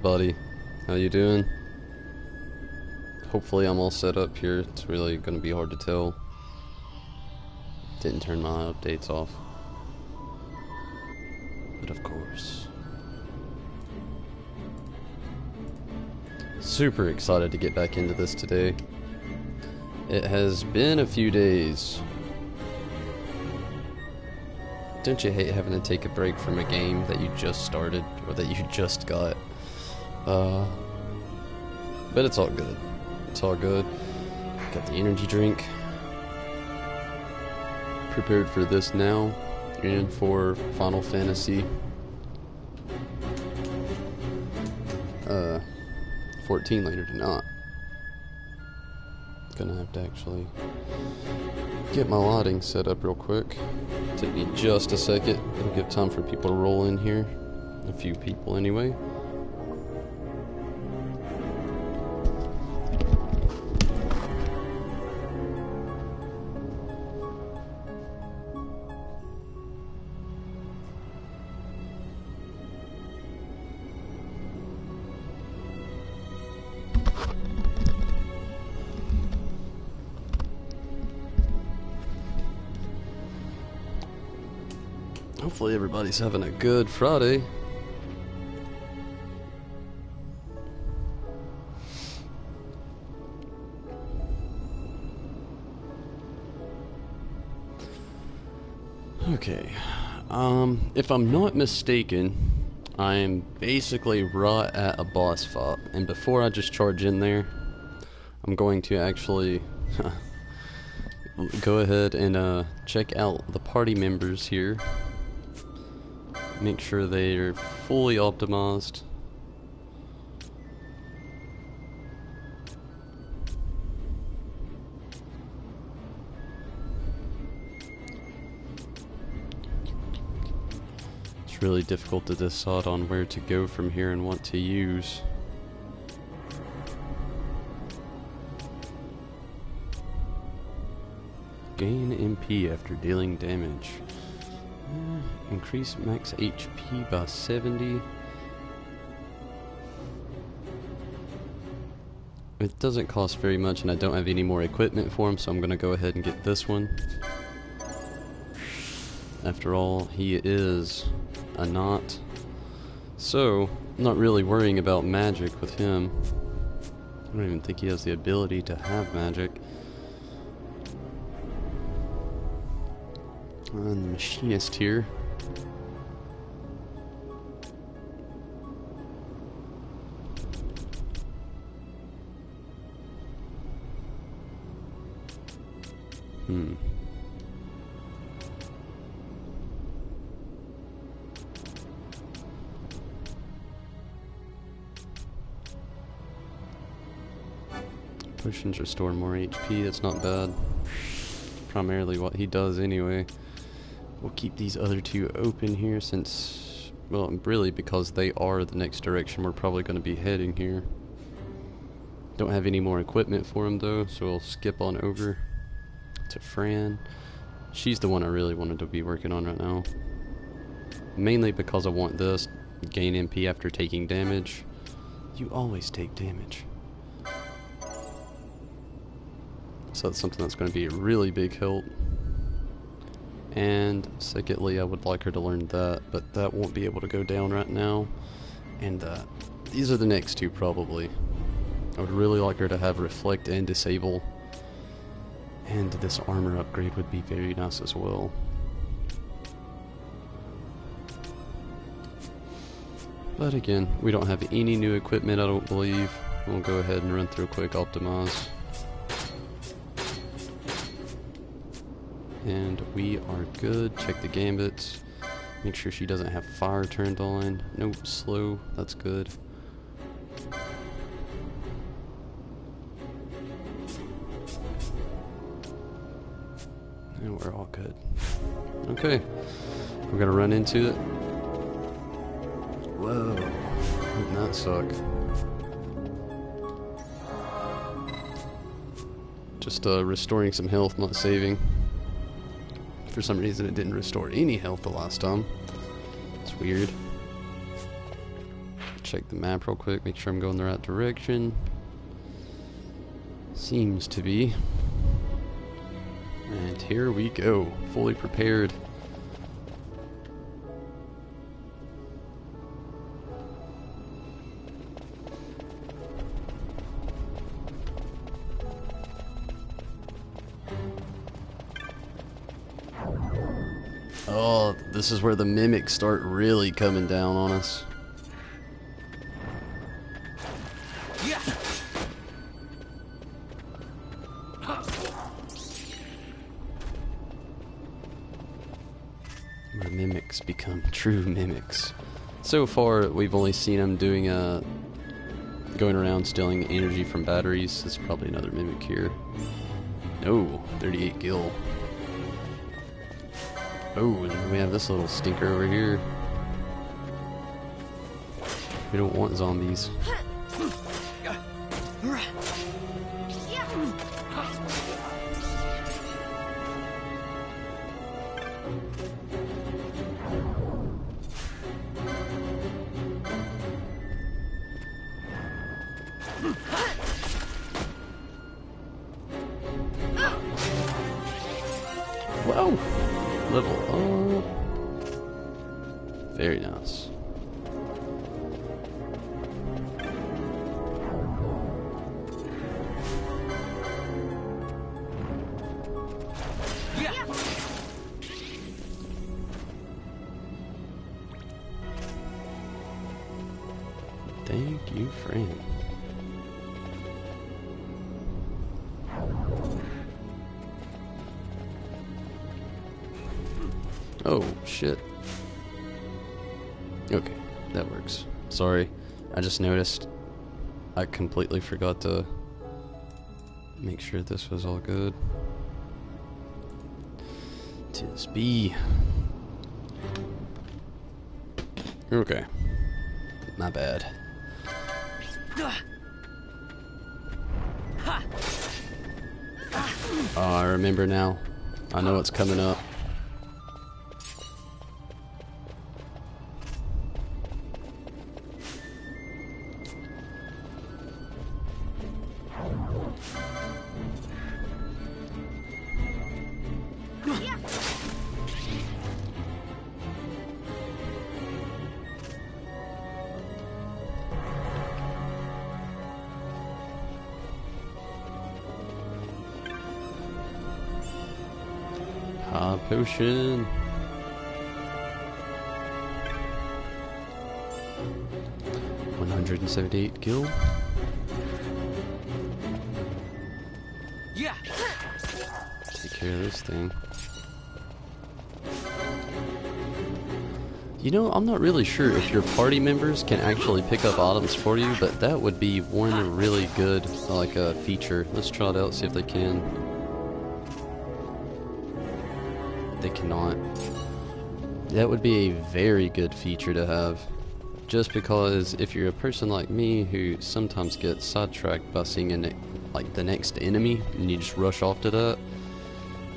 everybody. How you doing? Hopefully I'm all set up here. It's really going to be hard to tell. Didn't turn my updates off. But of course. Super excited to get back into this today. It has been a few days. Don't you hate having to take a break from a game that you just started, or that you just got? But it's all good. It's all good. Got the energy drink. Prepared for this now, and for Final Fantasy 14 later tonight. Gonna have to actually get my lighting set up real quick. Take me just a second. It'll give time for people to roll in here. A few people anyway. Hopefully everybody's having a good Friday. Okay, if I'm not mistaken, I'm basically right at a boss fight, and before I just charge in there, I'm going to actually go ahead and check out the party members here. Make sure they are fully optimized. It's really difficult to decide on where to go from here and what to use. Gain MP after dealing damage. Increase max HP by 70. It doesn't cost very much, and I don't have any more equipment for him, so I'm gonna go ahead and get this one. After all, he is a knot, so I'm not really worrying about magic with him. I don't even think he has the ability to have magic. And the machinist here. Potions restore more HP, that's not bad. Primarily what he does anyway. We'll keep these other two open here since, well, really because they are the next direction we're probably going to be heading here. Don't have any more equipment for him though, so we'll skip on over to Fran. She's the one I really wanted to be working on right now. Mainly because I want this, gain MP after taking damage. You always take damage. So that's something that's going to be a really big help. And secondly, I would like her to learn that, but that won't be able to go down right now. And these are the next two probably. I would really like her to have reflect and disable. And this armor upgrade would be very nice as well. But again, we don't have any new equipment, I don't believe. We'll go ahead and run through a quick optimize. And we are good. Check the gambits. Make sure she doesn't have fire turned on. Nope, slow. That's good. And we're all good. Okay. We're gonna run into it. Whoa. Didn't that suck? Just restoring some health, not saving. For some reason it didn't restore any health the last time. It's weird. check the map real quick, make sure I'm going the right direction. Seems to be. And here we go, fully prepared. Oh, this is where the mimics start really coming down on us. Yeah. Where mimics become true mimics. So far, we've only seen them doing going around stealing energy from batteries. There's probably another mimic here. No, 38 gil. Oh, and we have this little stinker over here. We don't want zombies. Whoa! Level up. Very nice. Yeah. Thank you, friend. Oh, shit. Okay, that works. Sorry, I just noticed I completely forgot to make sure this was all good. Tis B. Okay. My bad. Oh, I remember now. I know what's coming up. Potion. $178 gil. Yeah. Take care of this thing. You know, I'm not really sure if your party members can actually pick up items for you, but that would be one really good, like, feature. Let's try it out, see if they can. They cannot. That would be a very good feature to have. Just because if you're a person like me who sometimes gets sidetracked by seeing like the next enemy and you just rush off to that,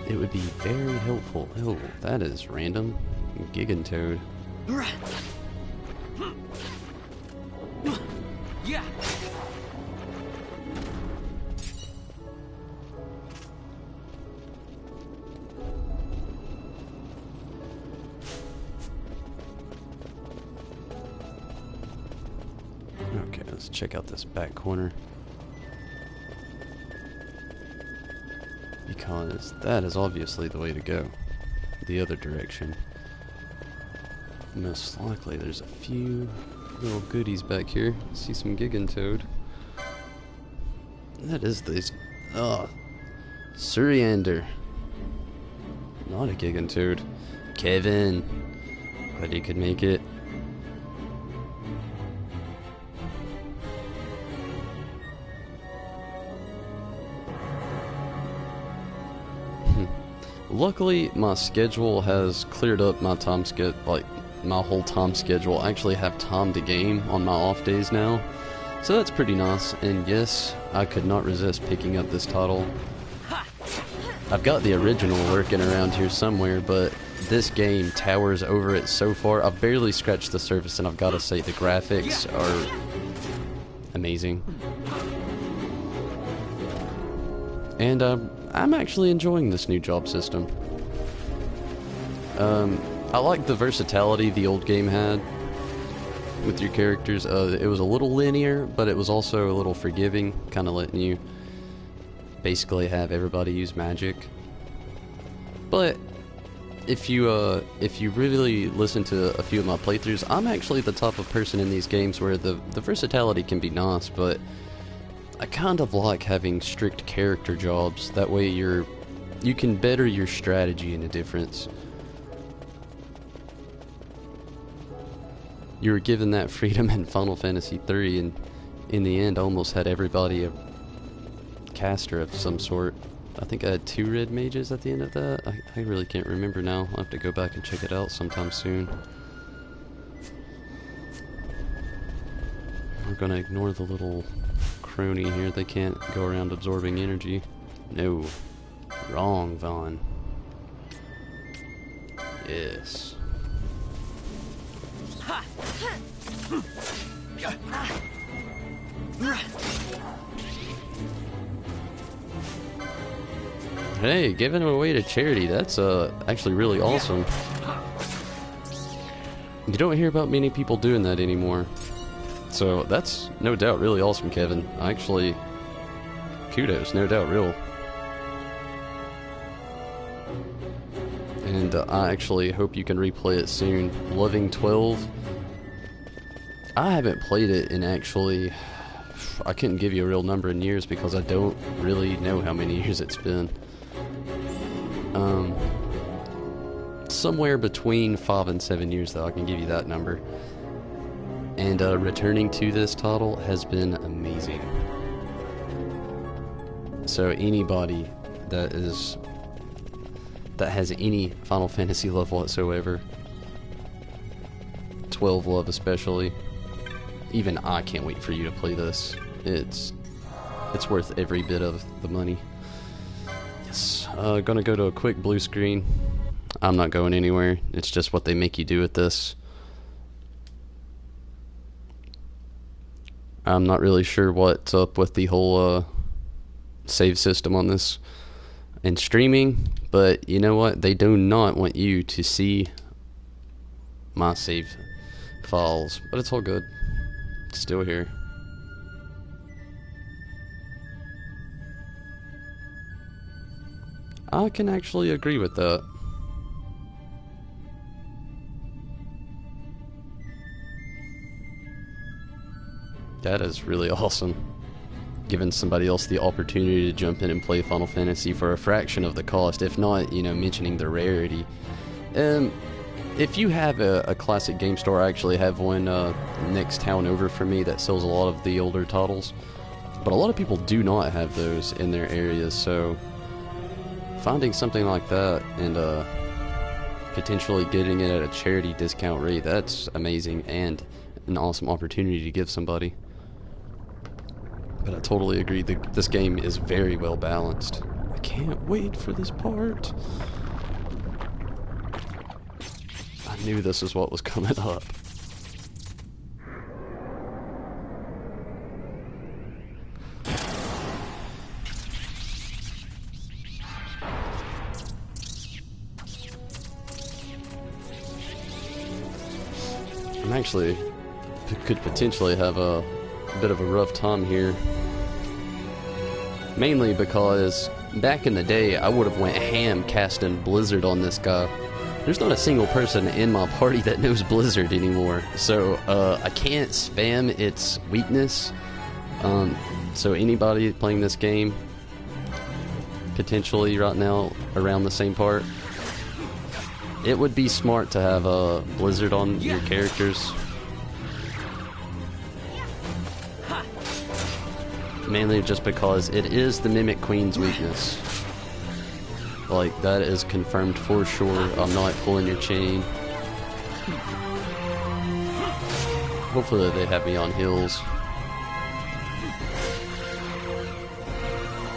it would be very helpful. Oh, that is random. Gigantoad. Yeah. Okay, let's check out this back corner. Because that is obviously the way to go. The other direction. Most likely there's a few little goodies back here. See some Gigantoad. That is this. Suriander. Not a Gigantoad. Kevin. But he could make it. Luckily, my schedule has cleared up my time schedule, like my whole time schedule. I actually have time to game on my off days now, so that's pretty nice. And yes, I could not resist picking up this title. I've got the original working around here somewhere, but this game towers over it so far. I've barely scratched the surface, and I've got to say the graphics are amazing. And I'm actually enjoying this new job system. I like the versatility the old game had with your characters. It was a little linear, but it was also a little forgiving, kind of letting you basically have everybody use magic. But if you really listen to a few of my playthroughs, I'm actually the type of person in these games where the versatility can be nice, but I kind of like having strict character jobs. That way you can better your strategy in a difference. You were given that freedom in Final Fantasy III, and in the end almost had everybody a caster of some sort. I think I had 2 red mages at the end of that. I really can't remember now. I'll have to go back and check it out sometime soon. We're gonna ignore the little crony here. They can't go around absorbing energy. No. Wrong, Vaughn. Yes. Hey, giving them away to charity, that's actually really awesome. You don't hear about many people doing that anymore. So that's no doubt really awesome, Kevin. Actually, kudos, no doubt real. And I actually hope you can replay it soon. Loving 12. I haven't played it in actually, I couldn't give you a real number in years because I don't really know how many years it's been. Somewhere between 5 and 7 years though, I can give you that number. And returning to this title has been amazing. So anybody that has any Final Fantasy love whatsoever, 12 love especially, even I can't wait for you to play this. It's worth every bit of the money. Yes. Gonna go to a quick blue screen. I'm not going anywhere. It's just what they make you do with this. I'm not really sure what's up with the whole save system on this and streaming, but you know what? They do not want you to see my save files, but it's all good. It's still here. I can actually agree with that. That is really awesome. Giving somebody else the opportunity to jump in and play Final Fantasy for a fraction of the cost, if not, you know, mentioning the rarity. If you have a classic game store, I actually have one next town over from me that sells a lot of the older titles. But a lot of people do not have those in their areas, so finding something like that and potentially getting it at a charity discount rate, that's amazing and an awesome opportunity to give somebody. But I totally agree, this game is very well balanced. I can't wait for this part. I knew this is what was coming up. I'm actually could potentially have a bit of a rough time here. Mainly because back in the day I would have went ham casting Blizzard on this guy. There's not a single person in my party that knows Blizzard anymore, so I can't spam its weakness. So anybody playing this game potentially right now around the same part, it would be smart to have a Blizzard on your characters. Mainly just because it is the Mimic Queen's weakness. Like, that is confirmed for sure. I'm not pulling your chain. Hopefully they have me on heals.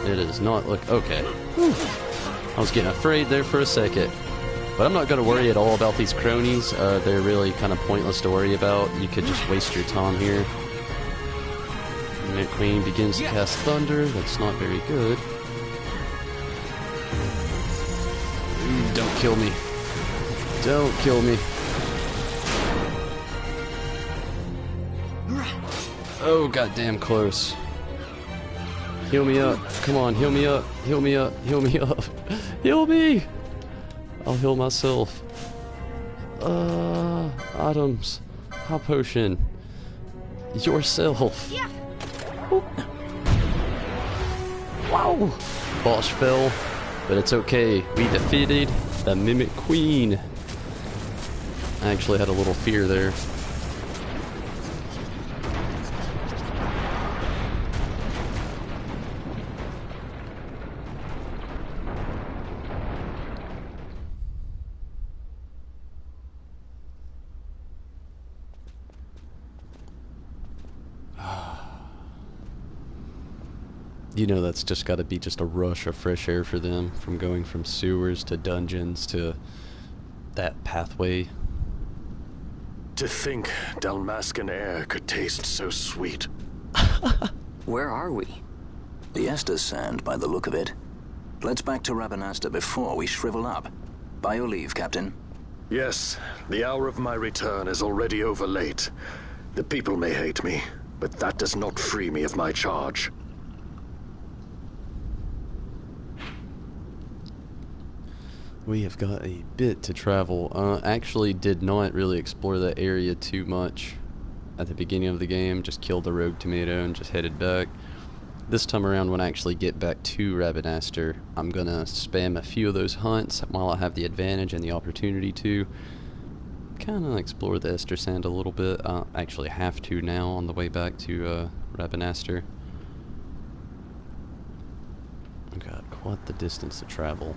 It does not look... okay. Whew. I was getting afraid there for a second. But I'm not going to worry at all about these cronies. They're really kind of pointless to worry about. You could just waste your time here. And Queen begins to cast Thunder. That's not very good. Ooh, don't kill me. Don't kill me. Oh, goddamn close. Heal me up. Come on, heal me up. Heal me up. Heal me up. Heal me! I'll heal myself. Items. High potion. Yourself. Yeah. Wow. Boss fell, but it's okay. We defeated the Mimic Queen. I actually had a little fear there. You know that's just got to be just a rush of fresh air for them, from going from sewers to dungeons to that pathway. To think Dalmascan air could taste so sweet. Where are we? The Estes Sand, by the look of it. Let's back to Rabanasta before we shrivel up. By your leave, Captain. Yes, the hour of my return is already over late. The people may hate me, but that does not free me of my charge. We have got a bit to travel. Actually did not really explore that area too much at the beginning of the game. Just killed the rogue tomato and just headed back. This time around, when I actually get back to Rabanasta, I'm gonna spam a few of those hunts while I have the advantage and the opportunity to. Kind of explore the Ester Sand a little bit. I actually have to now on the way back to Rabanasta. I've got quite the distance to travel.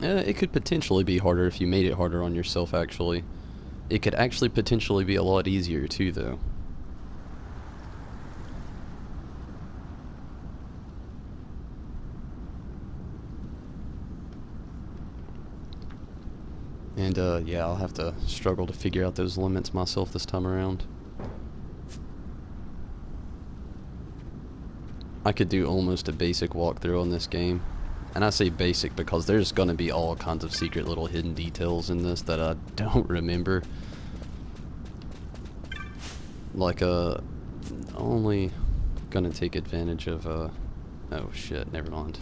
It could potentially be harder if you made it harder on yourself, actually. It could actually potentially be a lot easier, too, though. And, yeah, I'll have to struggle to figure out those limits myself this time around. I could do almost a basic walkthrough on this game. And I say basic because there's going to be all kinds of secret little hidden details in this that I don't remember. Like, only going to take advantage of, oh shit, never mind.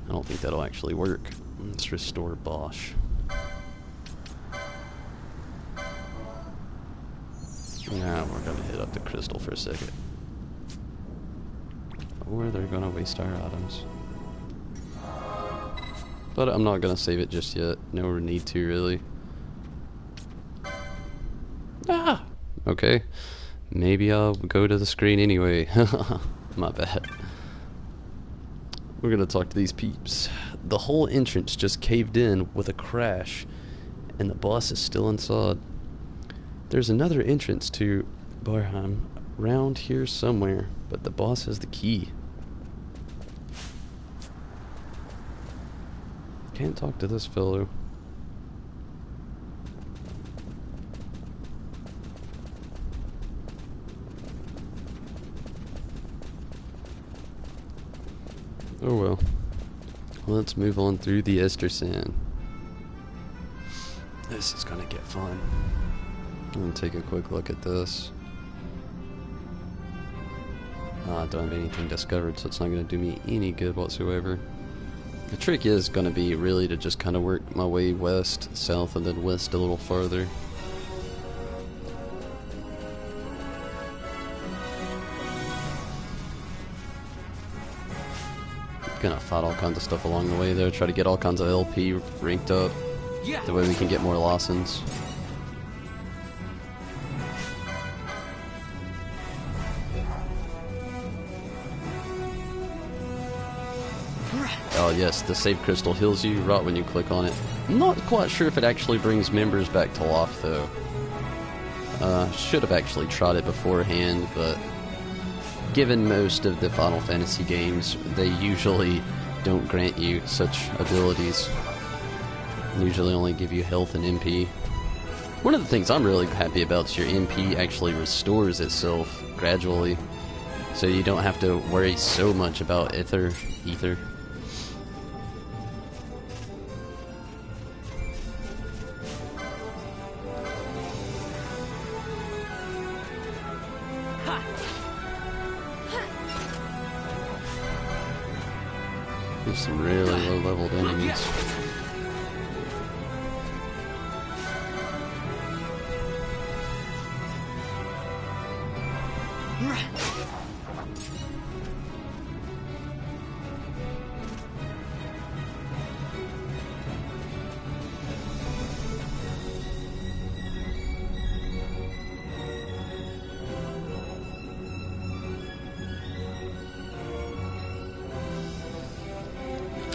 I don't think that'll actually work. Let's restore Bosch. Now we're going to hit up the crystal for a second. Or they're going to waste our items. But I'm not gonna save it just yet. No need to, really. Ah! Okay. Maybe I'll go to the screen anyway. My bad. We're gonna talk to these peeps. The whole entrance just caved in with a crash, and the boss is still inside. There's another entrance to Barheim round here somewhere, but the boss has the key. Can't talk to this fellow. Oh well. Let's move on through the Ester Sand. This is gonna get fun. I'm gonna take a quick look at this. I don't have anything discovered, so it's not gonna do me any good whatsoever. The trick is going to be really to just kind of work my way west, south, and then west a little farther. Gonna fight all kinds of stuff along the way there, try to get all kinds of LP ranked up. Yeah. The way we can get more license. Oh yes, the save crystal heals you right when you click on it. I'm not quite sure if it actually brings members back to life though. Should have actually tried it beforehand, but given most of the Final Fantasy games, they usually don't grant you such abilities. They usually only give you health and MP. One of the things I'm really happy about is your MP actually restores itself gradually, so you don't have to worry so much about ether. There's some really low-leveled enemies.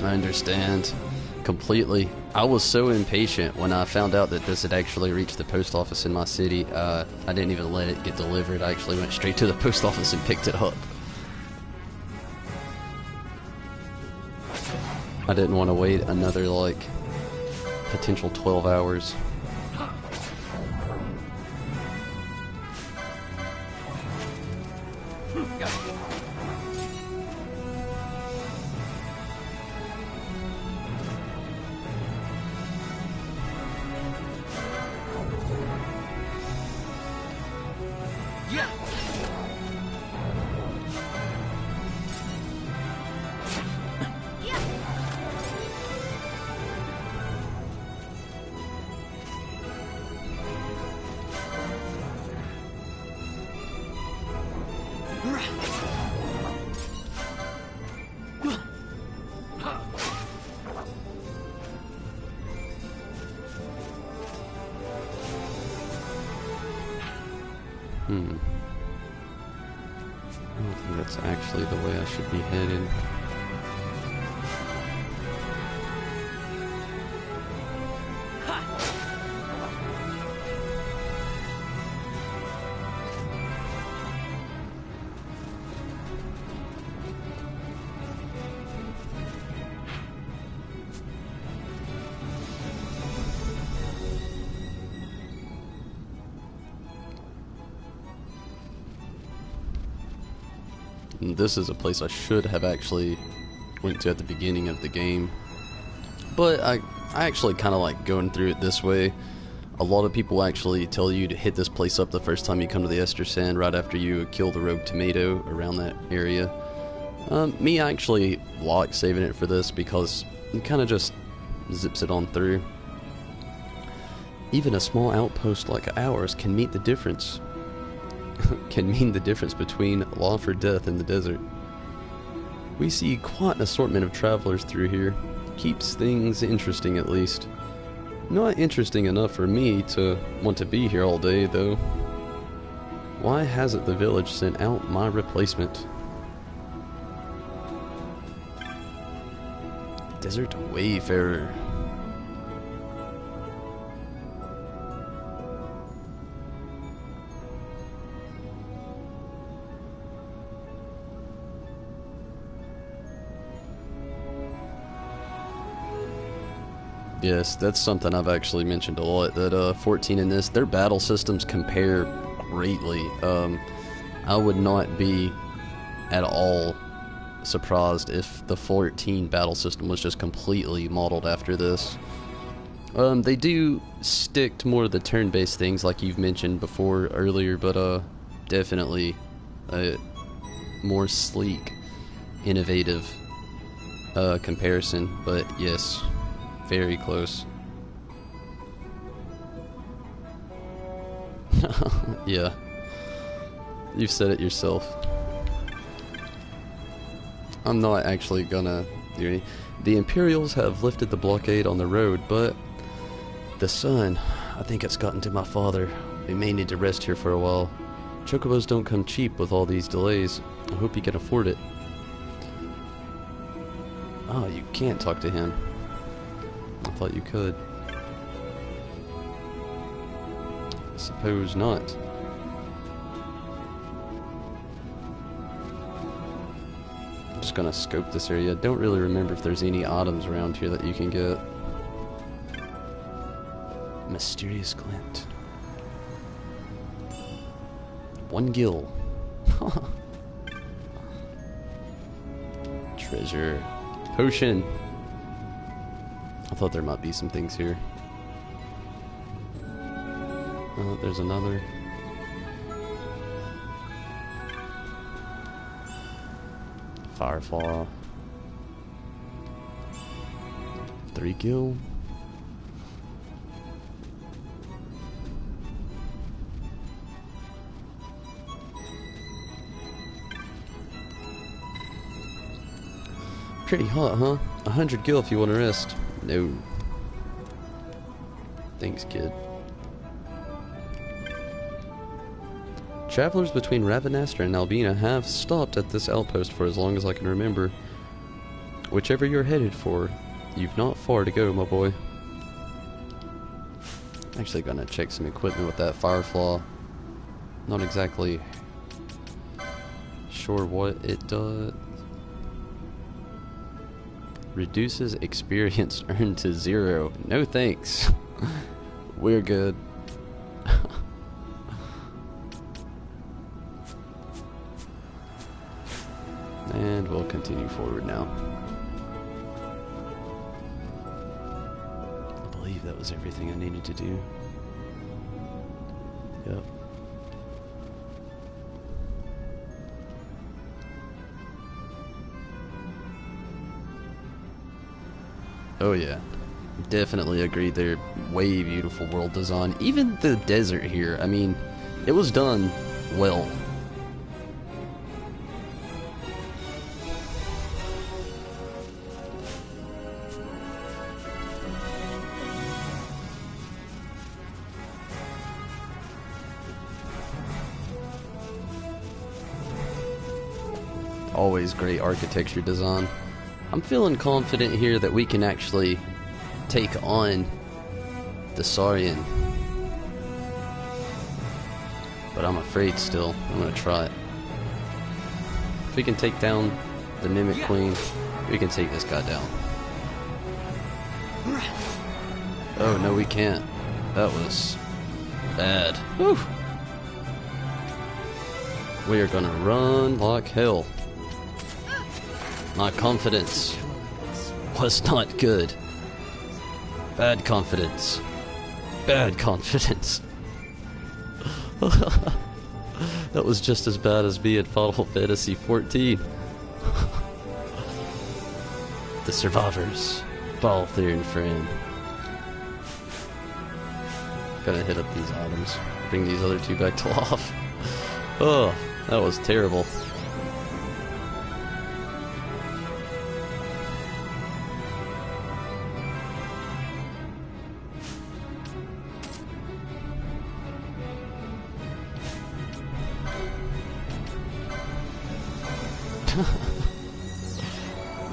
I understand completely. I was so impatient when I found out that this had actually reached the post office in my city. I didn't even let it get delivered. I actually went straight to the post office and picked it up. I didn't want to wait another, like, potential 12 hours. I don't think that's actually the way I should be headed. And this is a place I should have actually went to at the beginning of the game. But I actually kind of like going through it this way. A lot of people actually tell you to hit this place up the first time you come to the Ester Sand, right after you kill the rogue tomato around that area. Me, I actually like saving it for this because it kind of just zips it on through. Even a small outpost like ours can mean the difference between life or death in the desert. We see quite an assortment of travelers through here. Keeps things interesting, at least. Not interesting enough for me to want to be here all day, though. Why hasn't the village sent out my replacement? Desert Wayfarer. Yes, that's something I've actually mentioned a lot, that 14 in this, their battle systems compare greatly. I would not be at all surprised if the 14 battle system was just completely modeled after this. They do stick to more of the turn-based things like you've mentioned before earlier, but definitely a more sleek, innovative comparison, but yes. Very close. Yeah. You've said it yourself. I'm not actually gonna do any. The Imperials have lifted the blockade on the road, but the sun, I think it's gotten to my father. We may need to rest here for a while. Chocobos don't come cheap with all these delays. I hope you can afford it. Oh, you can't talk to him. I thought you could. I suppose not. I'm just gonna scope this area. Don't really remember if there's any items around here that you can get. Mysterious glint. 1 gil. Treasure. Potion. I thought there might be some things here. Oh, there's another. Firefly. 3 gil. Pretty hot, huh? 100 gil if you want to rest. No. Thanks, kid. Travelers between Ravenastre and Albina have stopped at this outpost for as long as I can remember. Whichever you're headed for, you've not far to go, my boy. Actually gonna check some equipment with that Firefly. Not exactly sure what it does. Reduces experience earned to 0. No thanks. We're good. And we'll continue forward now. I believe that was everything I needed to do. Yep. Oh yeah, definitely agree. They're way beautiful world design. Even the desert here, I mean, it was done well. Always great architecture design. I'm feeling confident here that we can actually take on the Saurian. But I'm afraid still. I'm gonna try it. If we can take down the Mimic Queen, we can take this guy down. Oh, no we can't. That was bad. Whew. We are gonna run like hell. My confidence was not good. Bad confidence. Bad confidence. That was just as bad as me in Final Fantasy 14. The survivors. Balthier and Fran. Gotta hit up these items. Bring these other two back to life. Oh, that was terrible.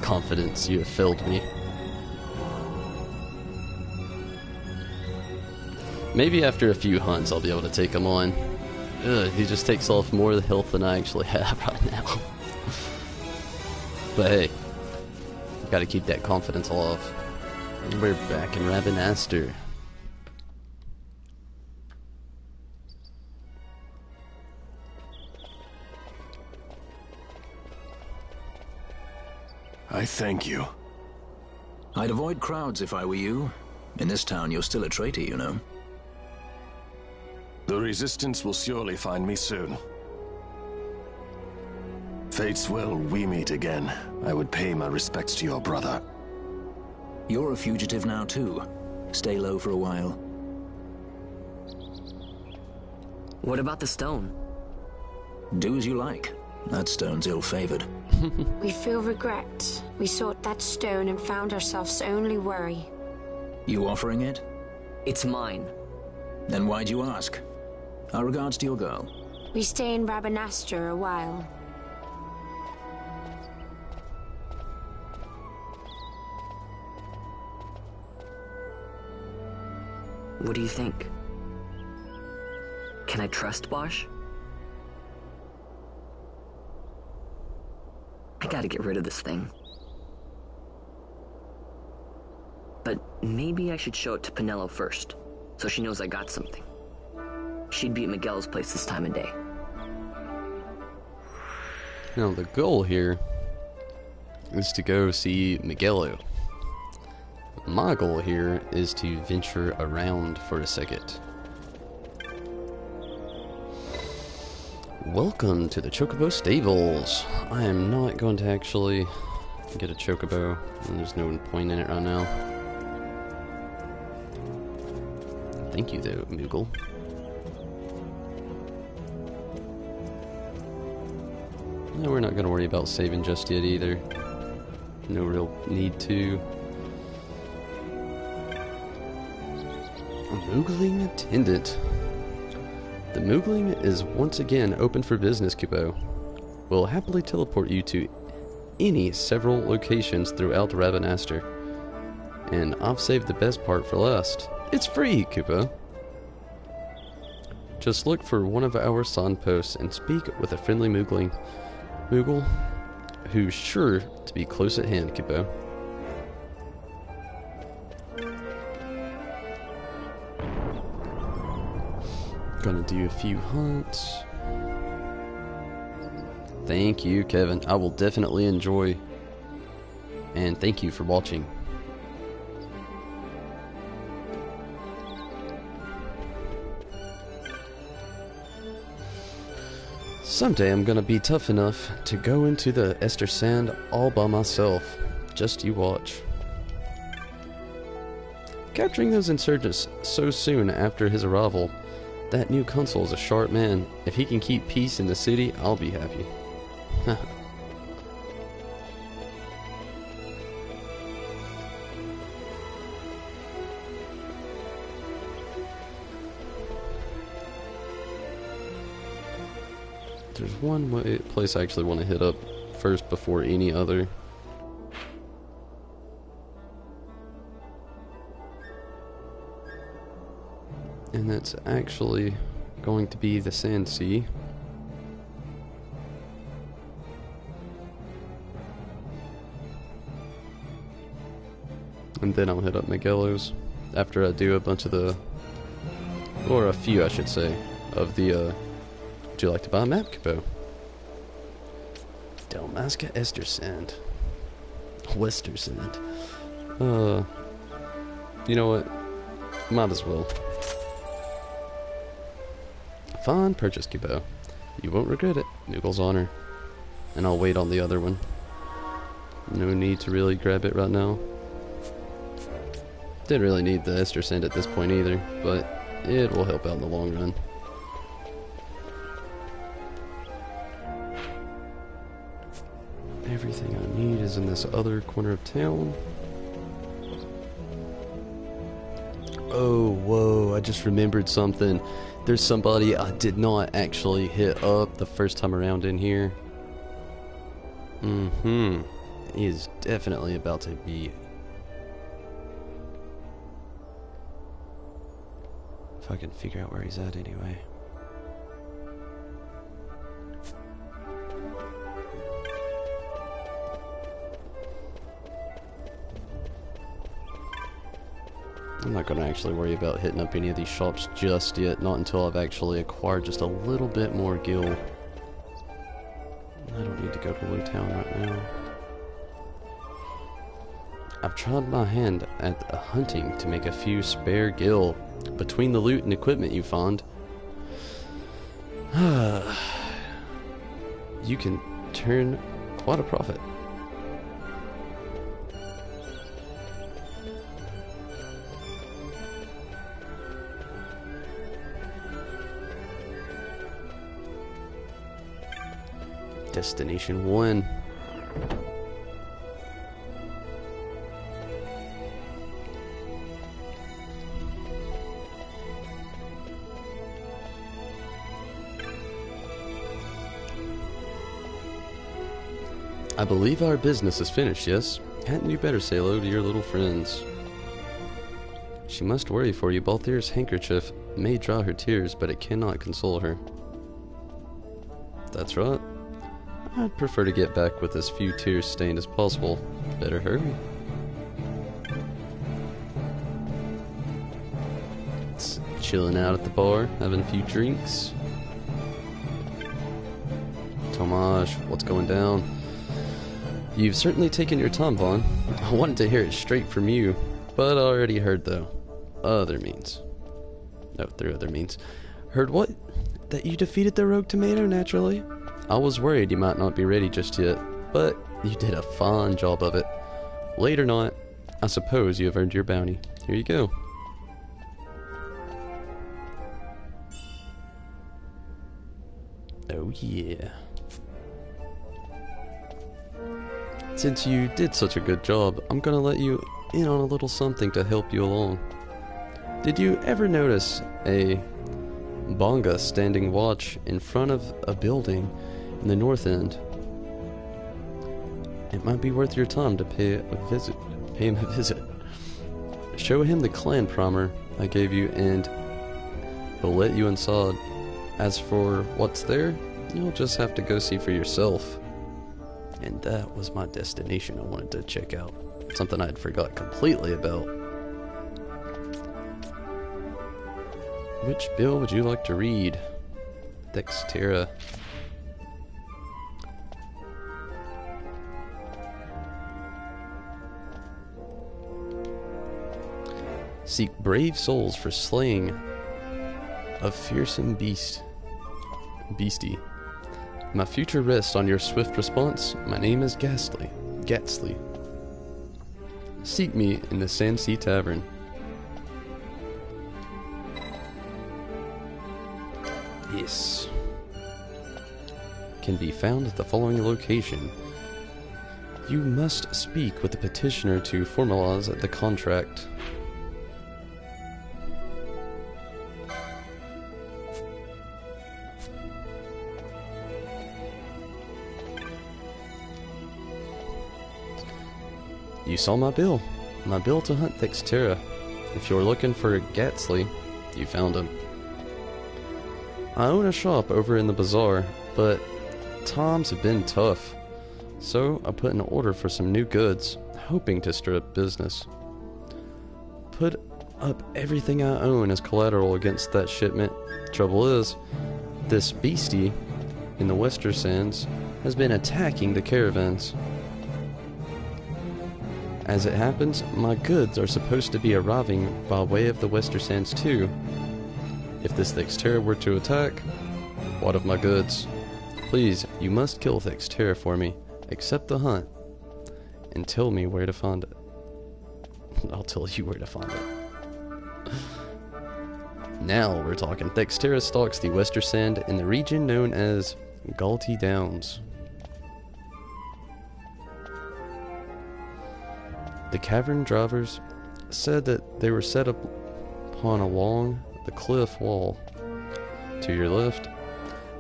Confidence, you have failed me. Maybe after a few hunts I'll be able to take him on. Ugh, he just takes off more of the health than I actually have right now. But hey, gotta keep that confidence alive. We're back in Ravenastre. I thank you. I'd avoid crowds if I were you. In this town, you're still a traitor, you know. The Resistance will surely find me soon. Fate's will, we meet again. I would pay my respects to your brother. You're a fugitive now, too. Stay low for a while. What about the stone? Do as you like. That stone's ill-favored. We feel regret. We sought that stone and found ourselves only worry. You offering it? It's mine. Then why'd you ask? Our regards to your girl. We stay in Ravenastre a while. What do you think? Can I trust Bosch? I gotta get rid of this thing. But maybe I should show it to Pinello first, so she knows I got something. She'd be at Miguel's place this time of day. Now, the goal here is to go see Miguelo. My goal here is to venture around for a second. Welcome to the Chocobo Stables. I am not going to actually get a Chocobo, and there's no point in it right now. Thank you, though, Moogle. No, we're not going to worry about saving just yet either. No real need to. A Moogling attendant. The Moogling is once again open for business, Kubo. We'll happily teleport you to any several locations throughout Rabanastre. And I've saved the best part for last. It's free, Kubo. Just look for one of our signposts and speak with a friendly Moogle, who's sure to be close at hand, Kubo. Gonna do a few hunts. Thank you, Kevin. I will definitely enjoy. And thank you for watching. Someday I'm gonna be tough enough to go into the Ester Sand all by myself. Just you watch. Capturing those insurgents so soon after his arrival, that new consul is a sharp man. If he can keep peace in the city, I'll be happy. There's one place I actually want to hit up first before any other. And that's actually going to be the Sand Sea. And then I'll hit up Miguelo's after I do a bunch of the, or a few I should say, of the would you like to buy a map, Kubo? Dalmasca Ester Sand. Wester Sand. You know what? Might as well. Fine purchase, Kubo. You won't regret it. Noogle's honor. And I'll wait on the other one. No need to really grab it right now. Didn't really need the Ester Sand at this point either, but it will help out in the long run. Everything I need is in this other corner of town. Oh, whoa, I just remembered something. There's somebody I did not actually hit up the first time around in here. He is definitely about to be... If I can figure out where he's at anyway. I'm not going to actually worry about hitting up any of these shops just yet, not until I've actually acquired just a little bit more gil. I don't need to go to Lewtown right now. I've tried my hand at hunting to make a few spare gil. Between the loot and equipment you find, you can turn quite a profit. Destination 1. I believe our business is finished, yes? Hadn't you better say hello to your little friends? She must worry for you. Balthier's handkerchief may dry her tears, but it cannot console her. That's right. I'd prefer to get back with as few tears stained as possible. Better hurry. It's chilling out at the bar, having a few drinks. Tomage, what's going down? You've certainly taken your time, Vaughn. I wanted to hear it straight from you, but I already heard, though. Other means. No, through other means. Heard what? That you defeated the rogue tomato, naturally? I was worried you might not be ready just yet, but you did a fine job of it. Late or not, I suppose you have earned your bounty. Here you go. Oh yeah. Since you did such a good job, I'm gonna let you in on a little something to help you along. Did you ever notice a bonga standing watch in front of a building in the north end? It might be worth your time to pay him a visit. Show him the clan primer I gave you and he'll let you inside. As for what's there, you'll just have to go see for yourself. And that was my destination I wanted to check out. Something I'd forgot completely about. Which bill would you like to read? Dexterra. Seek brave souls for slaying a fearsome beastie. My future rests on your swift response. My name is Gatsley. Seek me in the Sand Sea Tavern. Yes. Can be found at the following location. You must speak with the petitioner to formalize the contract. You saw my bill to hunt Dexterra. If you're looking for Gatsley, you found him. I own a shop over in the bazaar, but times have been tough, so I put an order for some new goods, hoping to stir up business. Put up everything I own as collateral against that shipment. Trouble is, this beastie in the Western Sands has been attacking the caravans. As it happens, my goods are supposed to be arriving by way of the Western Sands too. If this Dexterra were to attack, what of my goods? Please, you must kill Dexterra for me, accept the hunt, and tell me where to find it. I'll tell you where to find it. Now we're talking. Dexterra stalks the Western Sand in the region known as Galty Downs. The cavern drivers said that they were set up upon along the cliff wall to your left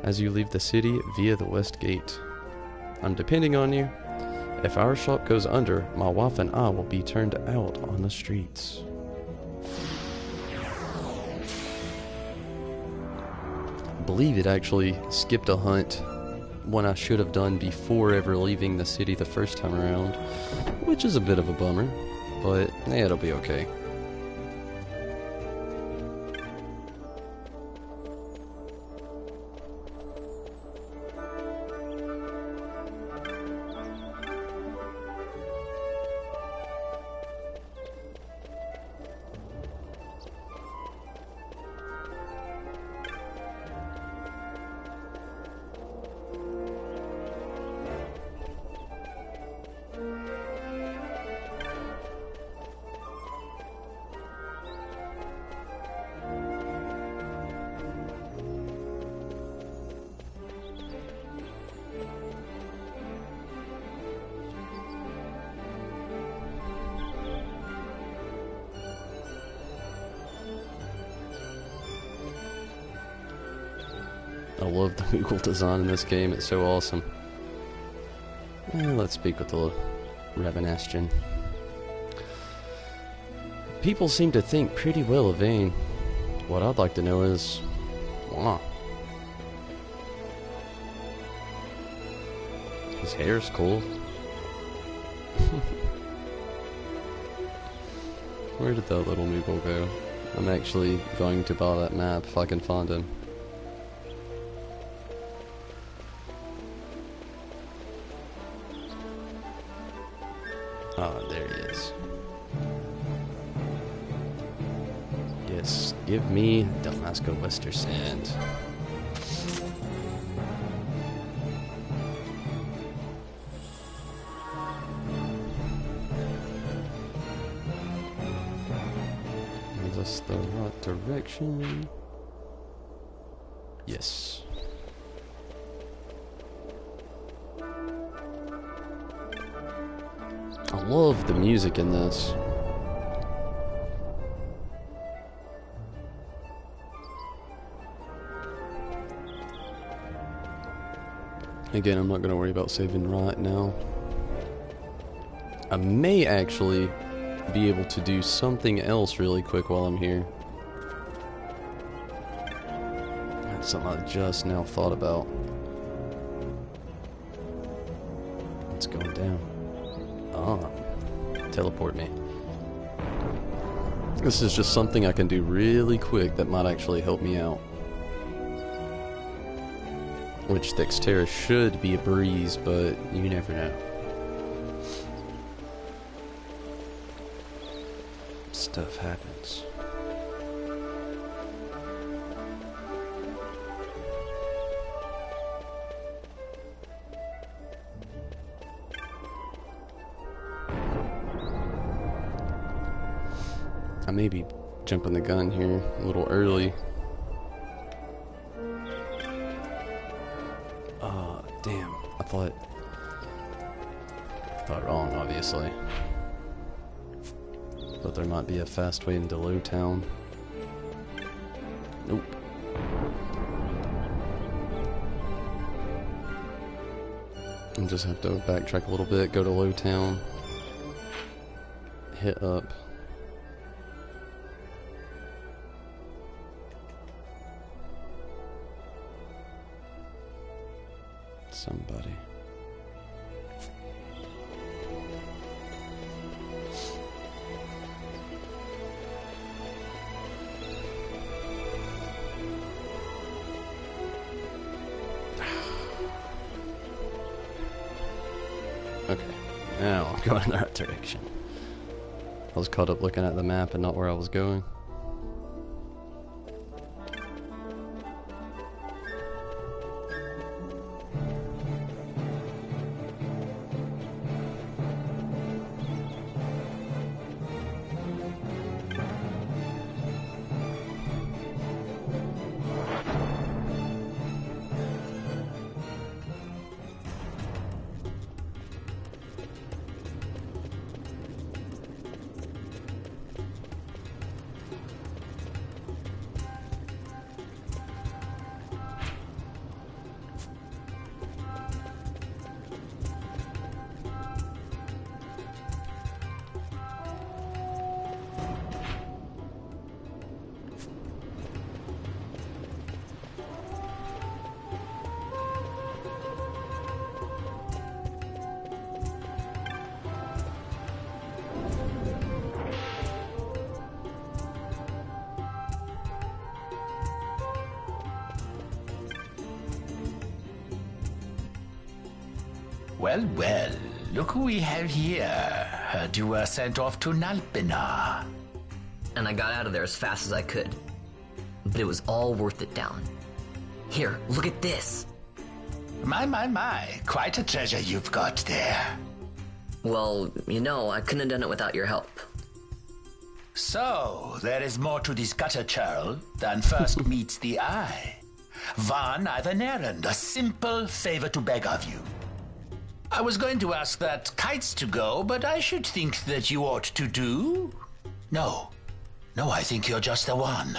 as you leave the city via the west gate. I'm depending on you. If our shop goes under, my wife and I will be turned out on the streets. I believe it actually skipped a hunt, one I should have done before ever leaving the city the first time around, which is a bit of a bummer, but yeah, it'll be okay. I love the Moogle design in this game, it's so awesome. Let's speak with the Ravenastian. People seem to think pretty well of Vane. What I'd like to know is, why? His hair's cool. Where did that little meeple go? I'm actually going to buy that map if I can find him. Ah, there he is. Yes, give me Damasco Wester Sand. Is this the right direction? Yes. I love the music in this. Again, I'm not going to worry about saving right now. I may actually be able to do something else really quick while I'm here. That's something I just now thought about. What's going down? Ah, teleport me. This is just something I can do really quick that might actually help me out. Which Dexterra should be a breeze, but you never know. Stuff happens. I may be jumping the gun here a little early. Damn, I thought wrong, obviously. But there might be a fast way into Lowtown. Nope. I'll just have to backtrack a little bit, go to Lowtown, hit up. Somebody. Okay, now I'm going in the right direction. I was caught up looking at the map and not where I was going. Well, well, look who we have here. Heard you were sent off to Nalpina. And I got out of there as fast as I could. But it was all worth it, down. Here, look at this. My, quite a treasure you've got there. Well, you know, I couldn't have done it without your help. So, there is more to this gutter churl than first meets the eye. Van, I've an errand, a simple favor to beg of you. I was going to ask that kites to go, but I should think that you ought to do. No, I think you're just the one.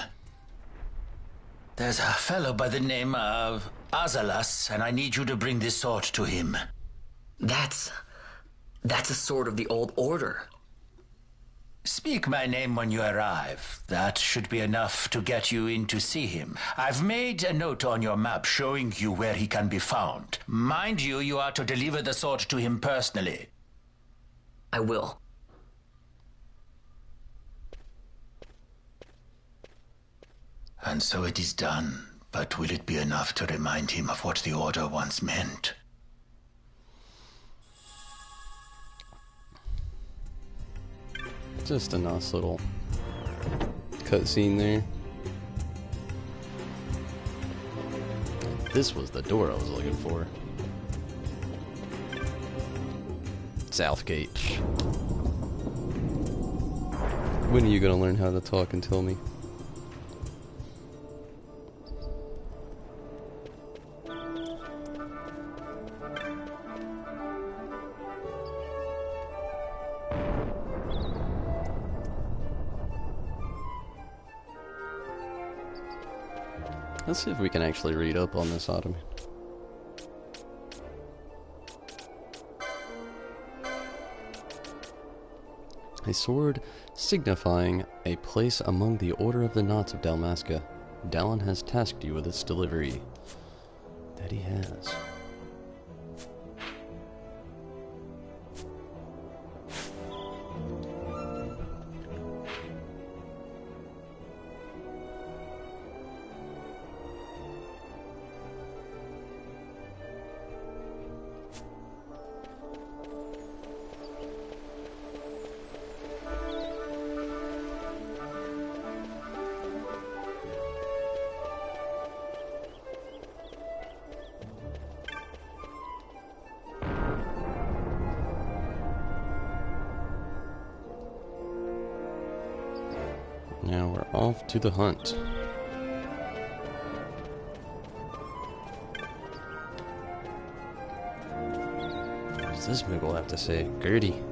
There's a fellow by the name of Azalas, and I need you to bring this sword to him. That's a sword of the old order. Speak my name when you arrive. That should be enough to get you in to see him. I've made a note on your map showing you where he can be found. Mind you, you are to deliver the sword to him personally. I will. And so it is done. But will it be enough to remind him of what the Order once meant? Just a nice little cutscene there. This was the door I was looking for. Southgate. When are you gonna learn how to talk and tell me? Let's see if we can actually read up on this Ottoman. A sword signifying a place among the Order of the Knights of Dalmasca. Dallin has tasked you with its delivery. That he has. Now we're off to the hunt. What does this Moogle have to say? Gertie.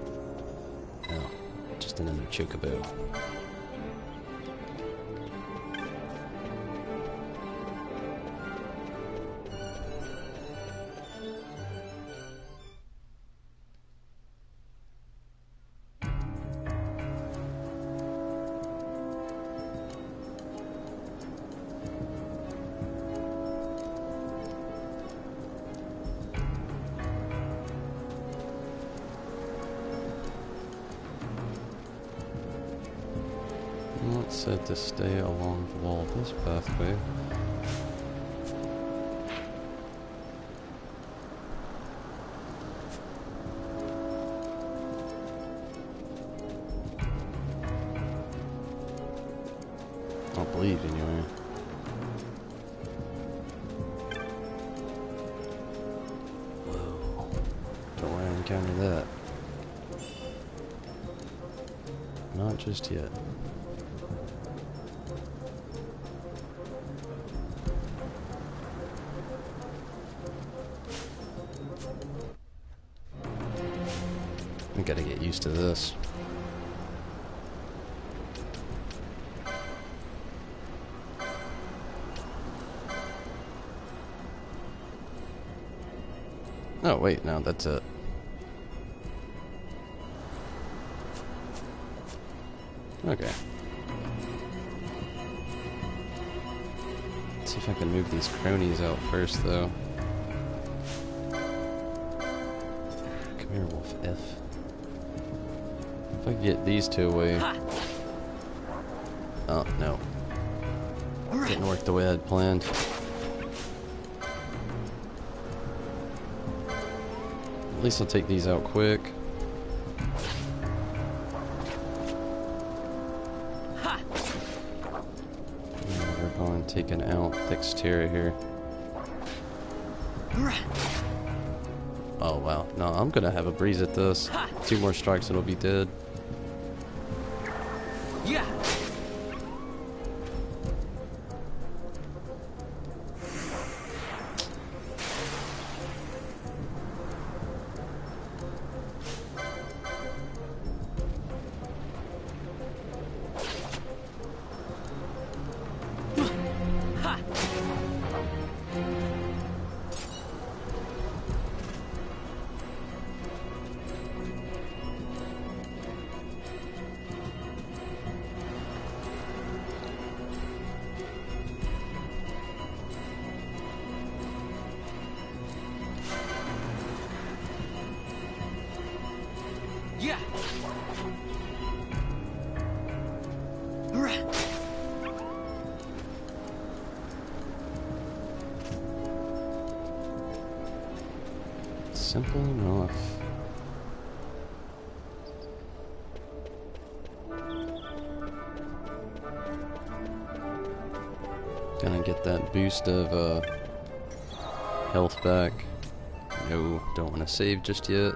Oh, just another chocobo. It said to stay along the wall of this pathway. I'll bleed anyway. Whoa. Don't want to encounter that. Not just yet. I gotta get used to this. Oh wait, no, that's it. Okay. Let's see if I can move these cronies out first, though. Come here, Wolf F. If I can get these two away. Oh, no. Didn't work the way I'd planned. At least I'll take these out quick. We're going taking out Dexterra here. Oh wow, no, I'm gonna have a breeze at this. 2 more strikes and it'll be dead. Yeah. simple enough. Gonna get that boost of health back. No, don't want to save just yet.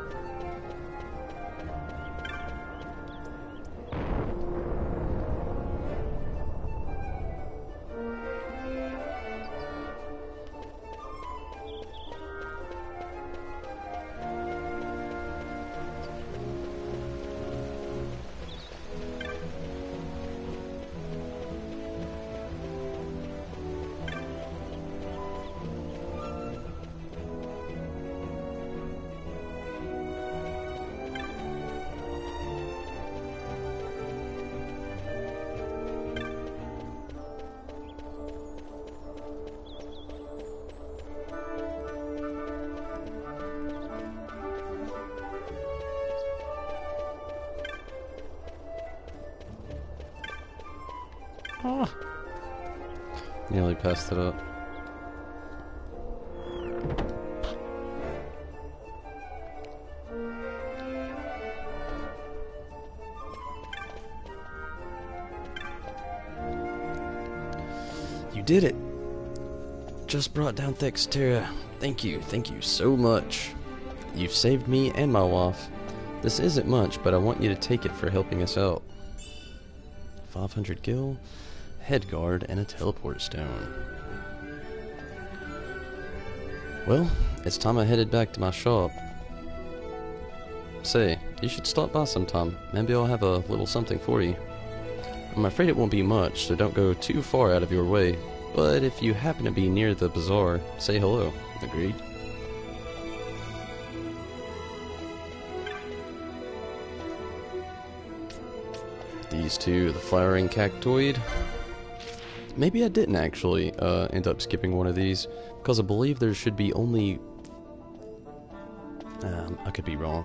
Nearly passed it up. You did it! Just brought down Thextera. Thank you so much. You've saved me and my wife. This isn't much, but I want you to take it for helping us out. 500 gil, head guard, and a teleport stone. Well, it's time I headed back to my shop. Say, you should stop by sometime. Maybe I'll have a little something for you. I'm afraid it won't be much, so don't go too far out of your way. But if you happen to be near the bazaar, say hello. Agreed? These two, the flowering cactoid. Maybe I didn't actually end up skipping one of these, because I believe there should be only... I could be wrong.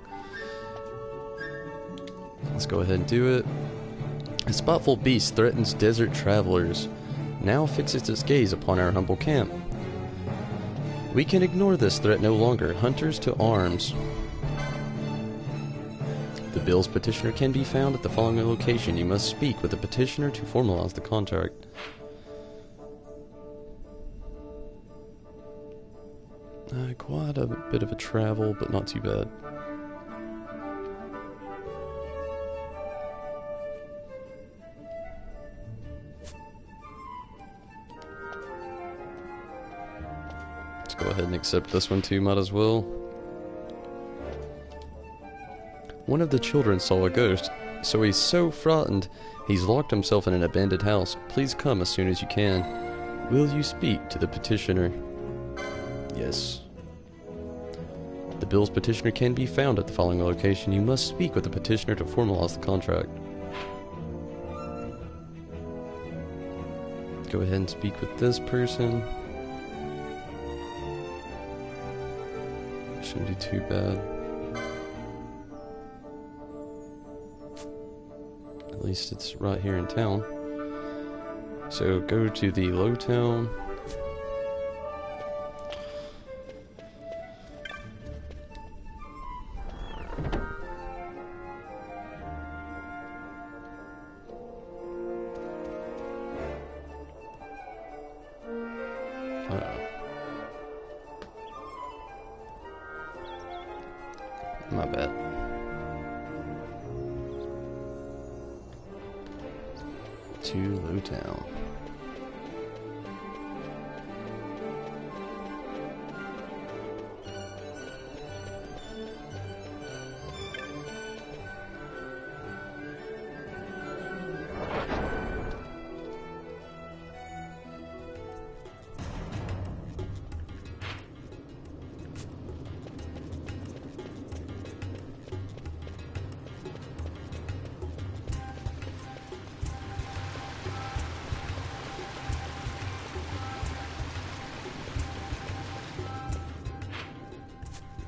Let's go ahead and do it. A spiteful beast threatens desert travelers. Now fixes its gaze upon our humble camp. We can ignore this threat no longer. Hunters to arms. The bill's petitioner can be found at the following location. You must speak with the petitioner to formalize the contract. Quite a bit of a travel, but not too bad. Let's go ahead and accept this one too, might as well. One of the children saw a ghost, so he's so frightened he's locked himself in an abandoned house. Please come as soon as you can. Will you speak to the petitioner? Yes. The bill's petitioner can be found at the following location. You must speak with the petitioner to formalize the contract. Go ahead and speak with this person. Shouldn't be too bad. At least it's right here in town. So go to the low town. My bad. To low town.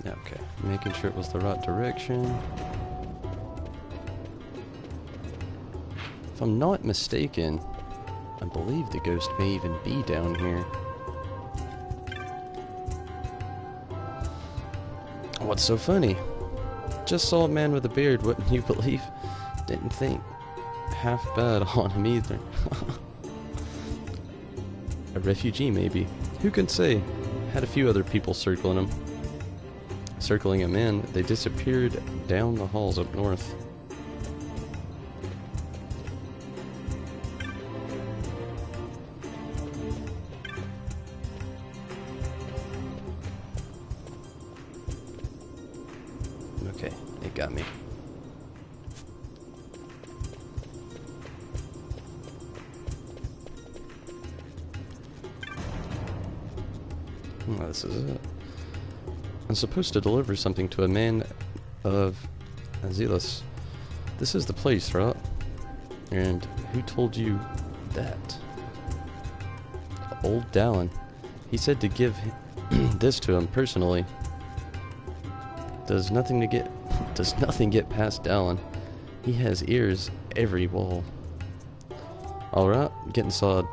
Okay, making sure it was the right direction. If I'm not mistaken, I believe the ghost may even be down here. What's so funny? Just saw a man with a beard, wouldn't you believe? Didn't think half bad on him either. A refugee, maybe. Who can say? Had a few other people circling him in. They disappeared down the halls up north. Okay, it got me. Oh, this is it. I'm supposed to deliver something to a man of XII. This is the place, right? And who told you that? Old Dallin. He said to give this to him personally. Does nothing get past Dallin. He has ears every wall. Alright, getting sawed.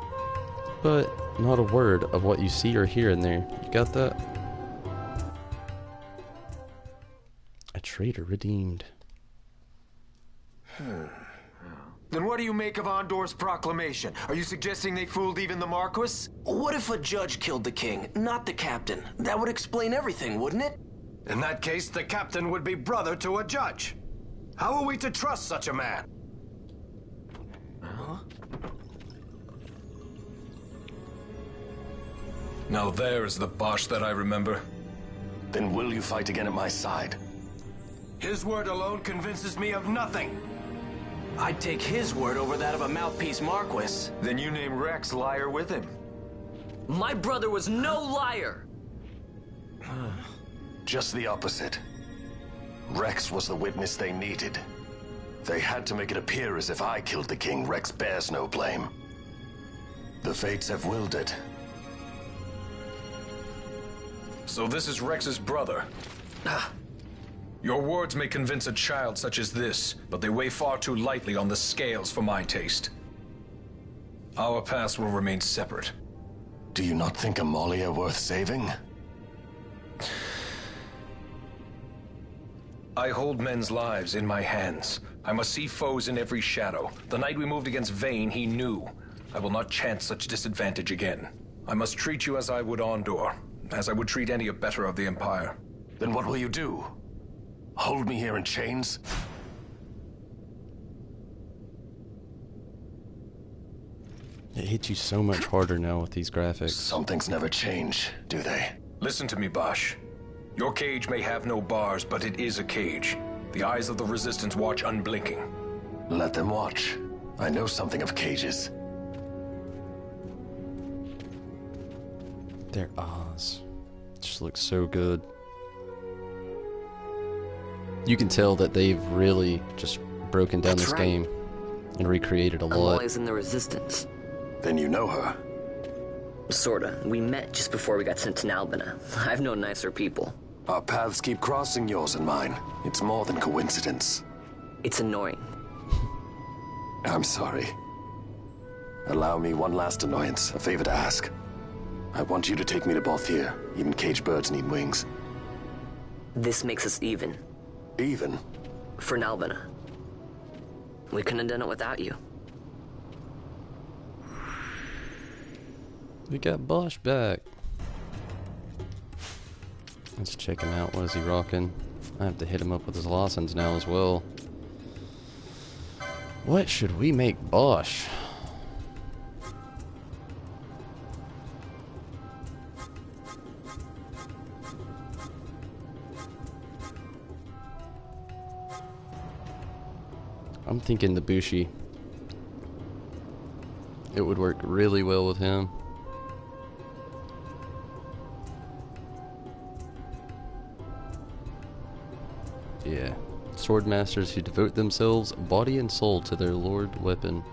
But not a word of what you see or hear in there. You got that? A traitor redeemed. Then what do you make of Andor's proclamation? Are you suggesting they fooled even the Marquis? What if a judge killed the king, not the captain? That would explain everything, wouldn't it? In that case, the captain would be brother to a judge. How are we to trust such a man? Now there is the Bosch that I remember. Then will you fight again at my side? His word alone convinces me of nothing. I'd take his word over that of a mouthpiece Marquis. Then you name Rex liar with him. My brother was no liar! Just the opposite. Rex was the witness they needed. They had to make it appear as if I killed the king. Rex bears no blame. The fates have willed it. So this is Rex's brother. Your words may convince a child such as this, but they weigh far too lightly on the scales for my taste. Our paths will remain separate. Do you not think Amalia worth saving? I hold men's lives in my hands. I must see foes in every shadow. The night we moved against Vayne, he knew. I will not chance such disadvantage again. I must treat you as I would Andor, as I would treat any abettor of the Empire. Then what will you do? Hold me here in chains? It hits you so much harder now with these graphics. Some things never change, do they? Listen to me, Bosch. Your cage may have no bars, but it is a cage. The eyes of the Resistance watch unblinking. Let them watch. I know something of cages. Their Oz just looks so good. You can tell that they've really just broken down this game and recreated a lot. Amalia's in the Resistance. Then you know her. Sorta. We met just before we got sent to Nalbina. I've known nicer people. Our paths keep crossing, yours and mine. It's more than coincidence. It's annoying. I'm sorry. Allow me one last annoyance, a favor to ask. I want you to take me to Balthier. Even caged birds need wings. This makes us even. Even? For Nalbina. We couldn't have done it without you. We got Bosch back. Let's check him out. What is he rocking? I have to hit him up with his Lawsons now as well. What should we make Bosch? I'm thinking the Bushi. It would work really well with him. Yeah. Sword masters who devote themselves body and soul to their lord weapon.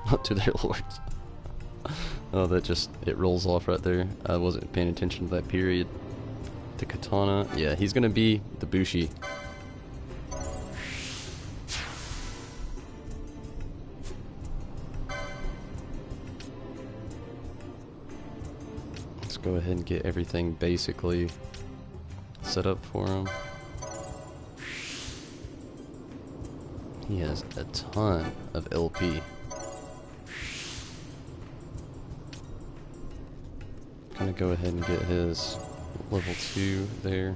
Not to their lords. Oh, that just, it rolls off right there. I wasn't paying attention to that period. The katana. Yeah, he's gonna be the Bushi. Let's go ahead and get everything basically set up for him. He has a ton of LP. Gonna go ahead and get his level 2 there.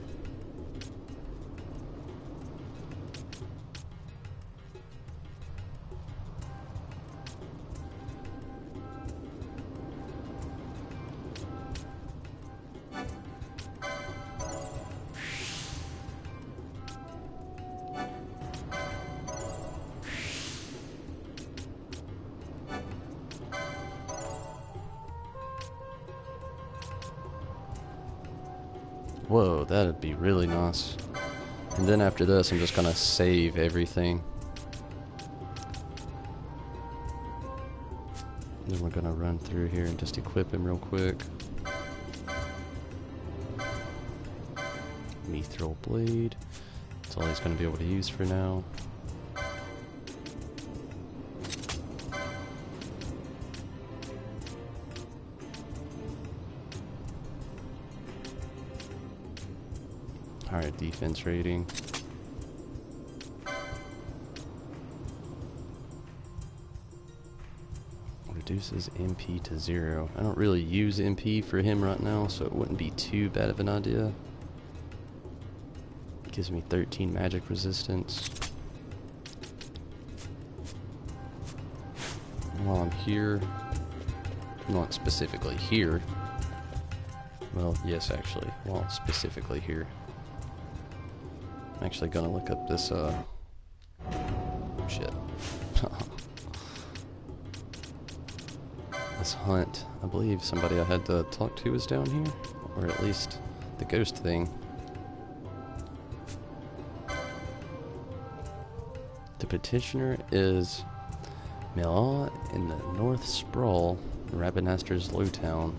Whoa, that'd be really nice. And then after this, I'm just gonna save everything. And then we're gonna run through here and just equip him real quick. Mithril blade. That's all he's gonna be able to use for now. Alright, defense rating. Reduces MP to 0. I don't really use MP for him right now, so it wouldn't be too bad of an idea. Gives me 13 magic resistance. While I'm here, not specifically here. Well, yes, actually, while specifically here. I'm actually gonna look up this, shit. This hunt. I believe somebody I had to talk to was down here, or at least the ghost thing. The petitioner is Mila in the North Sprawl, Rabanaster's Lowtown.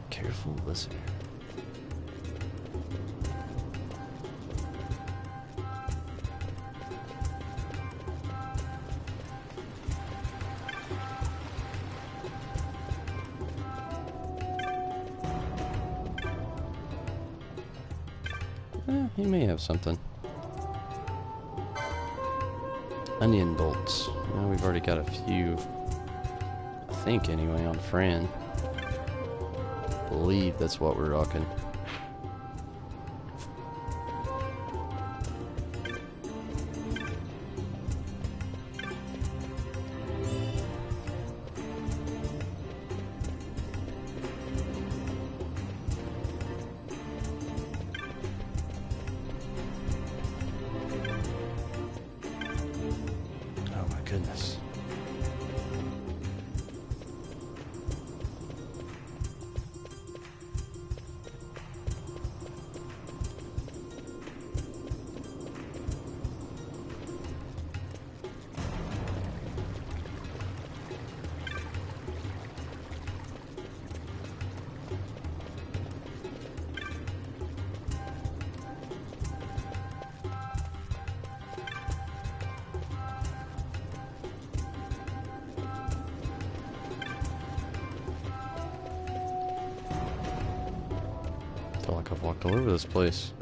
Careful listener. He may have something. Onion bolts. Well, we've already got a few, I think anyway, on Fran. I believe that's what we're rocking. Oh my goodness. I feel like I've walked all over this place.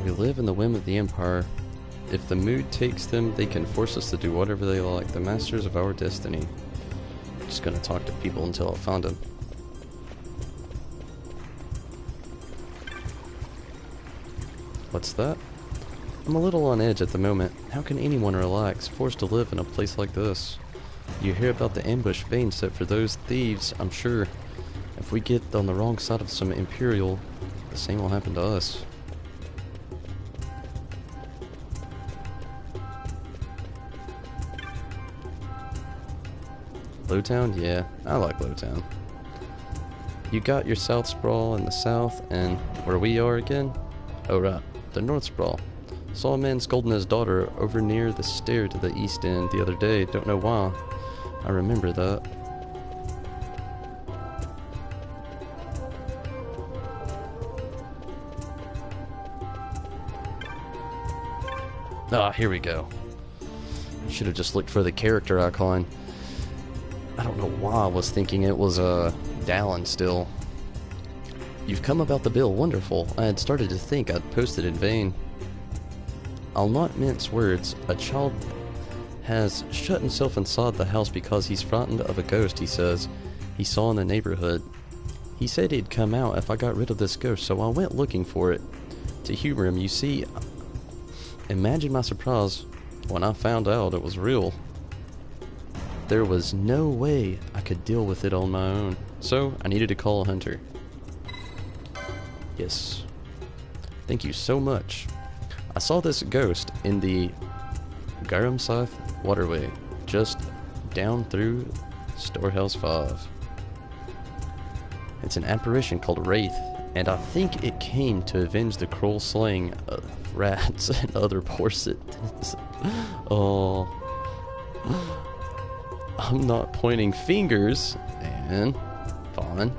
We live in the whim of the Empire. If the mood takes them, they can force us to do whatever they like. The masters of our destiny. Just gonna talk to people until I find them. What's that? I'm a little on edge at the moment. How can anyone relax, forced to live in a place like this? You hear about the ambush Vane set for those thieves, I'm sure. If we get on the wrong side of some Imperial, the same will happen to us. Lowtown? Yeah, I like Lowtown. You got your South Sprawl in the south, and where we are again? Oh right, the North Sprawl. Saw a man scolding his daughter over near the stair to the east end the other day, don't know why. I remember that. Ah, here we go. Should have just looked for the character icon. I don't know why I was thinking it was Dallin still. You've come about the bill, wonderful. I had started to think I'd posted in vain. I'll not mince words. A child has shut himself inside the house because he's frightened of a ghost, he says, he saw in the neighborhood. He said he'd come out if I got rid of this ghost, so I went looking for it. To humor him, you see, imagine my surprise when I found out it was real. There was no way I could deal with it on my own, so I needed to call a hunter. Yes. Thank you so much. I saw this ghost in the Garamsith waterway, just down through Storehouse 5. It's an apparition called Wraith, and I think it came to avenge the cruel slaying of rats and other poor citizens. Oh. I'm not pointing fingers, and fine.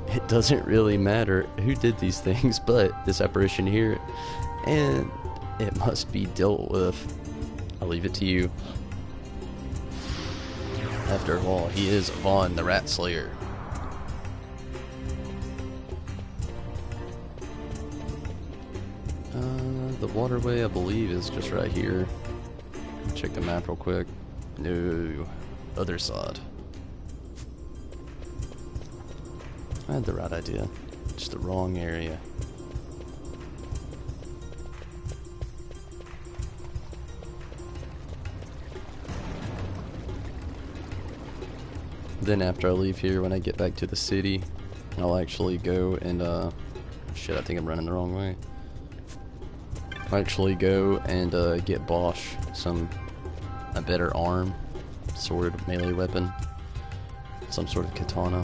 It doesn't really matter who did these things, but this apparition here, and it must be dealt with. I'll leave it to you. After all, he is Vaughn the Rat Slayer. The waterway, I believe, is just right here. Check the map real quick. No, other side. I had the right idea, just the wrong area. Then after I leave here, when I get back to the city, I'll actually go and, shit, I think I'm running the wrong way. I'll actually go and, get Bosch a better arm, sword, melee weapon, some sort of katana.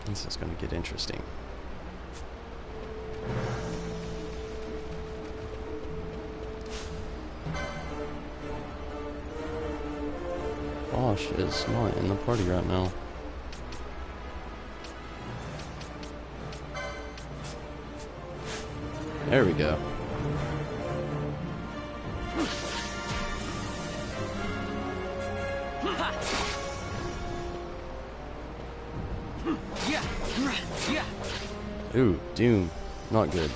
This is going to get interesting. Bosch is not in the party right now. There we go. Ooh, Doom. Not good.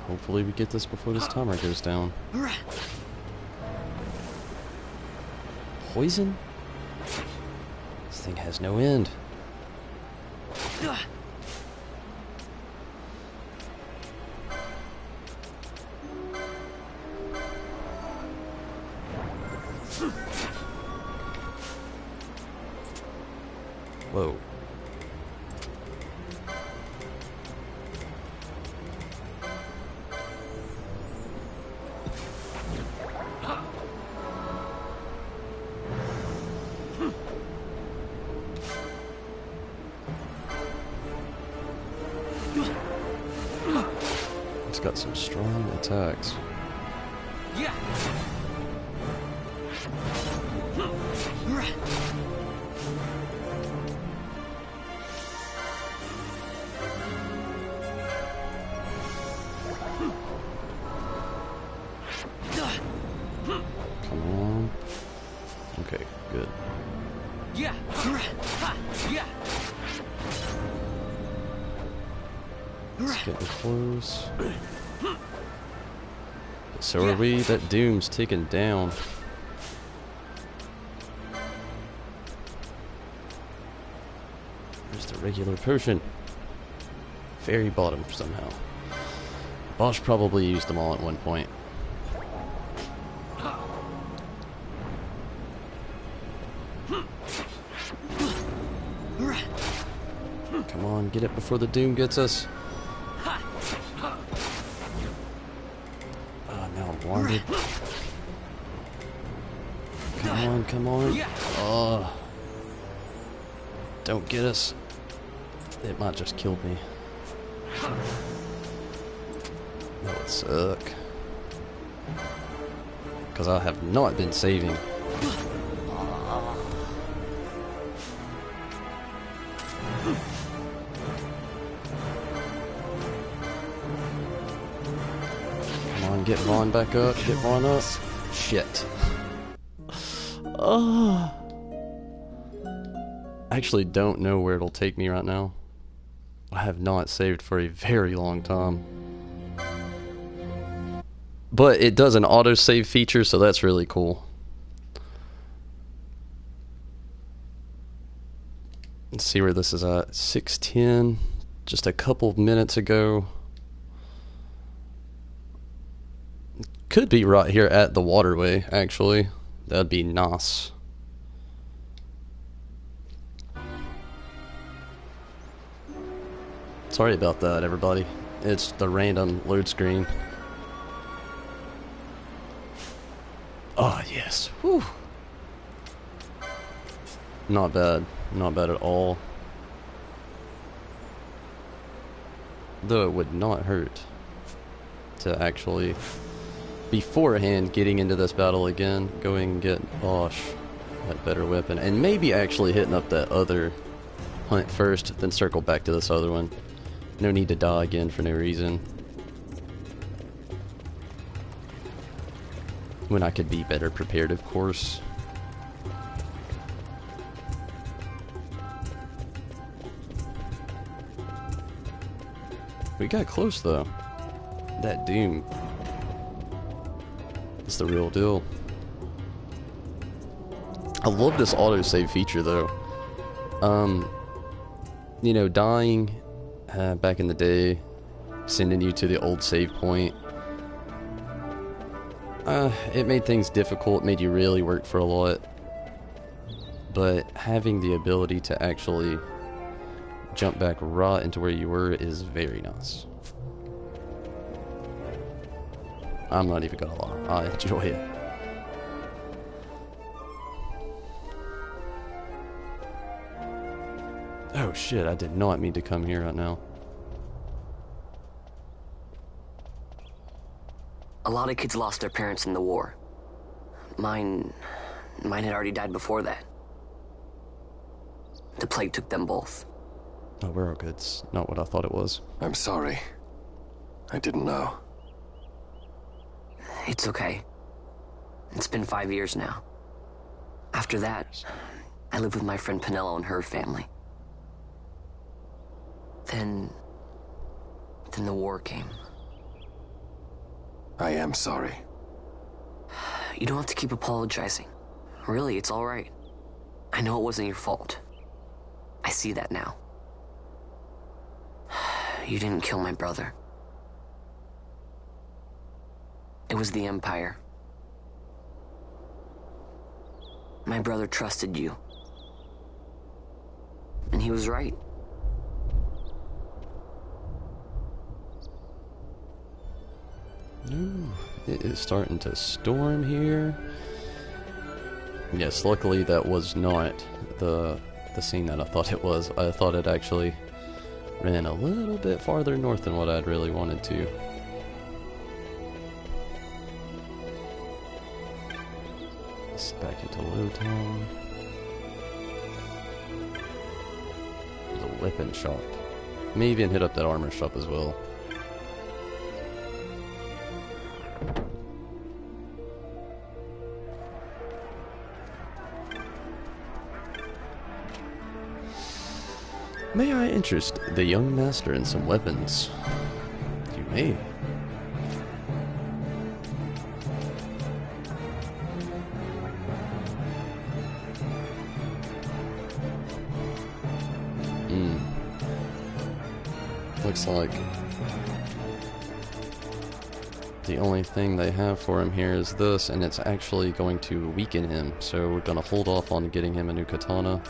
Hopefully we get this before this timer goes down. Poison? This thing has no end. Whoa. It's got some strong attacks. Yeah. Good. Yeah. Ha. Yeah. It's getting close. But so are we. That Doom's taken down. There's the regular potion. Very bottom somehow. Bosch probably used them all at one point. Come on, get it before the Doom gets us. Oh, now I'm blinded. Come on, come on. Oh. Don't get us. It might just kill me. That would suck. Because I have not been saving. Come on, get Vaughn back up. Get Vaughn up. Shit. Oh. I actually don't know where it'll take me right now. I have not saved for a very long time. But it does an autosave feature, so that's really cool. Let's see where this is at. 6:10, just a couple minutes ago. Could be right here at the waterway, actually. That'd be nice. Sorry about that, everybody. It's the random load screen. Oh, yes. Whew. Not bad. Not bad at all. Though it would not hurt to actually, beforehand getting into this battle again, going and get Bosch that better weapon. And maybe actually hitting up that other hunt first, then circle back to this other one. No need to die again for no reason. When I could be better prepared, of course. We got close though. That Doom. It's the real deal. I love this autosave feature though. You know, dying back in the day, sending you to the old save point. It made things difficult, made you really work for a lot. But having the ability to actually jump back right into where you were is very nice. I'm not even gonna lie, I enjoy it. Oh shit, I did not mean to come here right now. A lot of kids lost their parents in the war. Mine had already died before that. The plague took them both. Oh, we're all good. It's not what I thought it was. I'm sorry. I didn't know. It's okay. It's been 5 years now. After that, I lived with my friend Pinello and her family. Then the war came. I am sorry. You don't have to keep apologizing. Really, it's all right. I know it wasn't your fault. I see that now. You didn't kill my brother. It was the Empire. My brother trusted you. And he was right. Ooh, it is starting to storm here. Yes, luckily that was not the scene that I thought it was. I thought it actually ran a little bit farther north than what I'd really wanted to. It's back into Low Town. There's a weapon shop. May even hit up that armor shop as well. interest the young master in some weapons? You may. Looks like the only thing they have for him here is this, and it's actually going to weaken him, so we're going to hold off on getting him a new katana.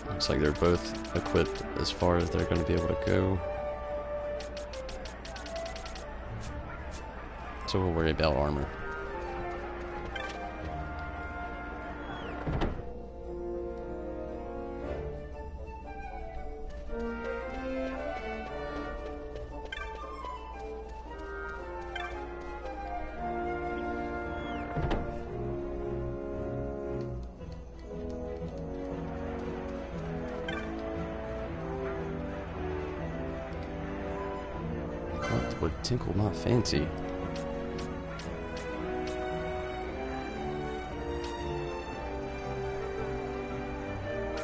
Looks like they're both equipped as far as they're going to be able to go. So we'll worry about armor. What would tickle my fancy?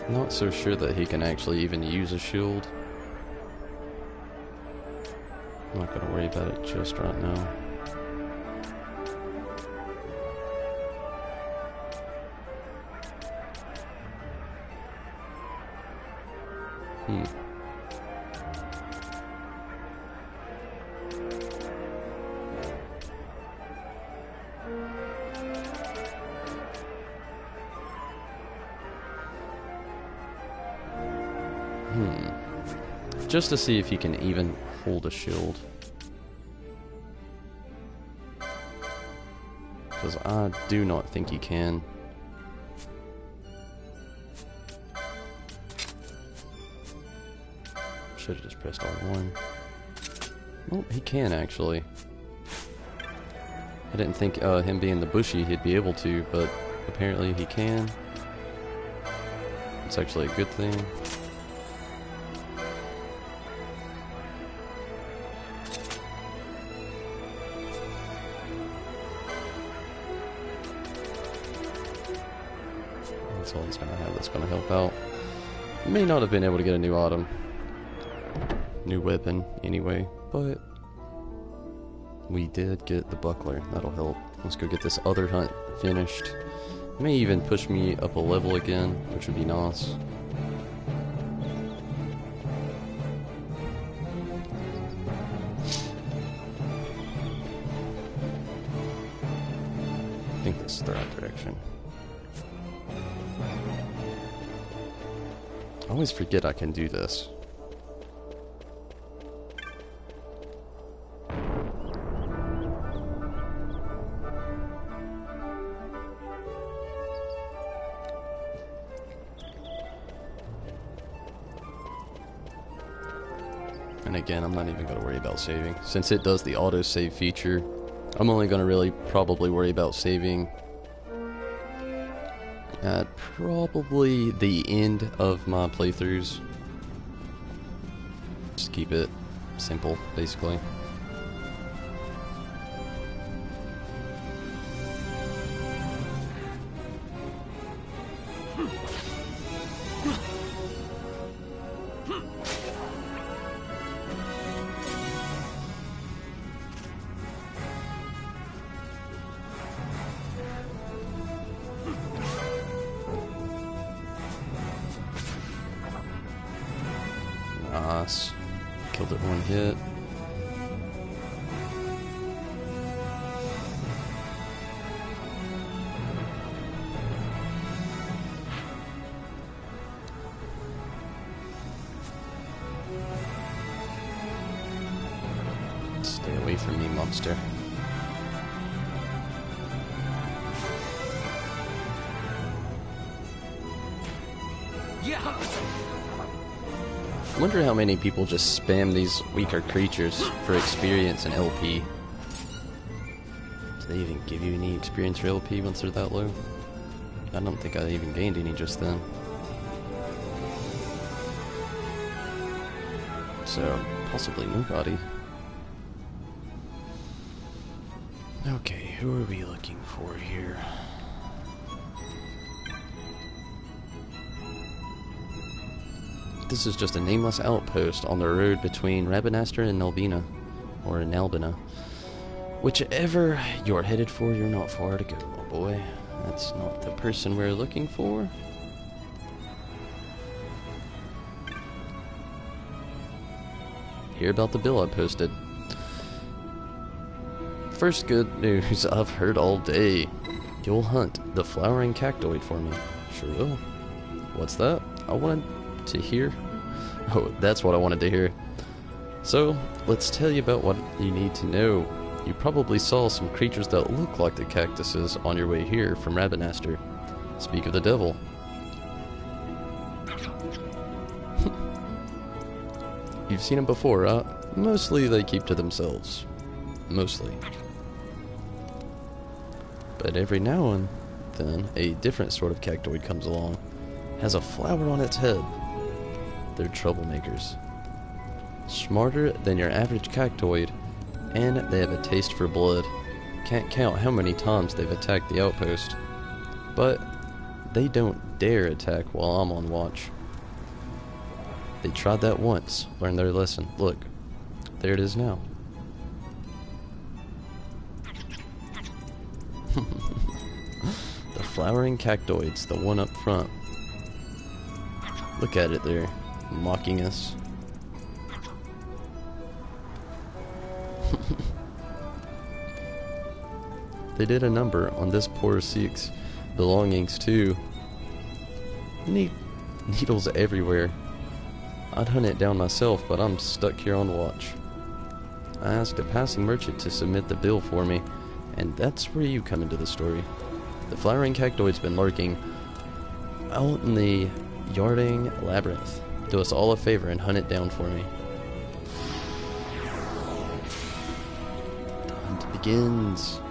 Not so sure that he can actually even use a shield. I'm not gonna worry about it just right now. Just to see if he can even hold a shield. Because I do not think he can. Should have just pressed R1. Oh, he can actually. I didn't think him being the bushy he'd be able to, but apparently he can. It's actually a good thing. That's all he's going to have that's going to help out. May not have been able to get a new item. New weapon, anyway. But we did get the buckler. That'll help. Let's go get this other hunt finished. May even push me up a level again, which would be nice. I think this is the right direction. I always forget I can do this. And again, I'm not even going to worry about saving. Since it does the auto-save feature, I'm only going to really probably worry about saving at probably the end of my playthroughs. Just keep it simple, basically. Nice. Killed it one hit. Stay away from me, monster. I wonder how many people just spam these weaker creatures for experience and LP. Do they even give you any experience or LP once they're that low? I don't think I even gained any just then. So, possibly nobody. Okay, who are we looking for here? this is just a nameless outpost on the road between Rabanaster and Nalbina, or Nalbina. Whichever you're headed for, you're not far to go, my boy. That's not the person we're looking for. Hear about the bill I posted. First good news I've heard all day. You'll hunt the flowering cactoid for me. Sure will. What's that? I wanted to hear. Oh, that's what I wanted to hear. So, let's tell you about what you need to know. You probably saw some creatures that look like the cactuses on your way here from Rabanaster. Speak of the devil. You've seen them before, mostly they keep to themselves. Mostly. But every now and then, a different sort of cactoid comes along. Has a flower on its head. They're troublemakers. Smarter than your average cactoid, and they have a taste for blood. Can't count how many times they've attacked the outpost. But they don't dare attack while I'm on watch. They tried that once, learned their lesson. Look, there it is now. The flowering cactoids, the one up front. Look at it there, mocking us. They did a number on this poor Sikh's belongings too. Needles everywhere. I'd hunt it down myself, but I'm stuck here on watch. I asked a passing merchant to submit the bill for me, and that's where you come into the story. The flowering cactoid's been lurking out in the Yarding Labyrinth. Do us all a favor and hunt it down for me. The hunt begins.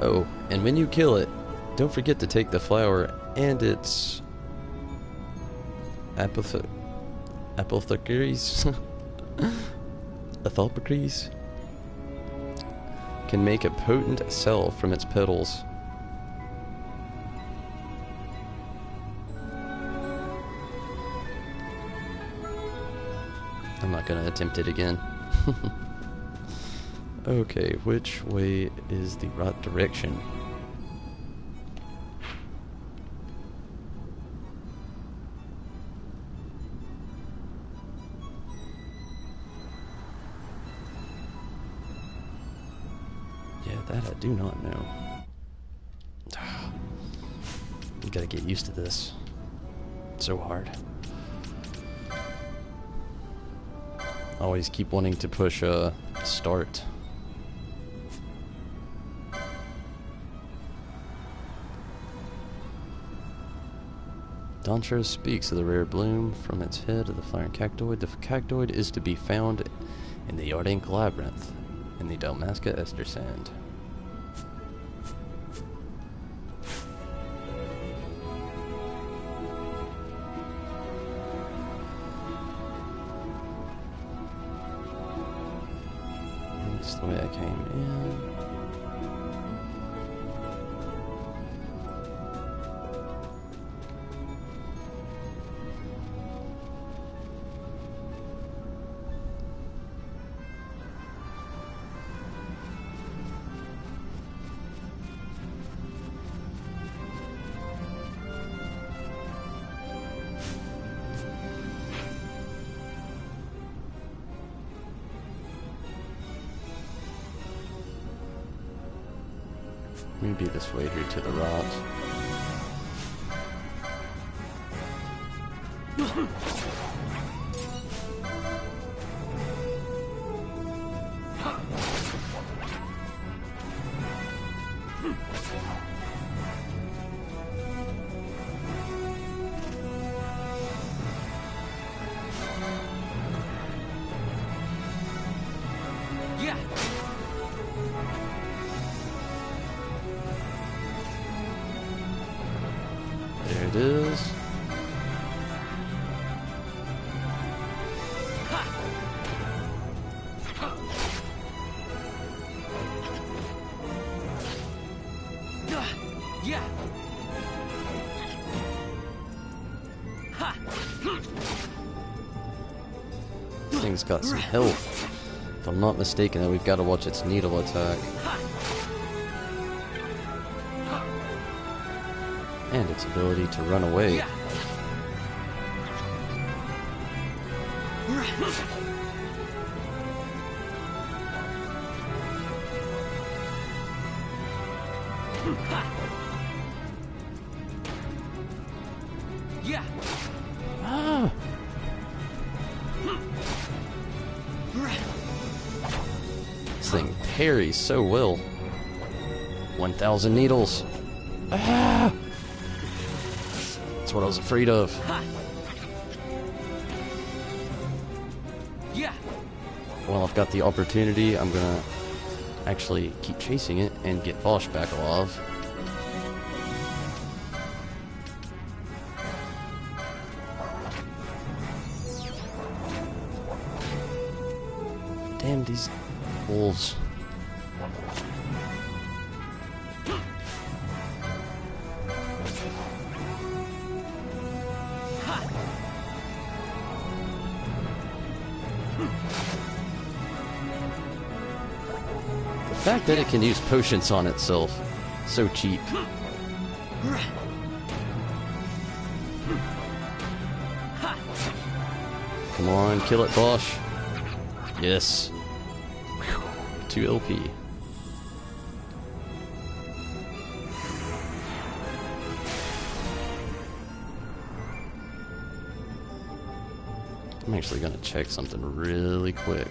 Oh, and when you kill it, don't forget to take the flower and its apothecaries apothecaries can make a potent salve from its petals. I'm not gonna attempt it again. Okay, which way is the right direction? Yeah, that I do not know. You gotta get used to this. It's so hard. I always keep wanting to push start. Dontra speaks of the rare bloom from its head of the flowering cactoid. The cactoid is to be found in the Yarding Labyrinth in the Dalmasca Ester Sand. That's the way I came in. Maybe this way here to the right. Yeah. There it is. This thing's got some health. If I'm not mistaken, then we've got to watch its needle attack. And its ability to run away. Yeah. Ah. This thing parries so well. 1,000 needles. Ah. That's what I was afraid of. Yeah. Well, I've got the opportunity. I'm gonna actually keep chasing it and get Bosch back alive. Damn these wolves. The fact that it can use potions on itself, so cheap. Come on, kill it, Bosch. Yes. Whew. 2 LP. I'm actually gonna check something really quick.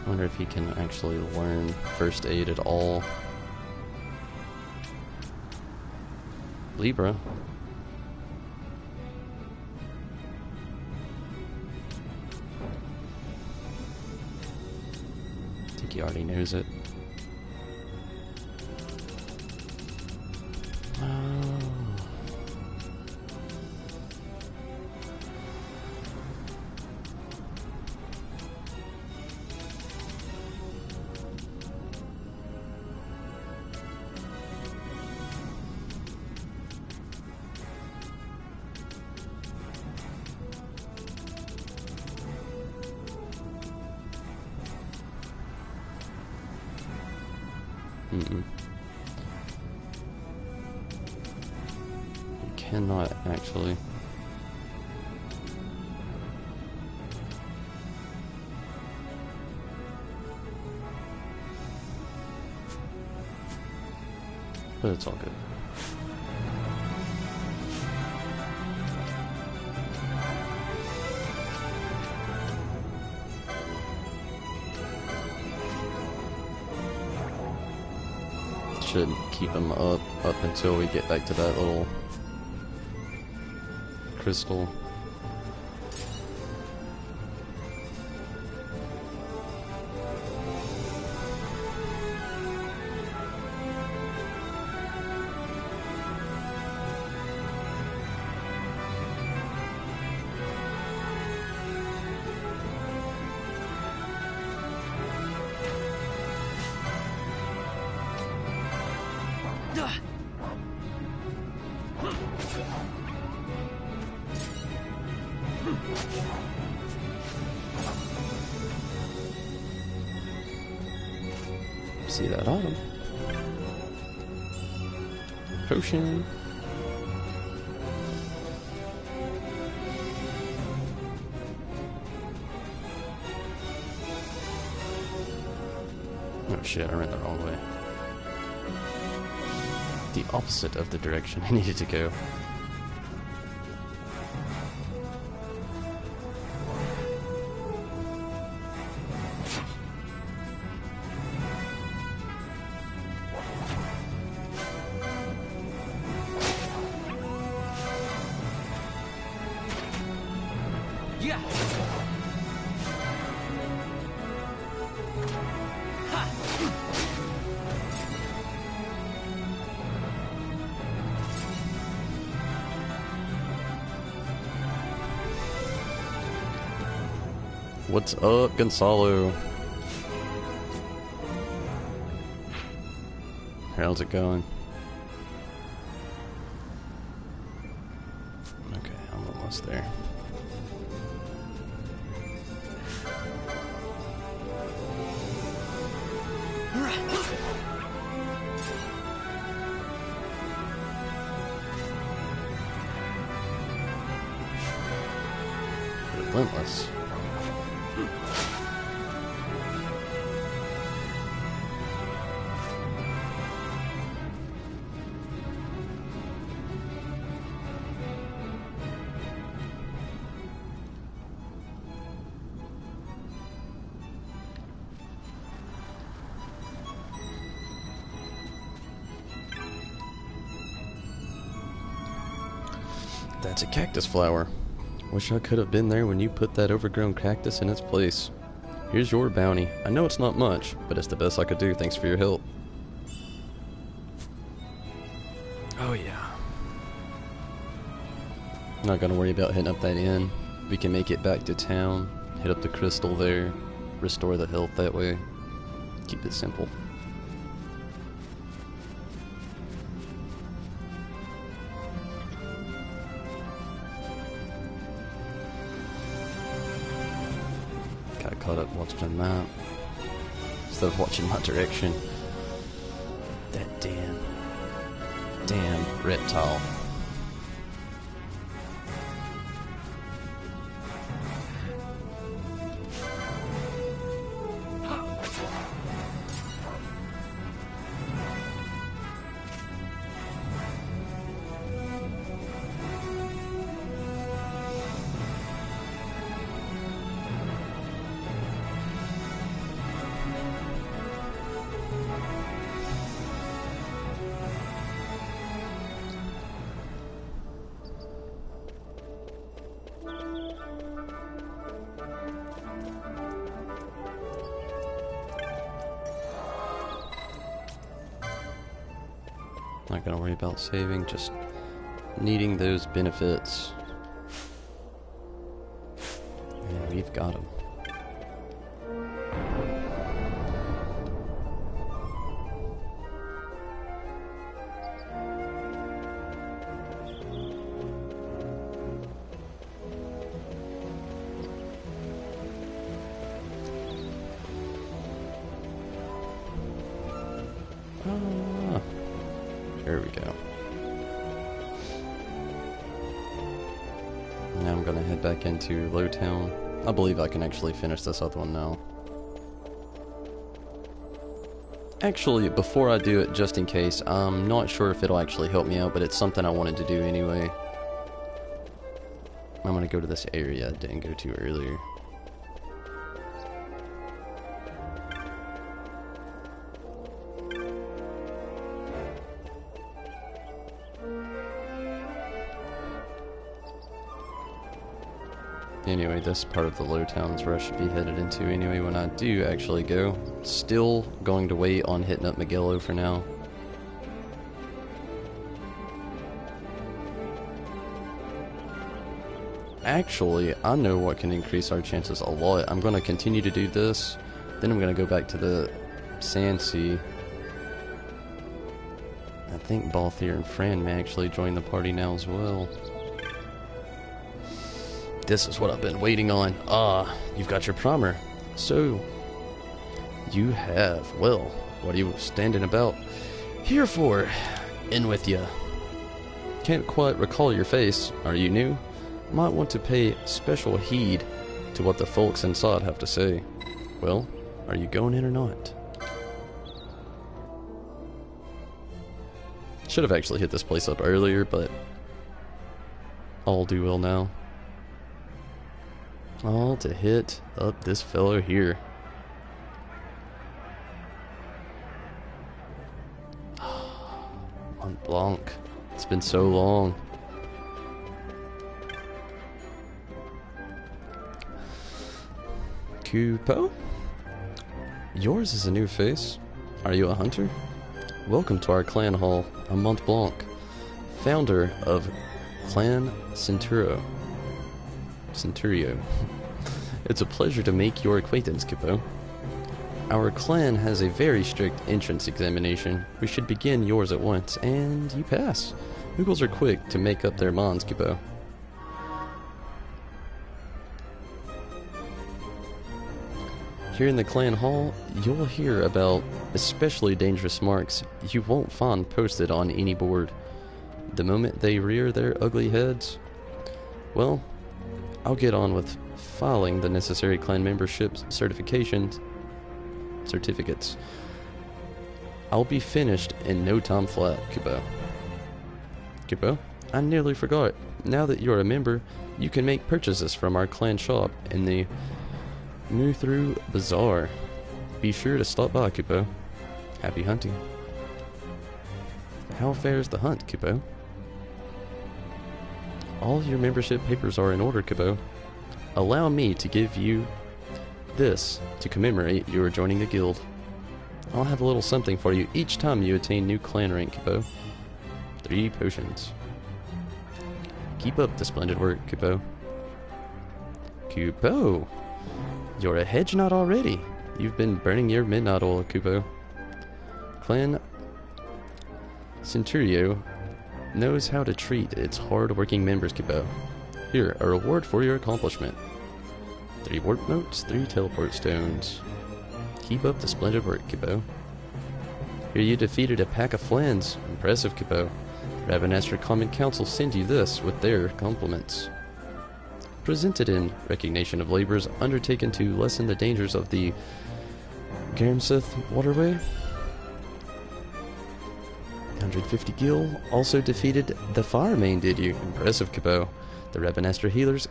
I wonder if he can actually learn first aid at all. Libra. I think he already knows it. You cannot actually. But it's all good. Should keep him up until we get back to that little crystal. See that item. Potion. Oh shit, I ran the wrong way. The opposite of the direction I needed to go. Yeah. What's up, Gonzalo? How's it going? Okay, I'm almost there. Relentless. That's a cactus flower. Wish I could have been there when you put that overgrown cactus in its place. Here's your bounty. I know it's not much, but it's the best I could do. Thanks for your help. Oh yeah. Not gonna worry about hitting up that inn. We can make it back to town, hit up the crystal there, restore the health that way. Keep it simple. Got caught up watching the map instead of watching my direction. That damn reptile. Not gonna worry about saving, just needing those benefits. And we've got them. There we go. Now I'm gonna head back into Lowtown. I believe I can actually finish this other one now. Actually, before I do it, just in case, I'm not sure if it'll actually help me out, but it's something I wanted to do anyway. I'm gonna go to this area I didn't go to earlier. Anyway, this part of the Lowtown is where I should be headed into anyway when I do actually go. Still going to wait on hitting up Magello for now. Actually, I know what can increase our chances a lot. I'm going to continue to do this, then I'm going to go back to the Sand Sea. I think Balthier and Fran may actually join the party now as well. This is what I've been waiting on. Ah, you've got your primer. So, you have. Well, what are you standing about here for? In with ya. Can't quite recall your face. Are you new? Might want to pay special heed to what the folks inside have to say. Well, are you going in or not? Should have actually hit this place up earlier, but all do well now. All to hit up this fellow here. Mont Blanc. It's been so long. Coupeau? Yours is a new face. Are you a hunter? Welcome to our clan hall. I'm Mont Blanc, founder of Clan Centurio. It's a pleasure to make your acquaintance, Kippo. Our clan has a very strict entrance examination. We should begin yours at once, and you pass. Muggles are quick to make up their minds, Kippo. Here in the clan hall, you'll hear about especially dangerous marks you won't find posted on any board. The moment they rear their ugly heads, well, I'll get on with filing the necessary clan membership certificates. I'll be finished in no time flat, Kippo. Kippo, I nearly forgot. Now that you're a member, you can make purchases from our clan shop in the Muthru Bazaar. Be sure to stop by, Kippo. Happy hunting. How fares the hunt, Kippo? All your membership papers are in order, Kippo. Allow me to give you this to commemorate your joining the guild. I'll have a little something for you each time you attain new clan rank, Kippo. 3 potions. Keep up the splendid work, Kippo. Kippo! You're a hedge knot already. You've been burning your midnight oil, Kippo. Clan Centurio knows how to treat its hard-working members, Kippo. Here, a reward for your accomplishment. 3 warp notes, 3 teleport stones. Keep up the splendid work, Kippo. Here you defeated a pack of flans. Impressive, Kippo. Ravenastra Common Council send you this with their compliments. Presented in recognition of labors undertaken to lessen the dangers of the Garamsith waterway. 150 gil. Also defeated the Fire Main, did you? Impressive, Kippo. The Ravenastra Healers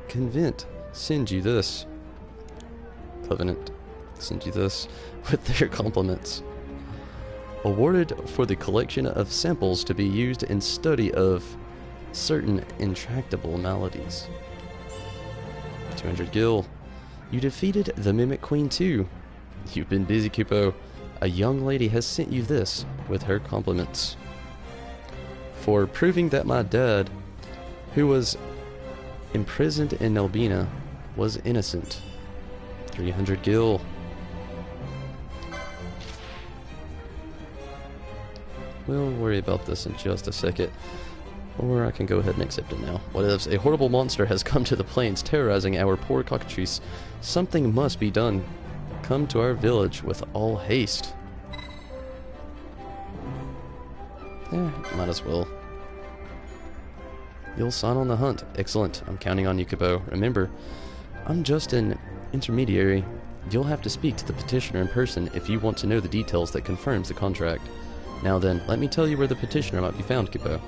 Convent send you this. Covenant send you this with their compliments. Awarded for the collection of samples to be used in study of certain intractable maladies. 200 gil. You defeated the Mimic Queen too. You've been busy, Kippo. A young lady has sent you this with her compliments. For proving that my dad, who was imprisoned in Nelbina, was innocent. 300 gil. We'll worry about this in just a second. Or I can go ahead and accept it now. What if a horrible monster has come to the plains, terrorizing our poor cockatrice? Something must be done. Come to our village with all haste. Might as well. You'll sign on the hunt. Excellent. I'm counting on you, Kippo. Remember, I'm just an intermediary. You'll have to speak to the petitioner in person if you want to know the details that confirms the contract. Now then, let me tell you where the petitioner might be found, Kippo.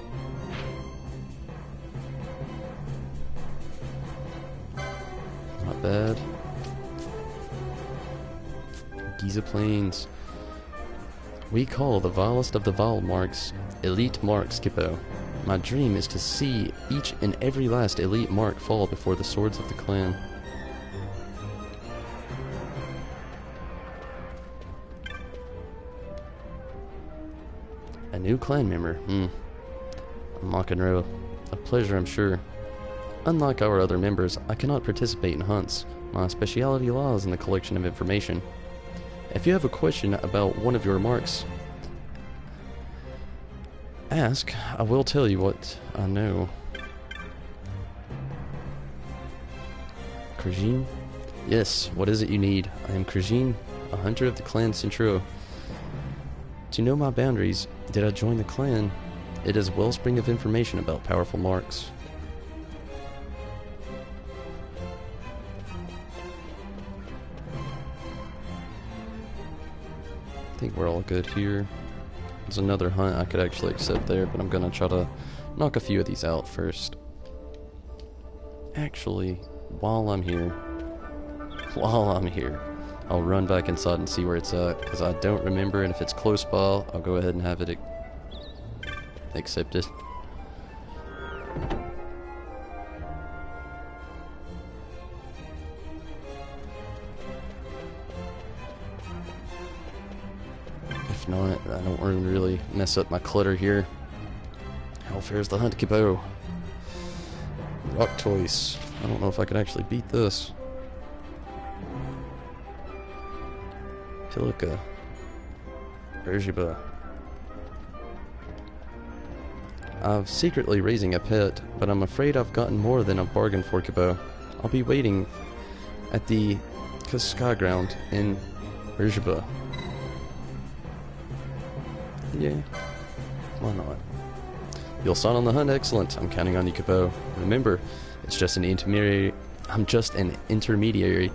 Not bad. Giza Plains. We call the vilest of the vile marks elite marks, Kippo. My dream is to see each and every last elite mark fall before the swords of the clan. A new clan member. Unlock and row. A pleasure, I'm sure. Unlike our other members, I cannot participate in hunts. My speciality lies in the collection of information. If you have a question about one of your marks, ask. I will tell you what I know. Krajin? Yes, what is it you need? I am Krajin, a hunter of the clan Centro. To know my boundaries, did I join the clan? It is a wellspring of information about powerful marks. I think we're all good here. There's another hunt I could actually accept there, but I'm gonna try to knock a few of these out first. Actually, while I'm here, I'll run back inside and see where it's at, because I don't remember, and if it's close by, I'll go ahead and have it accepted. If not, I don't want to really mess up my clutter here. How fares the hunt, Kippo? Rock Toys. I don't know if I can actually beat this. Tilica. Beersheba. I'm secretly raising a pet, but I'm afraid I've gotten more than I've bargained for, Kubo. I'll be waiting at the Sky Ground in Beersheba. Yeah, why not? You'll sign on the hunt, excellent. I'm counting on you, Kubo. Remember, it's just an intermediary. I'm just an intermediary.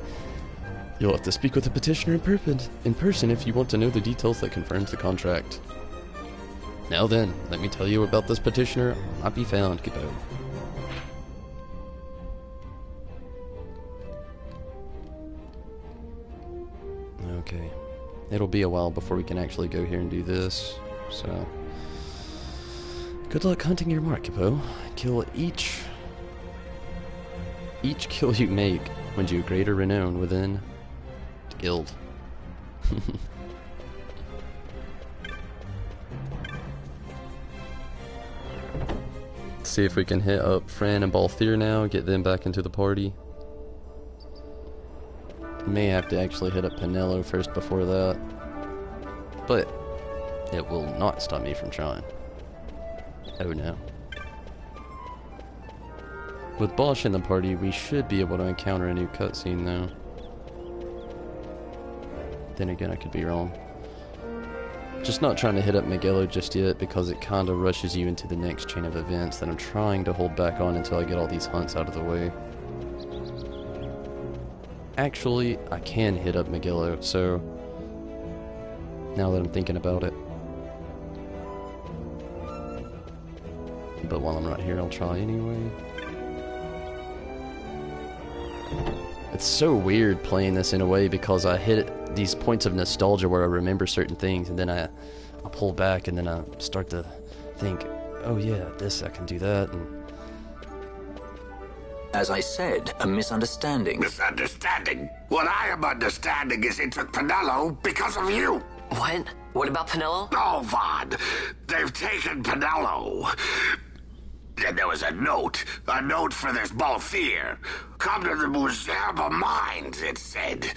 You'll have to speak with the petitioner in person if you want to know the details that confirms the contract. Now then, let me tell you about this petitioner. I'll be found, Kubo. Okay. It'll be a while before we can actually go here and do this, so... Good luck hunting your mark, Kubo. Kill each kill you make wins you greater renown within the guild. See if we can hit up Fran and Balthier now, get them back into the party. May have to actually hit up Pinello first before that, but it will not stop me from trying. Oh no. With Bosch in the party, we should be able to encounter a new cutscene though. Then again, I could be wrong. Just not trying to hit up Miguelo just yet because it kinda rushes you into the next chain of events that I'm trying to hold back on until I get all these hunts out of the way. Actually, I can hit up Miguelo, so now that I'm thinking about it. But while I'm not here, I'll try anyway. It's so weird playing this in a way because I hit these points of nostalgia where I remember certain things and then I pull back and then I start to think, oh yeah, this, I can do that. And as I said, a misunderstanding. Misunderstanding? What I am understanding is it took Pinello because of you. What? What about Pinello? Oh, Vaughn. They've taken Pinello. And there was a note for this Balthier. Come to the Muserba Mines, it said.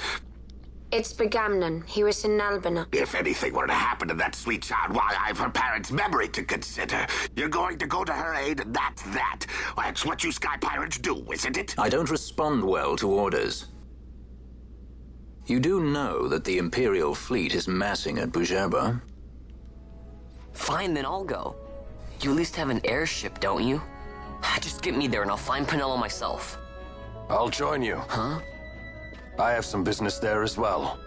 It's Begamnon. He was in Albina. If anything were to happen to that sweet child, why, I've her parents' memory to consider. You're going to go to her aid, and that's that. That's what you Sky Pirates do, isn't it? I don't respond well to orders. You do know that the Imperial fleet is massing at Bujerba? Fine, then I'll go. You at least have an airship, don't you? Just get me there and I'll find Pinello myself. I'll join you. Huh? I have some business there as well.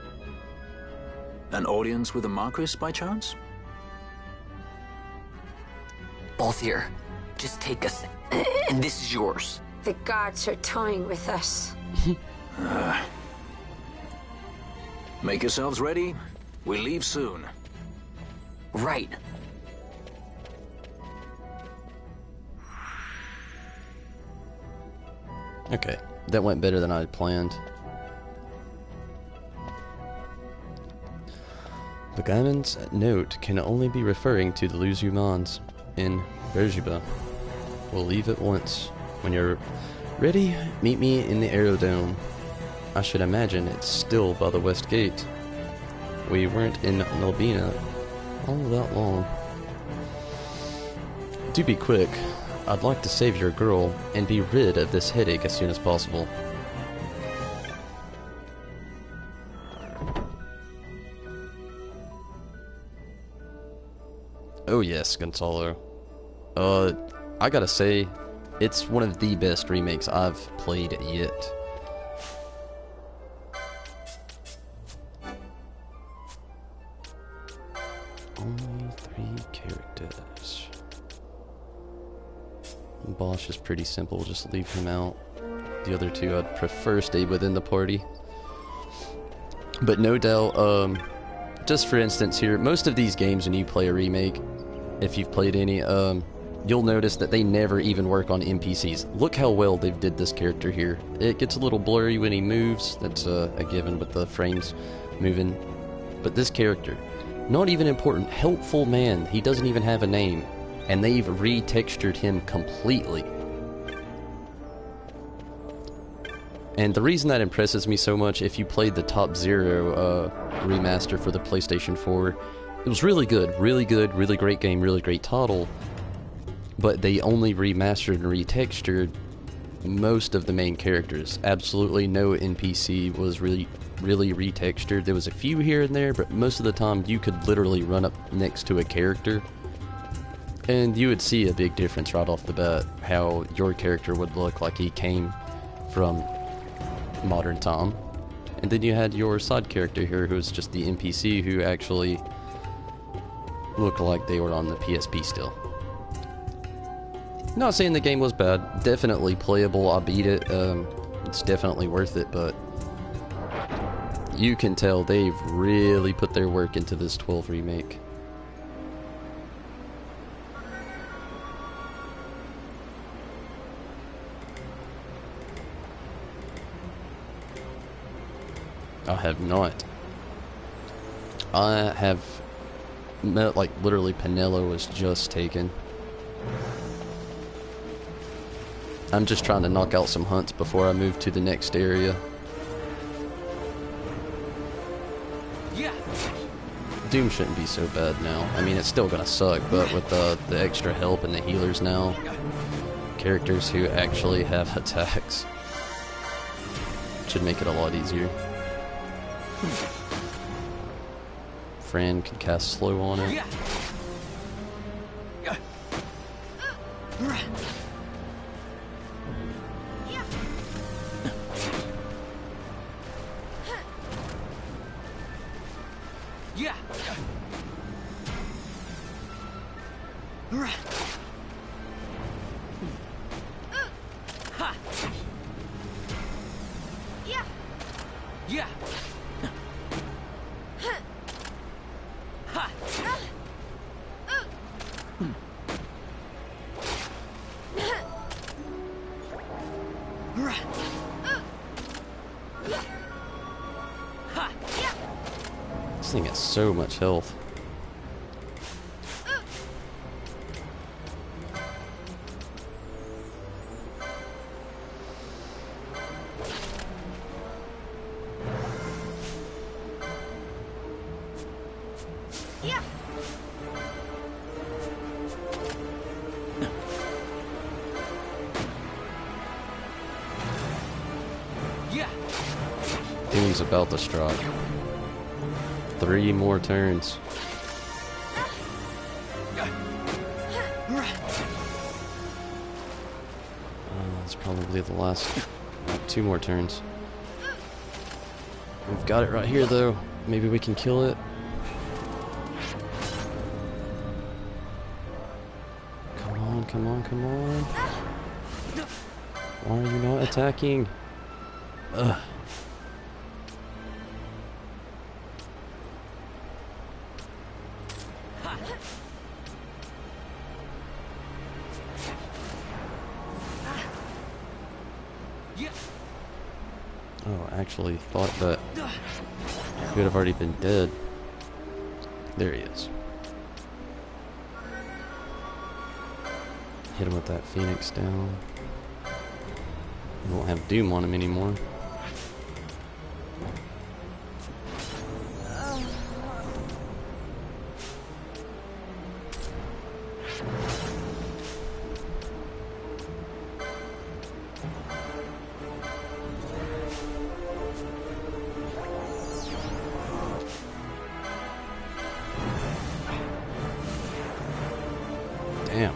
An audience with the Marquis, by chance? Balthier, just take us, and this is yours. The guards are toying with us. Make yourselves ready. We leave soon. Right. Okay, that went better than I had planned. Begamon's note can only be referring to the Les Humans in Beersheba. We'll leave at once. When you're ready, meet me in the aerodrome. I should imagine it's still by the west gate. We weren't in Albina all that long. Do be quick. I'd like to save your girl and be rid of this headache as soon as possible. Oh yes, Gonzalo. I gotta say, it's one of the best remakes I've played yet. Only 3 characters. Bosch is pretty simple, just leave him out. The other 2 I'd prefer stay within the party. But no doubt, just for instance here, most of these games when you play a remake, if you've played any, you'll notice that they never even work on NPCs. Look how well they've did this character here. It gets a little blurry when he moves, that's a given with the frames moving. But this character, not even important, helpful man, he doesn't even have a name. And they've retextured him completely. And the reason that impresses me so much, if you played the Top Zero remaster for the PlayStation 4, it was really good, really great game, really great title, but they only remastered and retextured most of the main characters. Absolutely no NPC was really retextured. There was a few here and there, but most of the time you could literally run up next to a character and you would see a big difference right off the bat, how your character would look like he came from modern time. And then you had your side character here who was just the NPC who actually looked like they were on the PSP still. Not saying the game was bad, definitely playable, I beat it, it's definitely worth it, but you can tell they've really put their work into this 12 remake. I have not. I have met, like, literally Pinello was just taken. I'm just trying to knock out some hunts before I move to the next area. Yeah. Doom shouldn't be so bad now. I mean, it's still gonna suck, but with the extra help and the healers now, characters who actually have attacks should make it a lot easier. Fran can cast slow on it. Yeah. Yeah. This thing has so much health. Doom's about to strike. 3 more turns. That's probably the last 2 more turns. We've got it right here though. Maybe we can kill it. Come on, come on, come on. Why are you not attacking? Ugh. Oh, I actually thought that he would have already been dead. There he is. Hit him with that Phoenix down. We won't have Doom on him anymore. Damn.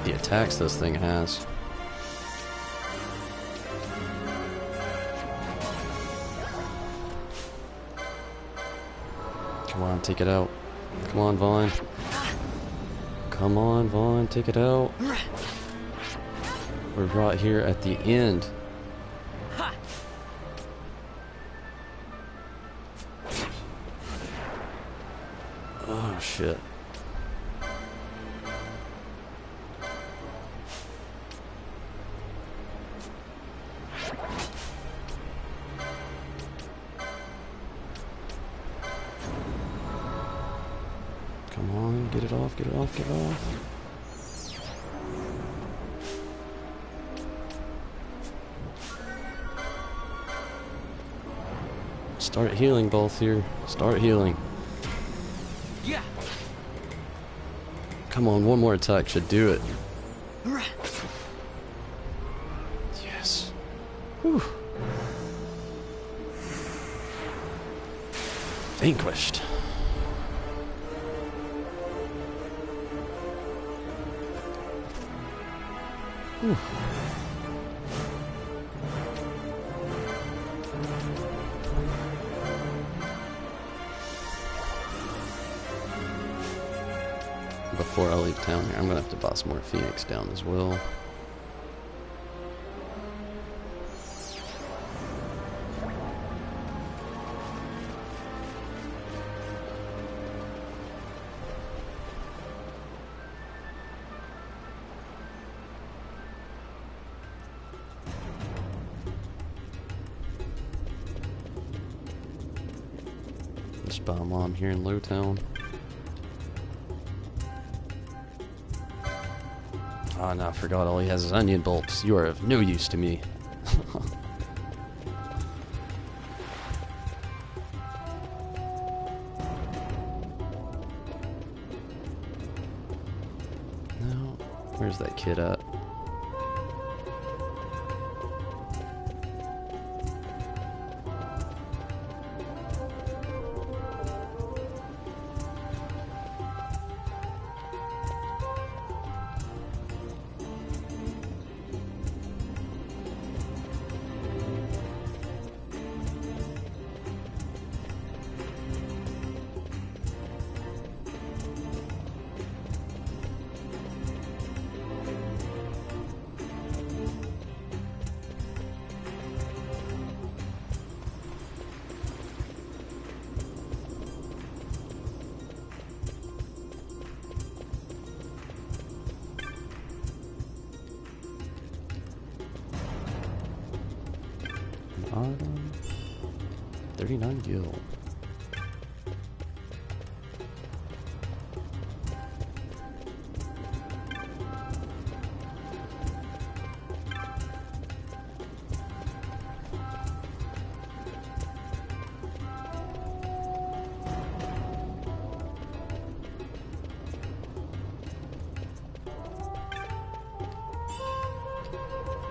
The attacks this thing has. Come on, take it out. Come on, Vaughn. Come on, Vaughn, take it out. We're right here at the end. Oh, shit. Come on, get it off, get it off, get it off. Start healing, Balthier. Start healing. Yeah. Come on, one more attack should do it. Yes. Whew. Vanquished. Whew. Before I leave town here, I'm gonna have to buy some more Phoenix down as well. Just buy them on here in Lowtown. Oh no, I forgot all he has is onion bolts. You are of no use to me. No, where's that kid at? Item 39 gil.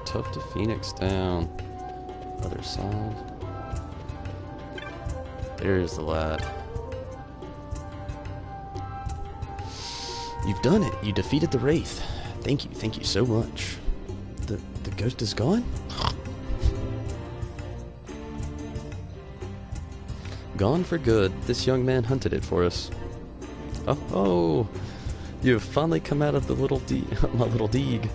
Tough to Phoenix down. Other side. There's the lad. You've done it. You defeated the Wraith. Thank you so much. The ghost is gone? Gone for good. This young man hunted it for us. Oh, you have finally come out of the little my little deeg.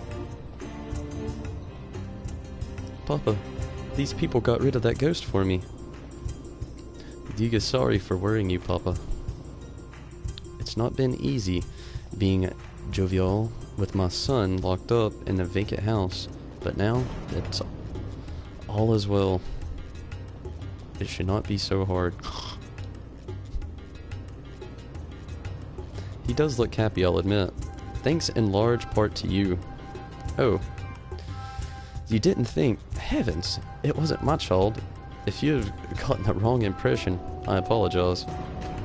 Papa, these people got rid of that ghost for me. Deeg is sorry for worrying you, Papa. It's not been easy being jovial with my son locked up in a vacant house, but now it's all is well. It should not be so hard. He does look happy, I'll admit. Thanks in large part to you. Oh. You didn't think... Heavens, it wasn't my child. If you have gotten the wrong impression, I apologize.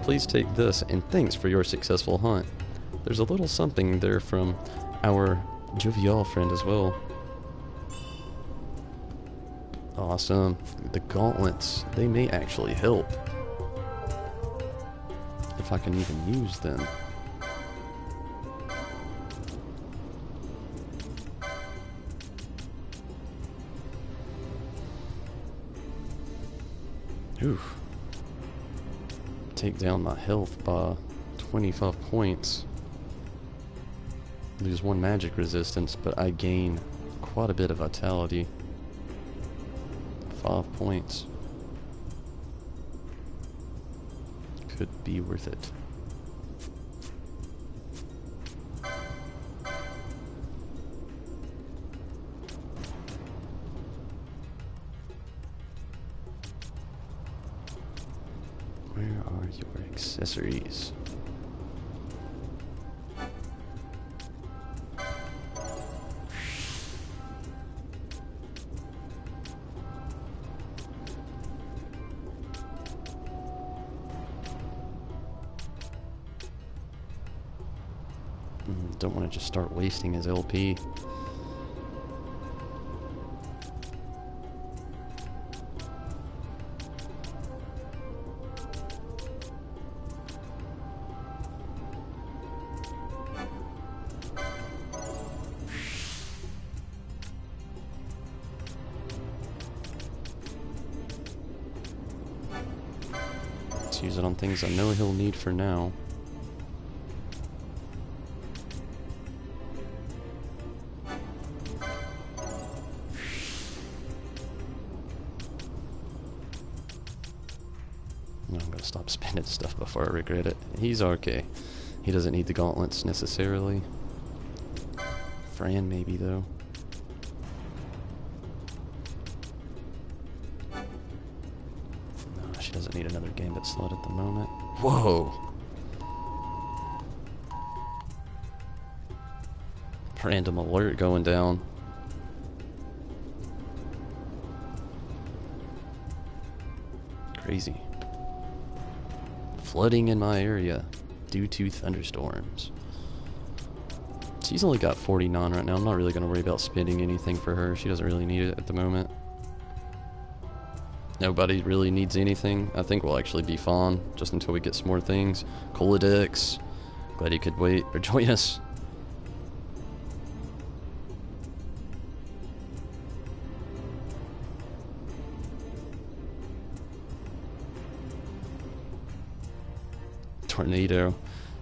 Please take this, and thanks for your successful hunt. There's a little something there from our jovial friend as well. Awesome. The gauntlets, they may actually help. If I can even use them. Oof. Take down my health by 25 points. Lose 1 magic resistance, but I gain quite a bit of vitality. 5 points. Could be worth it. Where are your accessories? don't want to just start wasting his LP. Let's use it on things I know he'll need for now. I'm gonna stop spending stuff before I regret it. He's okay. He doesn't need the gauntlets necessarily. Fran maybe though. No, she doesn't need another gambit slot at the moment. Whoa! Random alert going down. Crazy. Flooding in my area due to thunderstorms. She's only got 49 right now. I'm not really going to worry about spending anything for her. She doesn't really need it at the moment. Nobody really needs anything. I think we'll actually be fine just until we get some more things. Colodex. Glad you could wait or join us. Tornado.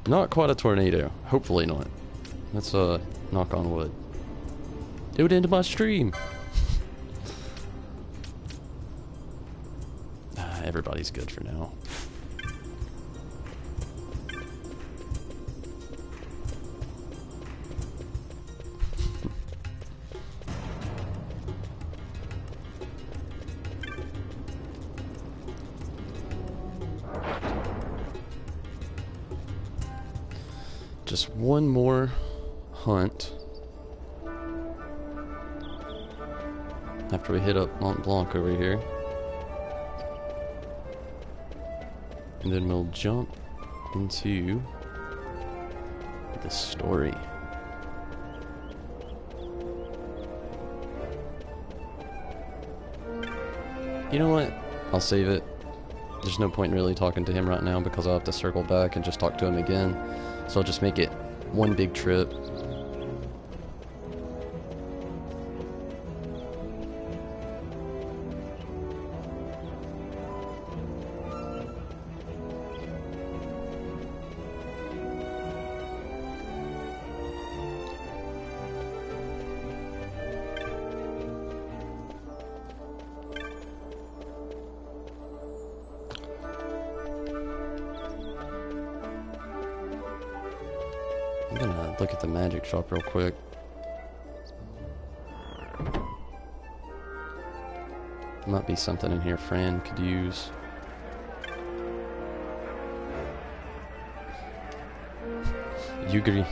Not quite a tornado. Hopefully not. Let's knock on wood. Do it into my stream. Everybody's good for now. Just one more hunt after we hit up Mont Blanc over here, and then we'll jump into the story. You know what? I'll save it. There's no point in really talking to him right now because I'll have to circle back and just talk to him again. So I'll just make it one big trip. I'm gonna look at the magic shop real quick. Might be something in here Fran could use. Yugri.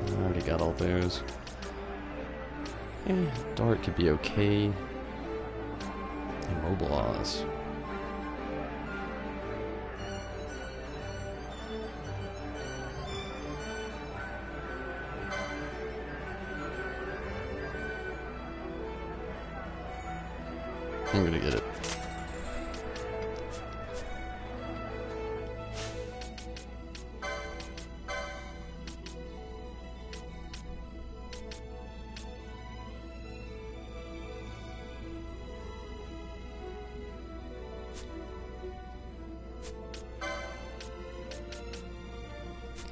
I already got all those. Dart could be okay. Immobilize. I'm gonna get it.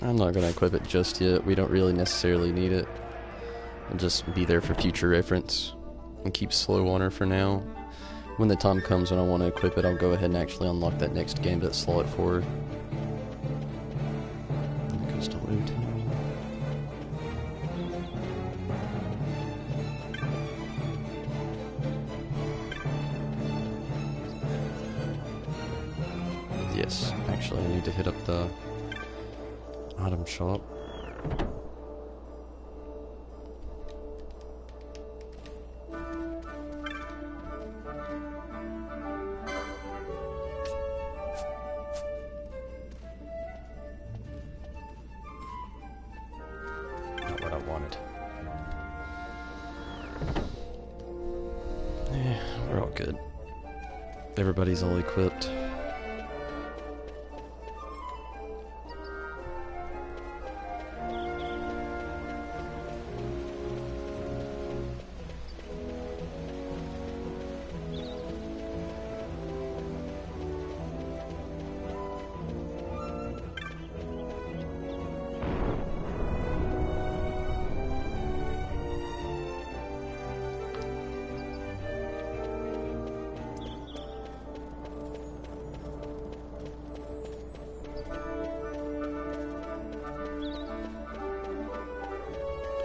I'm not going to equip it just yet. We don't really necessarily need it. It'll just be there for future reference. And keep slow on her for now. When the time comes when I want to equip it, I'll go ahead and actually unlock that next gambit slot for her. Crystal routine. Yes, actually I need to hit up the item shop. wanted. Yeah, we're all good. Everybody's all equipped.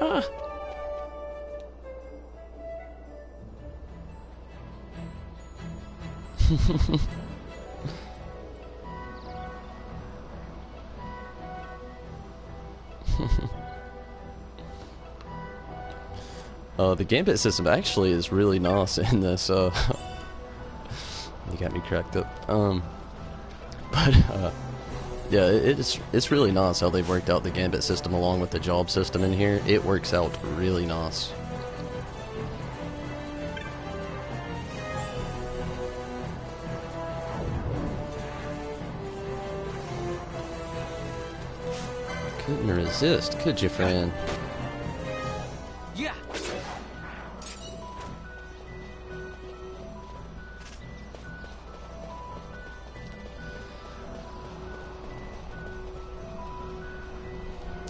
Ah. The gambit system actually is really nice in this. You got me cracked up. Yeah, it's really nice how they've worked out the gambit system along with the job system in here. It works out really nice. Couldn't resist, could you, friend? Yeah.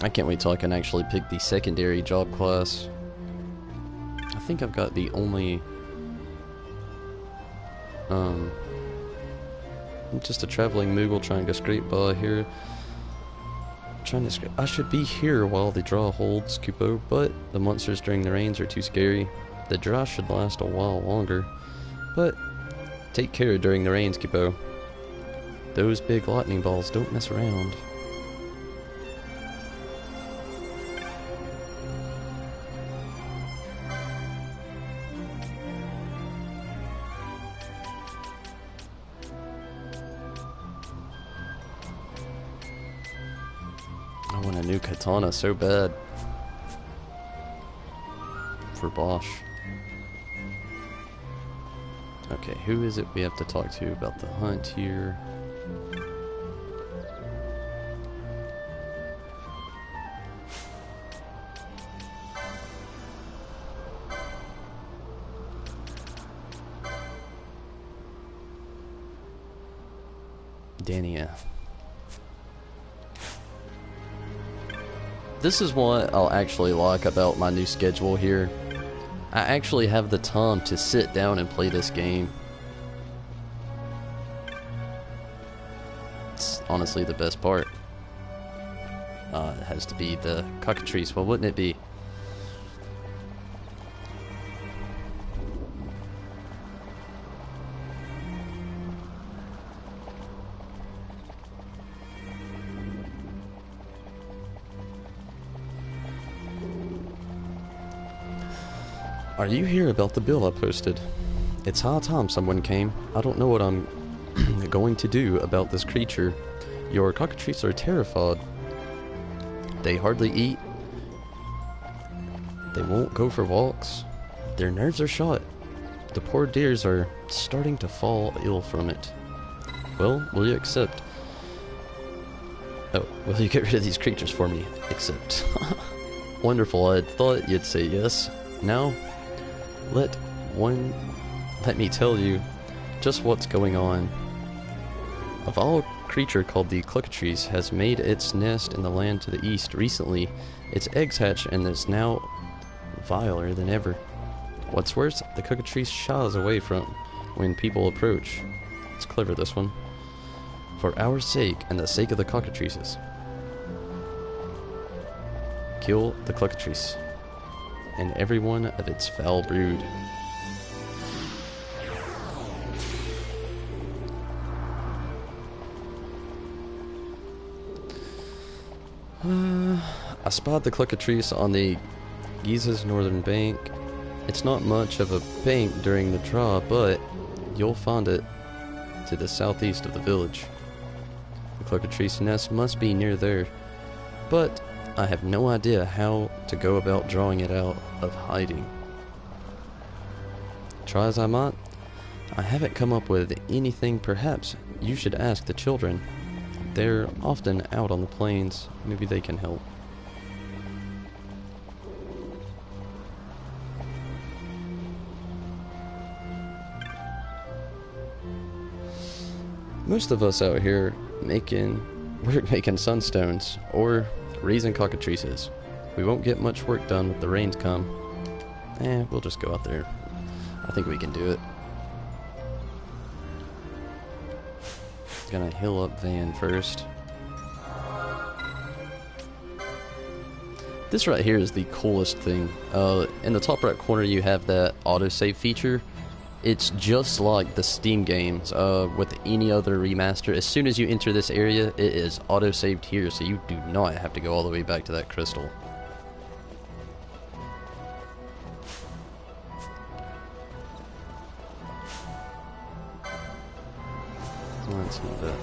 I can't wait till I can actually pick the secondary job class. I think I've got the only just a traveling Moogle trying to scrape by here. I should be here while the draw holds, Kupo, but the monsters during the rains are too scary. The draw should last a while longer, but take care during the rains, Kupo. Those big lightning balls don't mess around. I want a new katana so bad. For Bosch. Okay, who is it we have to talk to about the hunt here? Dania. This is what I'll actually like about my new schedule here. I actually have the time to sit down and play this game. It's honestly the best part. It has to be the cockatrice. Well, wouldn't it be? Are you here about the bill I posted? It's high time someone came. I don't know what I'm going to do about this creature. Your cockatrices are terrified. They hardly eat. They won't go for walks. Their nerves are shot. The poor deers are starting to fall ill from it. Well, will you accept? Oh, will you get rid of these creatures for me? Accept. Wonderful, I thought you'd say yes. Now, let me tell you just what's going on. A vile creature called the cockatrice has made its nest in the land to the east. Recently, its eggs hatch and is now viler than ever. What's worse, the cockatrice shies away from when people approach. It's clever, this one. For our sake and the sake of the cockatrices. Kill the cockatrice and every one of its foul brood. I spotted the cockatrice on the Giza's northern bank. It's not much of a bank during the draw, but you'll find it to the southeast of the village. The cockatrice nest must be near there, but I have no idea how to go about drawing it out of hiding. Try as I might, I haven't come up with anything. Perhaps you should ask the children. They're often out on the plains. Maybe they can help. Most of us out here we're making sunstones or raising cockatrices. We won't get much work done with the rains come. We'll just go out there. I think we can do it. Gonna heal up Van first. This right here is the coolest thing. In the top right corner you have that autosave feature. It's just like the Steam games with any other remaster. As soon as you enter this area, it is autosaved here, so you do not have to go all the way back to that crystal. That's not bad.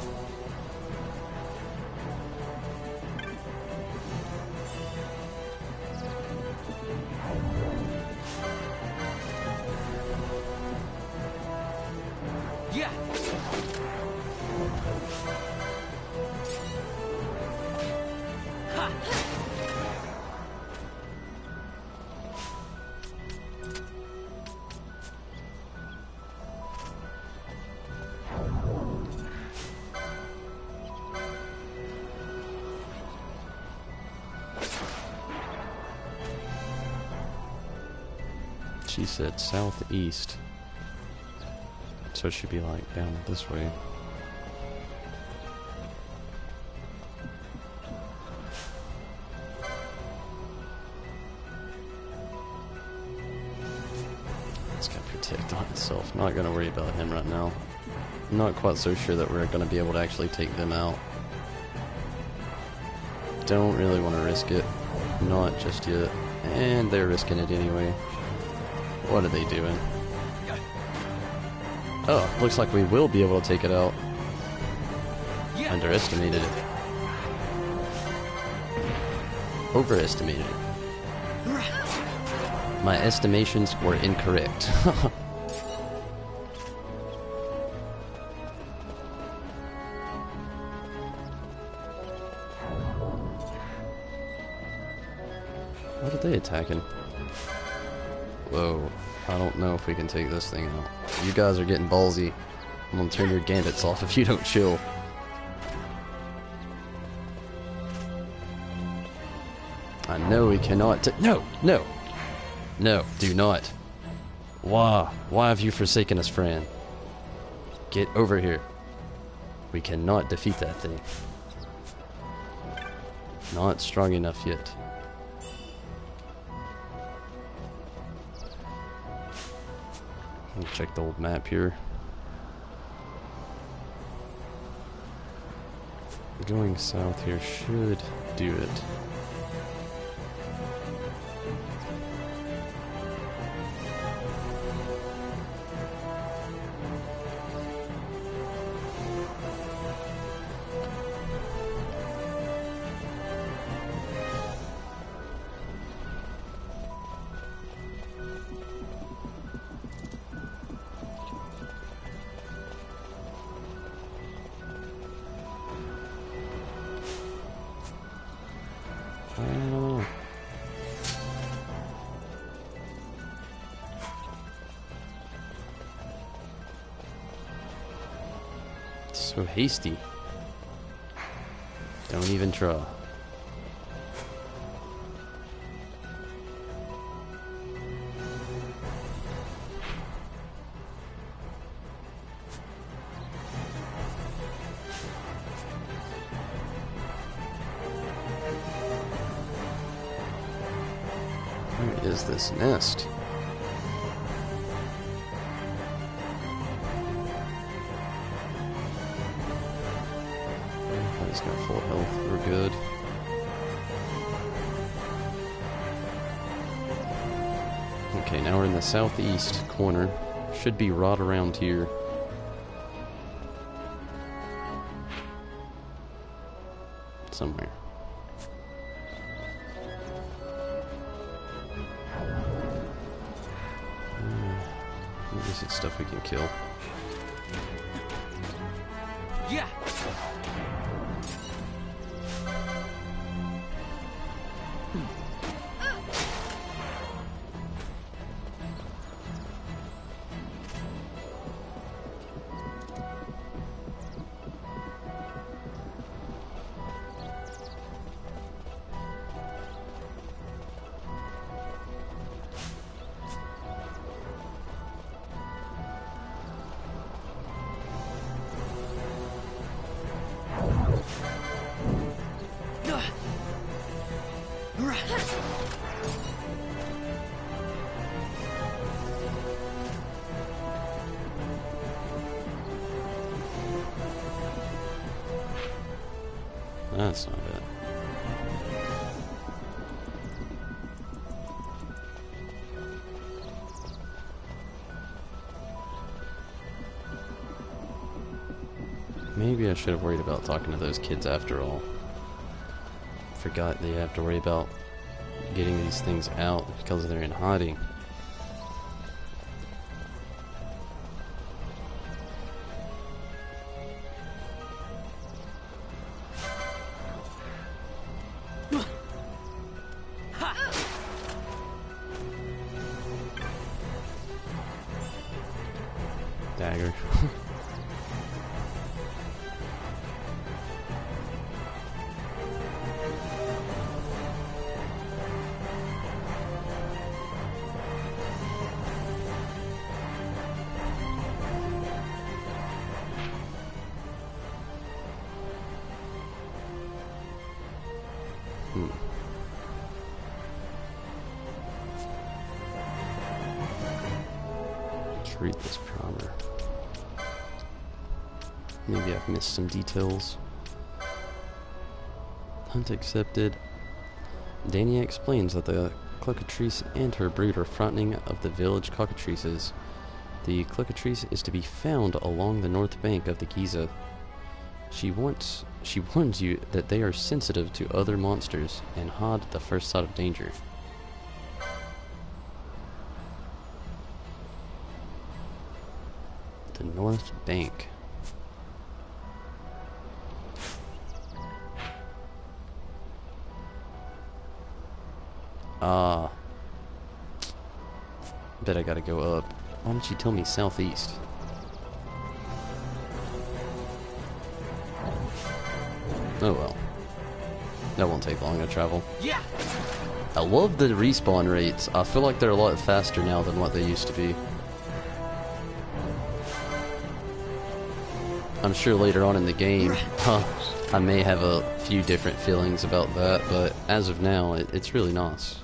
Yeah. Ha. She said southeast. So it should be like down this way. It's got protect on itself. Not gonna worry about him right now. I'm not quite so sure that we're gonna be able to actually take them out. Don't really want to risk it. Not just yet. And they're risking it anyway. What are they doing? Oh, looks like we will be able to take it out. Underestimated it. Overestimated it. My estimations were incorrect. What are they attacking? Whoa, I don't know if we can take this thing out. You guys are getting ballsy. I'm gonna turn your gambits off if you don't chill. I know we cannot no! No! No, do not. Why? Why have you forsaken us, friend? Get over here. We cannot defeat that thing. Not strong enough yet. Let me check the old map here. Going south here should do it. So hasty. Don't even try. Where is this nest? He's got full health, we're good. Okay, now we're in the southeast corner. Should be right around here. Somewhere. stuff we can kill. Yeah. That's not it. Maybe I should have worried about talking to those kids after all. Forgot they have to worry about getting these things out because they're in hiding. Dagger. Let's read this primer. Maybe I've missed some details. Hunt accepted. Dania explains that the cockatrice and her brood are frightening of the village cockatrices. The cockatrice is to be found along the north bank of the Giza. She warns you that they are sensitive to other monsters and hide at the first sight of danger. The north bank. Ah. Bet I gotta go up. Why don't you tell me southeast? Oh well. That won't take long to travel. Yeah. I love the respawn rates. I feel like they're a lot faster now than what they used to be. I'm sure later on in the game, I may have a few different feelings about that, but as of now, it's really nice.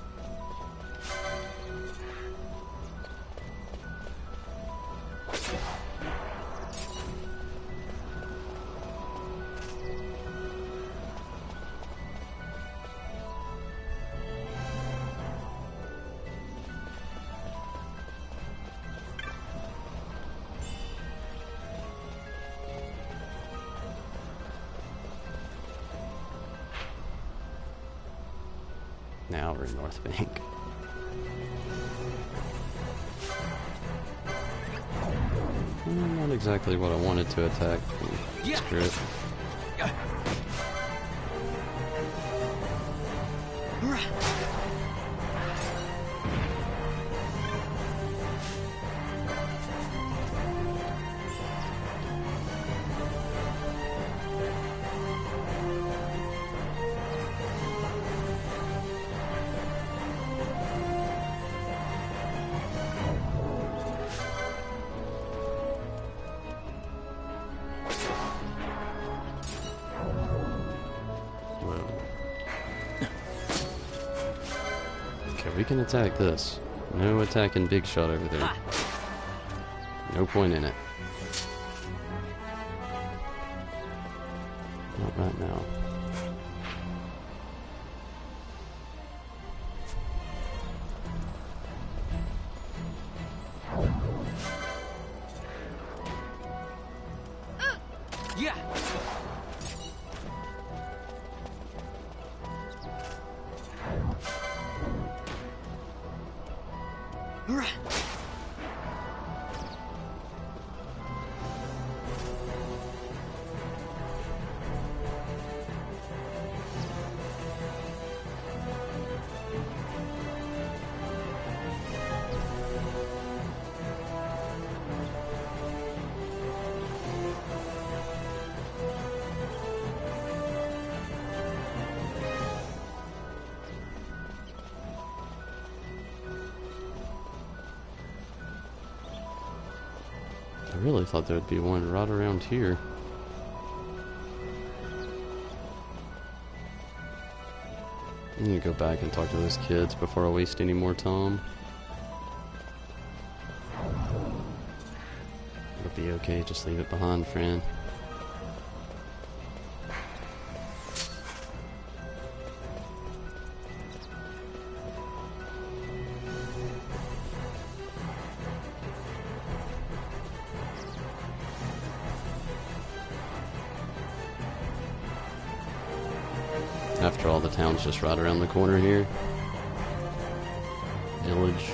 Now we're in North Bank. Not exactly what I wanted to attack. Screw it. We can attack this. No attacking Big Shot over there. No point in it. Not right now. Yeah. really thought there would be one right around here. I'm gonna go back and talk to those kids before I waste any more time. It'll be okay, just leave it behind, friend. After all, the town's just right around the corner here. Village.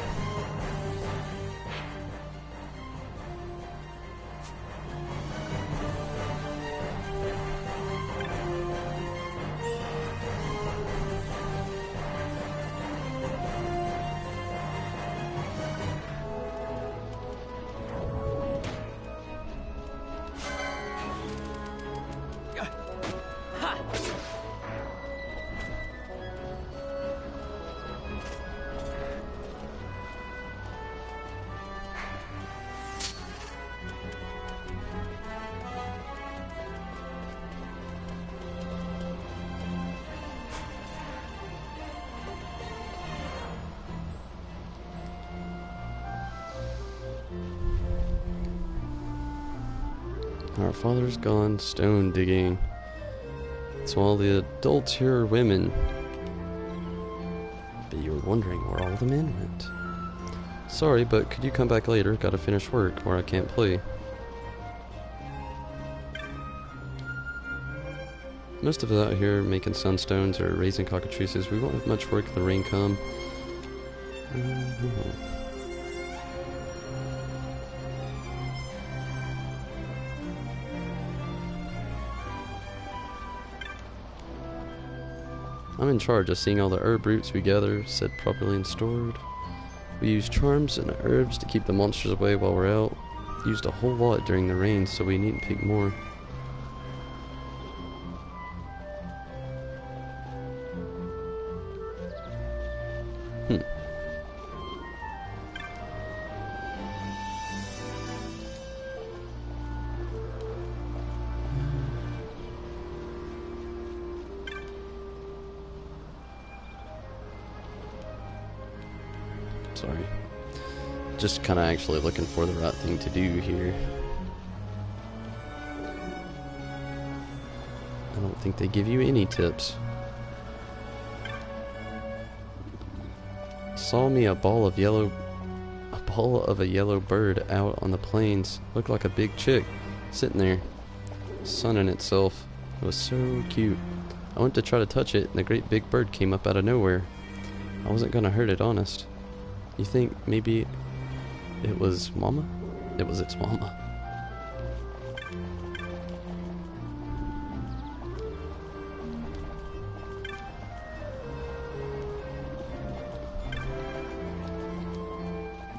Our father's gone stone digging. So all the adults here are women. But you were wondering where all the men went. Sorry, but could you come back later? Gotta finish work or I can't play. Most of us out here making sunstones or raising cockatrices. We won't have much work if the rain come. I'm in charge of seeing all the herb roots we gather set properly and stored. We use charms and herbs to keep the monsters away while we're out. Used a whole lot during the rain, so we needn't pick more. Sorry. Just kind of actually looking for the right thing to do here. I don't think they give you any tips. Saw me a ball of a yellow bird out on the plains. Looked like a big chick sitting there, sunning itself. It was so cute. I went to try to touch it, and the great big bird came up out of nowhere. I wasn't gonna hurt it, honest. You think maybe it was Mama? It was its mama.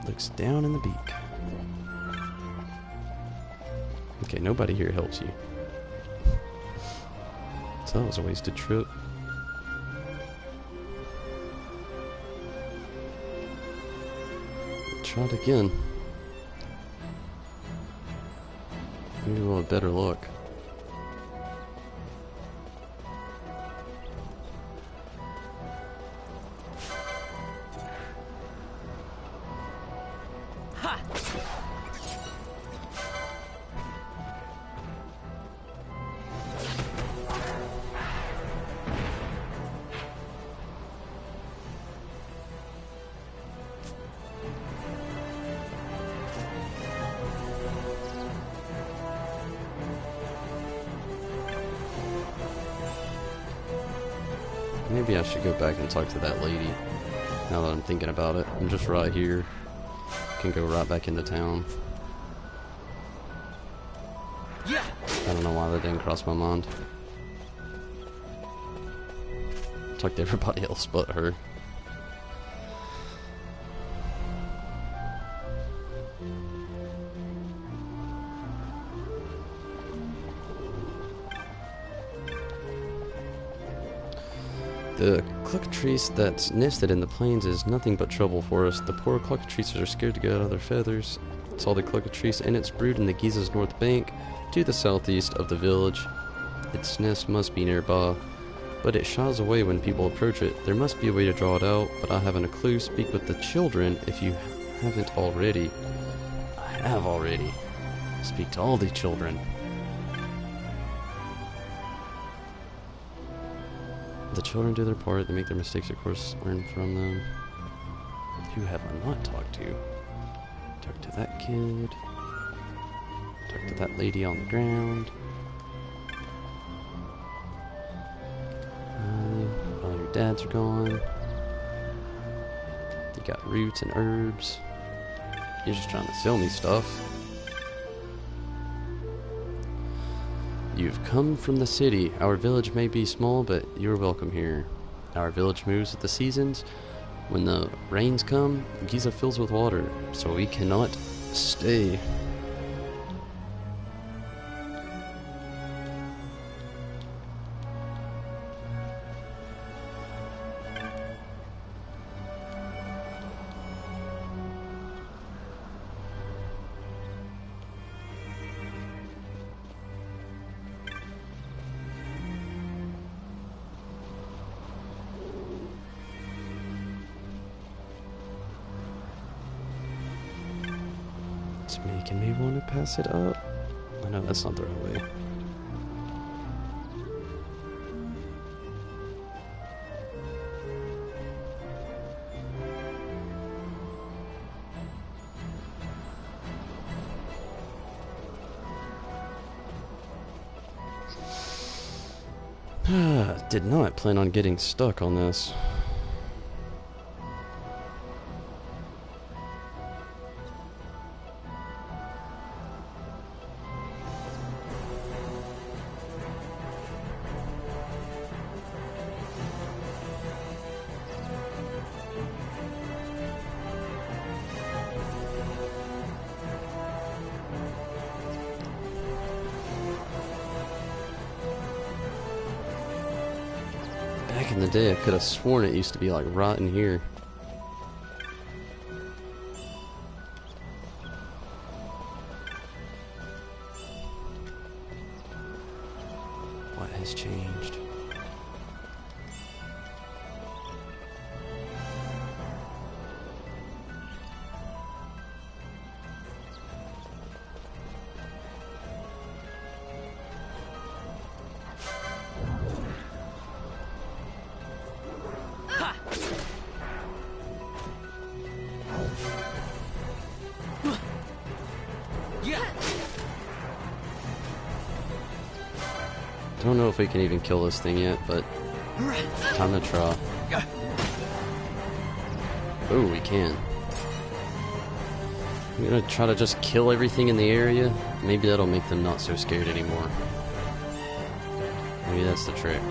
Looks down in the beak. Okay, nobody here helps you. So that was a wasted trip. Try it again. Maybe we'll have better luck. Maybe I should go back and talk to that lady. Now that I'm thinking about it, I'm just right here. Can go right back into town. Yeah. I don't know why that didn't cross my mind. Talk to everybody else but her. The cockatrice that's nested in the plains is nothing but trouble for us. The poor cockatrices are scared to get out of their feathers. saw the cockatrice and its brood in the Giza's north bank, to the southeast of the village. Its nest must be nearby, but it shies away when people approach it. There must be a way to draw it out, but I haven't a clue. Speak with the children if you haven't already. I have already. Speak to all the children. The children do their part. They make their mistakes, of course, learn from them. Who have I not talked to? Talk to that kid. Talk to that lady on the ground. All your dads are gone. You got roots and herbs. You're just trying to sell me stuff. You've come from the city. Our village may be small, but you're welcome here. Our village moves with the seasons. When the rains come, Giza fills with water, so we cannot stay. It's making me want to pass it up. I know that's not the right way. Did not plan on getting stuck on this. Back in the day, I could have sworn it used to be like right in here. What has changed? Don't know if we can even kill this thing yet, but time to try. Oh, we can. I'm gonna try to just kill everything in the area. Maybe that'll make them not so scared anymore. Maybe that's the trick.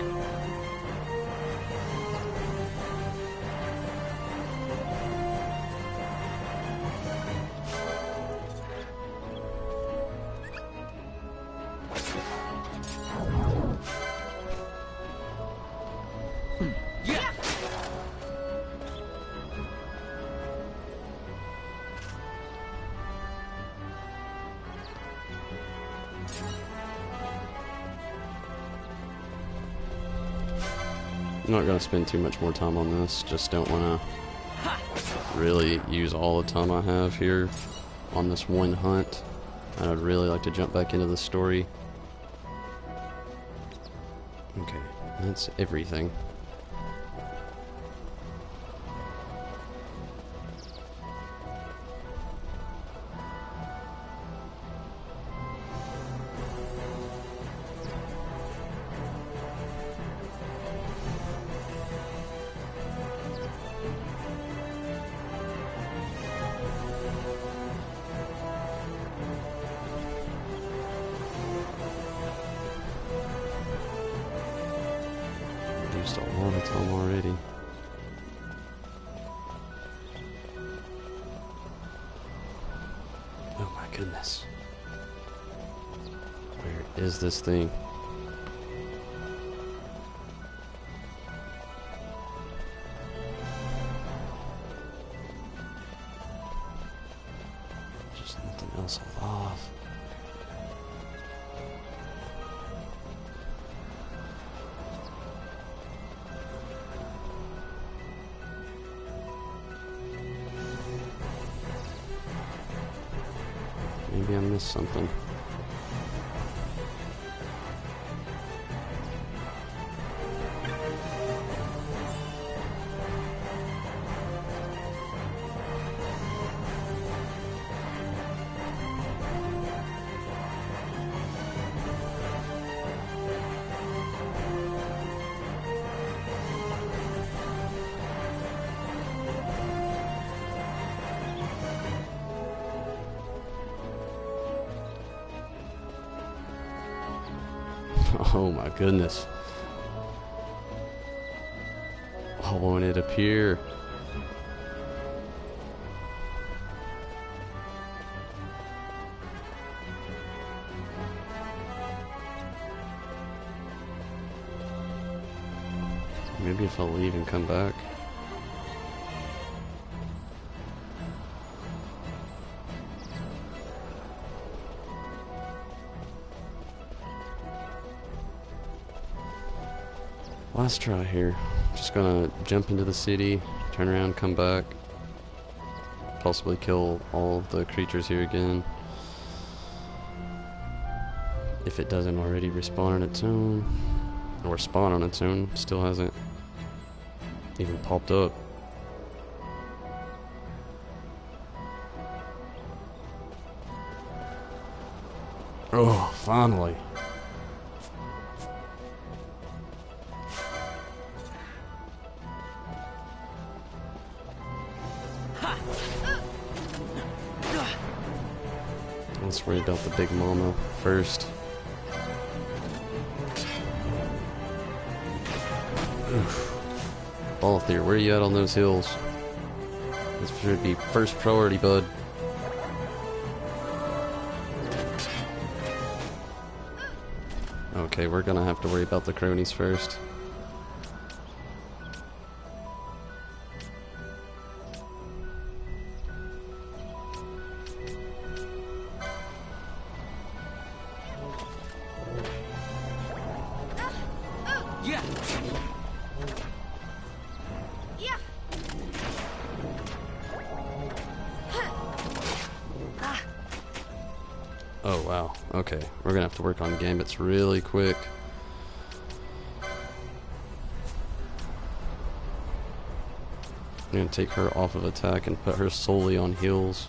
I'm not going to spend too much more time on this, just don't want to really use all the time I have here on this one hunt. And I'd really like to jump back into the story. Okay, that's everything. Used a lot of time already. Oh my goodness. Where is this thing? Just nothing else off. Maybe I missed something. Oh my goodness. Oh, won't it appear? Maybe if I'll leave and come back. Last try here. Just gonna jump into the city, turn around, come back. Possibly kill all the creatures here again. If it doesn't already respawn on its own. Or spawn on its own. Still hasn't even popped up. Oh, finally. Let's worry about the big mama first. Oof. Balthier, where are you at on those hills? This should be first priority, bud. Okay, we're gonna have to worry about the cronies first. Yeah. Oh wow, okay. We're gonna have to work on gambits really quick. I'm gonna take her off of attack and put her solely on heals.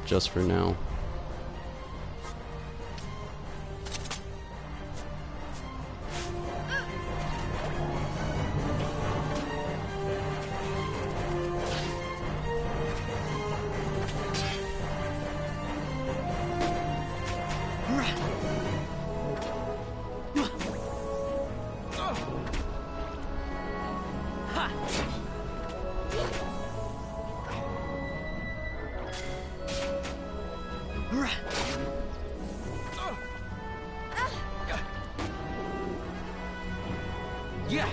Just for now. Yeah.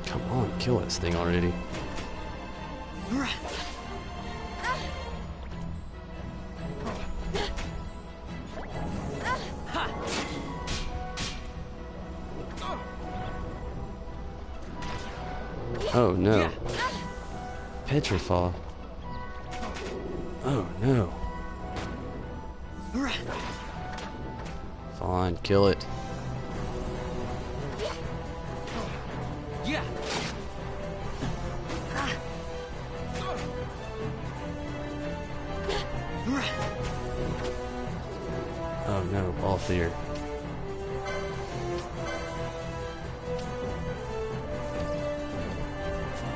Come on, kill this thing already. Oh no. Petrify. Oh no. Fine, kill it. Yeah. Oh no, Balthier.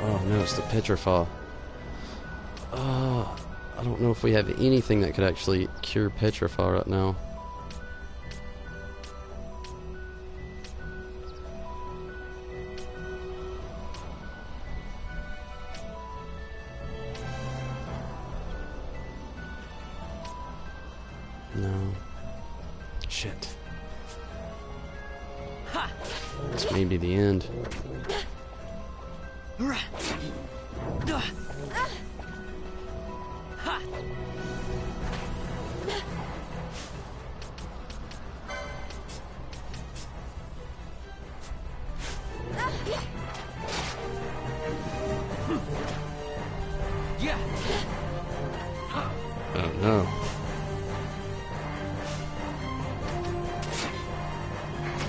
Oh no, it's the Petrify. I don't know if we have anything that could actually cure Petrify right now. No. Shit. This may be the end. Oh no.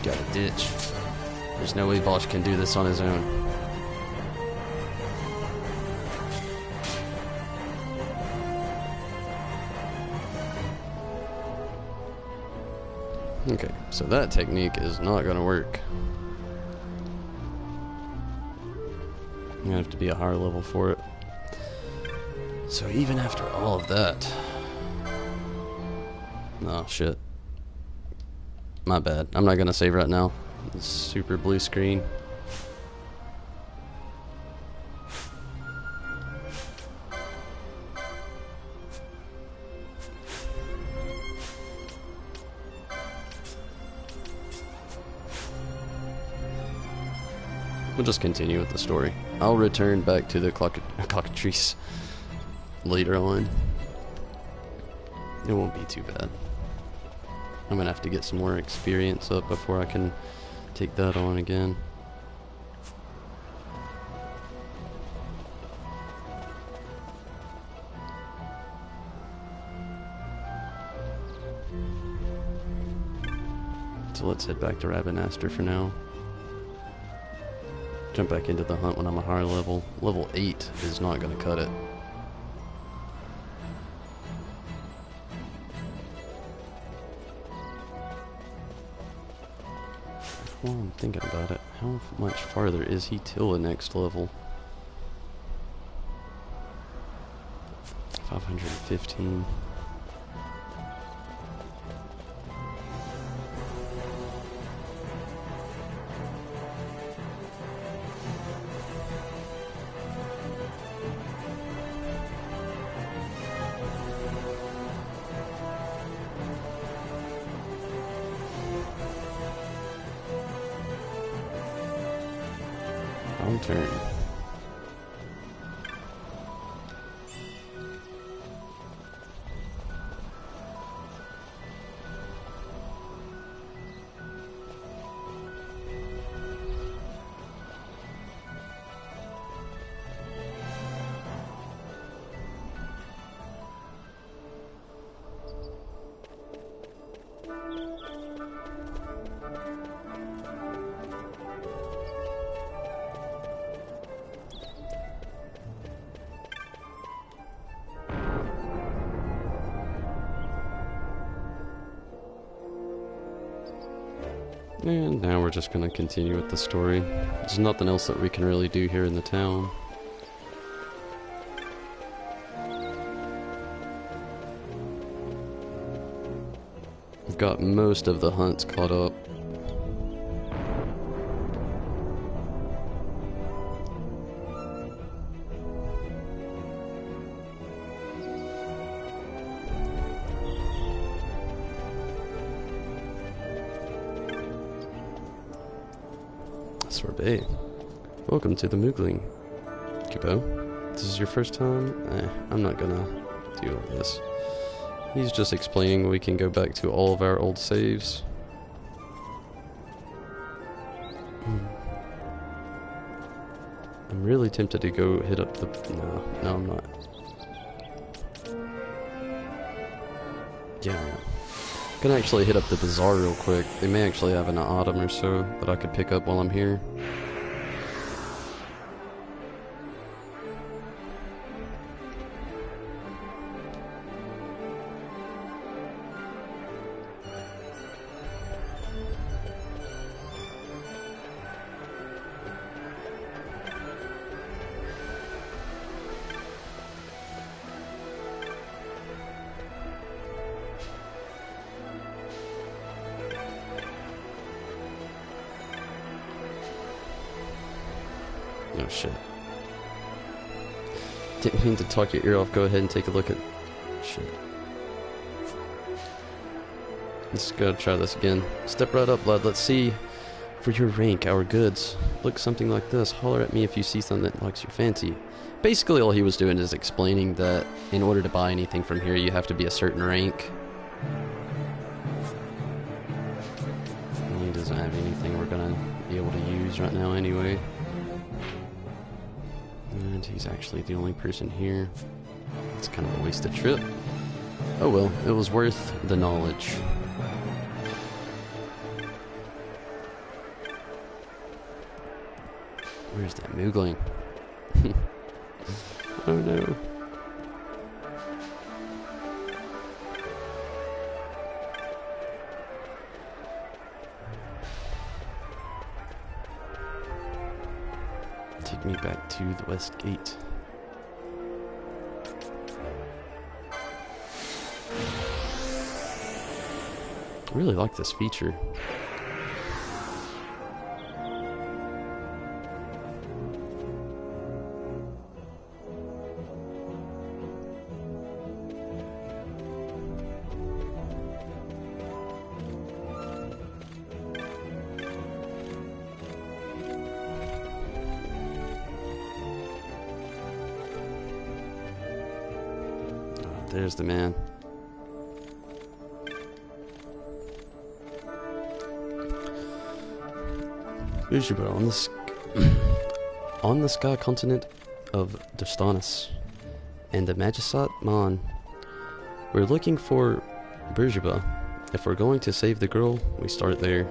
Got a ditch. There's no way Bosch can do this on his own. Okay, so that technique is not going to work. I'm going to have to be a higher level for it. So even after all of that... Oh, shit. My bad. I'm not going to save right now. It's super blue screen. We'll just continue with the story. I'll return back to the cockatrice later on. It won't be too bad. I'm gonna have to get some more experience up before I can take that on again. So let's head back to Rabanastre for now. Jump back into the hunt when I'm a higher level. Level 8 is not going to cut it. While I'm thinking about it, how much farther is he till the next level? 515. Wrong turn. And now we're just going to continue with the story. There's nothing else that we can really do here in the town. We've got most of the hunts caught up. Sorbet. Welcome to the Moogling. Kupo, this is your first time? I'm not gonna do all this. He's just explaining we can go back to all of our old saves. I'm really tempted to go hit up the... No, I'm not. Yeah, I'm gonna actually hit up the bazaar real quick. They may actually have an autumn or so that I could pick up while I'm here. Oh shit. Didn't mean to talk your ear off. Go ahead and take a look at... Shit. Let's go try this again. Step right up, lad. Let's see For your rank, our goods. Look something like this. Holler at me if you see something that likes your fancy. Basically, all he was doing is explaining that in order to buy anything from here, you have to be a certain rank. He doesn't have anything we're gonna be able to use right now anyway. And he's actually the only person here. It's kind of a wasted trip. Oh well, it was worth the knowledge. Where's that Moogling? Oh no. Take me back to the West Gate. I really like this feature. There's the man. Usuba on the sky continent of Dostanis and the Magisat Mon. We're looking for Burjuba. If we're going to save the girl, we start there.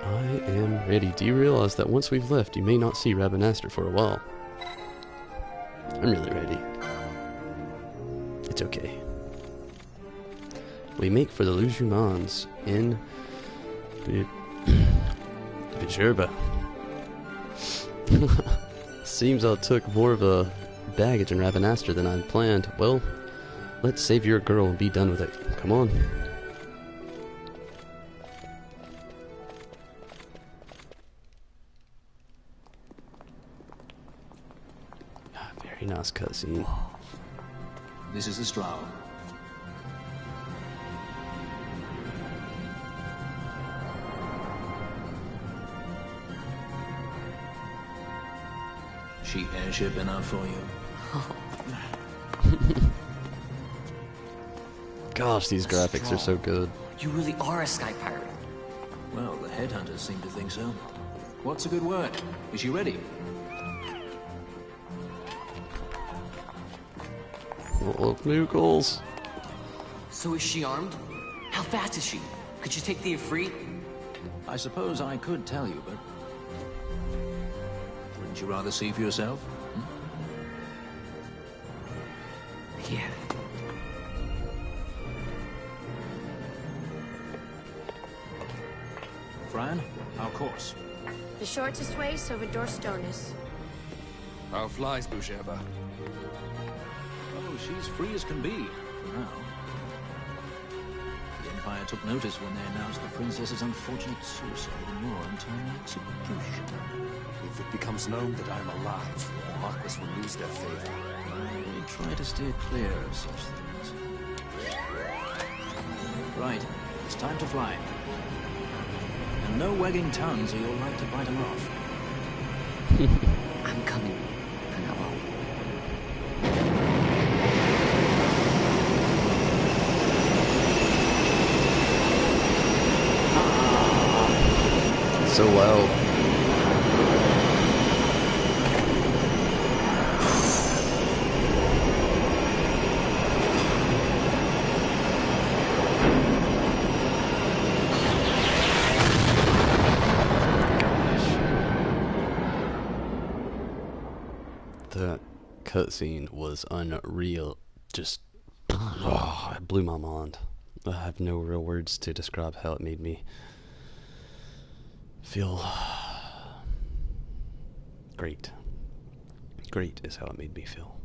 I am ready. Do you realize that once we've left, you may not see Rabanastre for a while? I'm really ready. It's okay. We make for the Lujumans in Bijurba. Seems I took more of a baggage in Rabanastre than I'd planned. Well, let's save your girl and be done with it. Come on. Very nice cutscene. This is the Stroud. She airship enough for you? Gosh, these graphics are so good. You really are a sky pirate. Well, the headhunters seem to think so. What's a good word? Is she ready? Oh, new goals. So is she armed? How fast is she? Could you take the Ifrit? I suppose I could tell you, but... wouldn't you rather see for yourself? Yeah. Fran, our course. The shortest way is over Dorstonis. How flies, Boucherba? Oh, she's free as can be, for now. The Empire took notice when they announced the princess's unfortunate suicide and your untimely execution. If it becomes known that I'm alive, the Marquis will lose their favor. I try to steer clear of such things. Right, it's time to fly. And no wagging tongues or you'll like to bite them off. I'm coming, Penelope. So loud. That cutscene was unreal. Just, it blew my mind. I have no real words to describe how it made me feel great. Great is how it made me feel.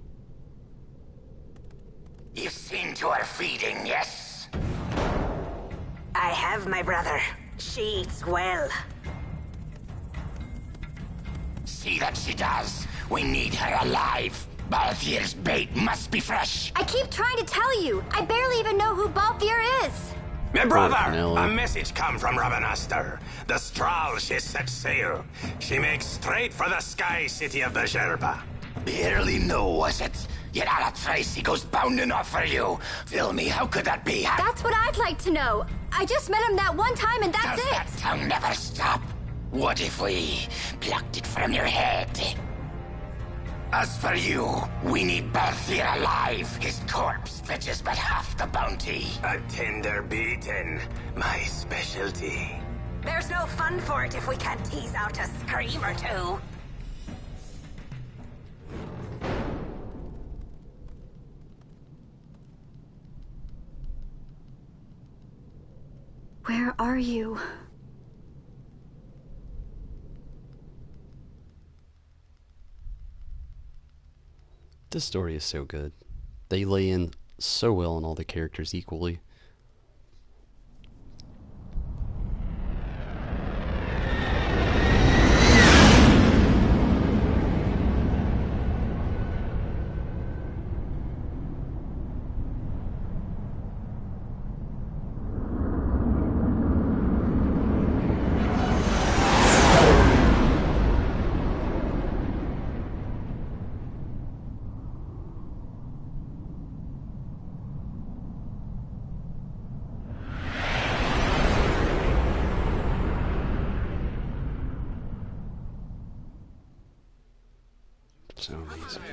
You've seen to her feeding, yes? I have, my brother. She eats well. See that she does. We need her alive. Balthier's bait must be fresh. I keep trying to tell you. I barely even know who Balthier is. My brother, Penelope. a message come from Rabanastre. The Strahl, she set sail. She makes straight for the sky city of the Sherpa. Barely know, was it? Yet all thrice he goes bounding off for you. Fill me, how could that be? That's what I'd like to know. I just met him that one time and that's Does it. that tongue never stop? What if we plucked it from your head? As for you, we need Balthier alive. His corpse fetches but half the bounty. A tender beaten, my specialty. There's no fun for it if we can't tease out a scream or two. Where are you? This story is so good. They lay in so well on all the characters equally. So amazing.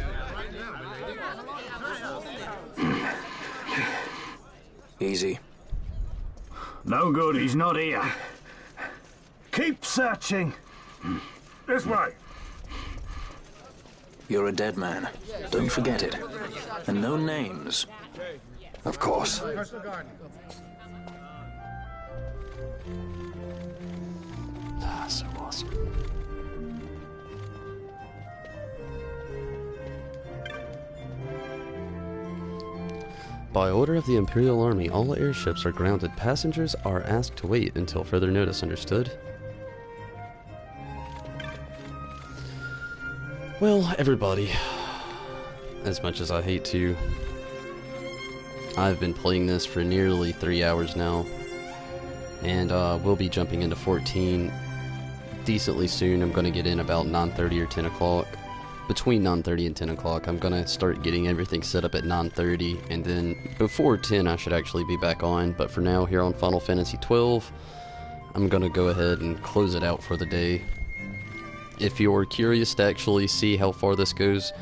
Easy. No good, he's not here. Keep searching. This way. You're a dead man. Don't forget it. And no names. Of course. Ah, so awesome. By order of the Imperial Army, all airships are grounded. Passengers are asked to wait until further notice, understood? Well, everybody, as much as I hate to, I've been playing this for nearly 3 hours now, and we'll be jumping into 14 decently soon. I'm going to get in about 9:30 or 10 o'clock. Between 9:30 and 10 o'clock, I'm going to start getting everything set up at 9:30, and then before 10 I should actually be back on, but for now, here on Final Fantasy XII, I'm going to go ahead and close it out for the day. If you're curious to actually see how far this goes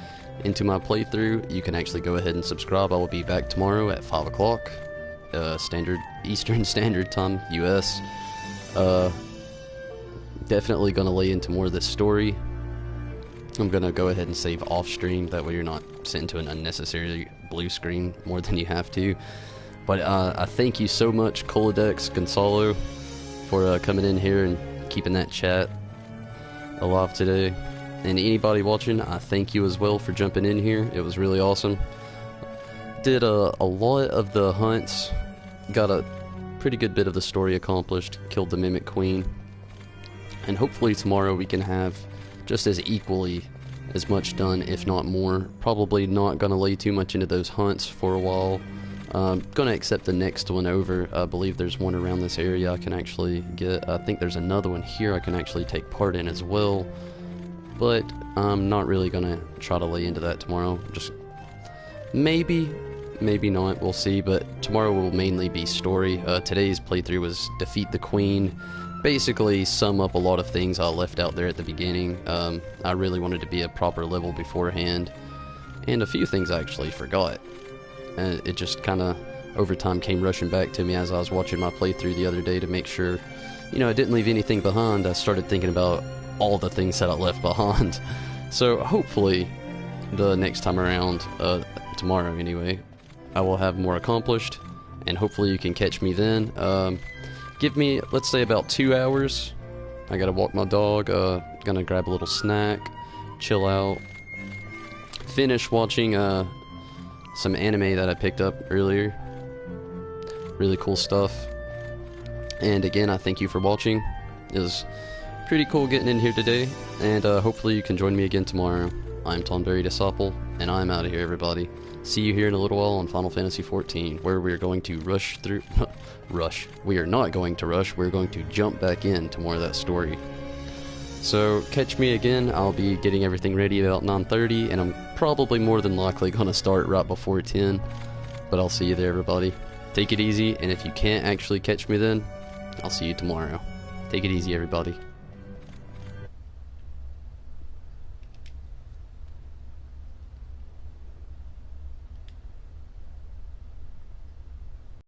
into my playthrough, you can actually go ahead and subscribe. I will be back tomorrow at 5 o'clock, standard Eastern Standard Time, US. Definitely going to lay into more of this story. I'm going to go ahead and save off stream, that way you're not sent to an unnecessary blue screen more than you have to. But I thank you so much, Colodex Gonzalo, for coming in here and keeping that chat alive today. And anybody watching, I thank you as well for jumping in here. It was really awesome. Did a lot of the hunts, got a pretty good bit of the story accomplished, killed the Mimic Queen, and hopefully tomorrow we can have just as equally as much done, if not more. Probably not going to lay too much into those hunts for a while. Going to accept the next one over. I believe there's one around this area I can actually get. I think there's another one here I can actually take part in as well. But I'm not really going to try to lay into that tomorrow. Just maybe not. We'll see. But tomorrow will mainly be story. Today's playthrough was defeat the Queen. Basically sum up a lot of things I left out there at the beginning. I really wanted to be a proper level beforehand, and a few things I actually forgot. It just kind of over time came rushing back to me as I was watching my playthrough the other day to make sure, you know, I didn't leave anything behind. I started thinking about all the things that I left behind. So hopefully the next time around, tomorrow anyway, I will have more accomplished, and hopefully you can catch me then. Give me, let's say, about 2 hours. I gotta walk my dog, gonna grab a little snack, chill out, finish watching some anime that I picked up earlier. Really cool stuff. And again, I thank you for watching. It was pretty cool getting in here today, and hopefully you can join me again tomorrow. I'm Tonberry Disciple. and I'm out of here, everybody. See you here in a little while on Final Fantasy XIV, where we're going to rush through... rush. We are not going to rush, we're going to jump back into more of that story. So, catch me again. I'll be getting everything ready about 9:30, and I'm probably more than likely going to start right before 10. But I'll see you there, everybody. Take it easy, and if you can't actually catch me then, I'll see you tomorrow. Take it easy, everybody.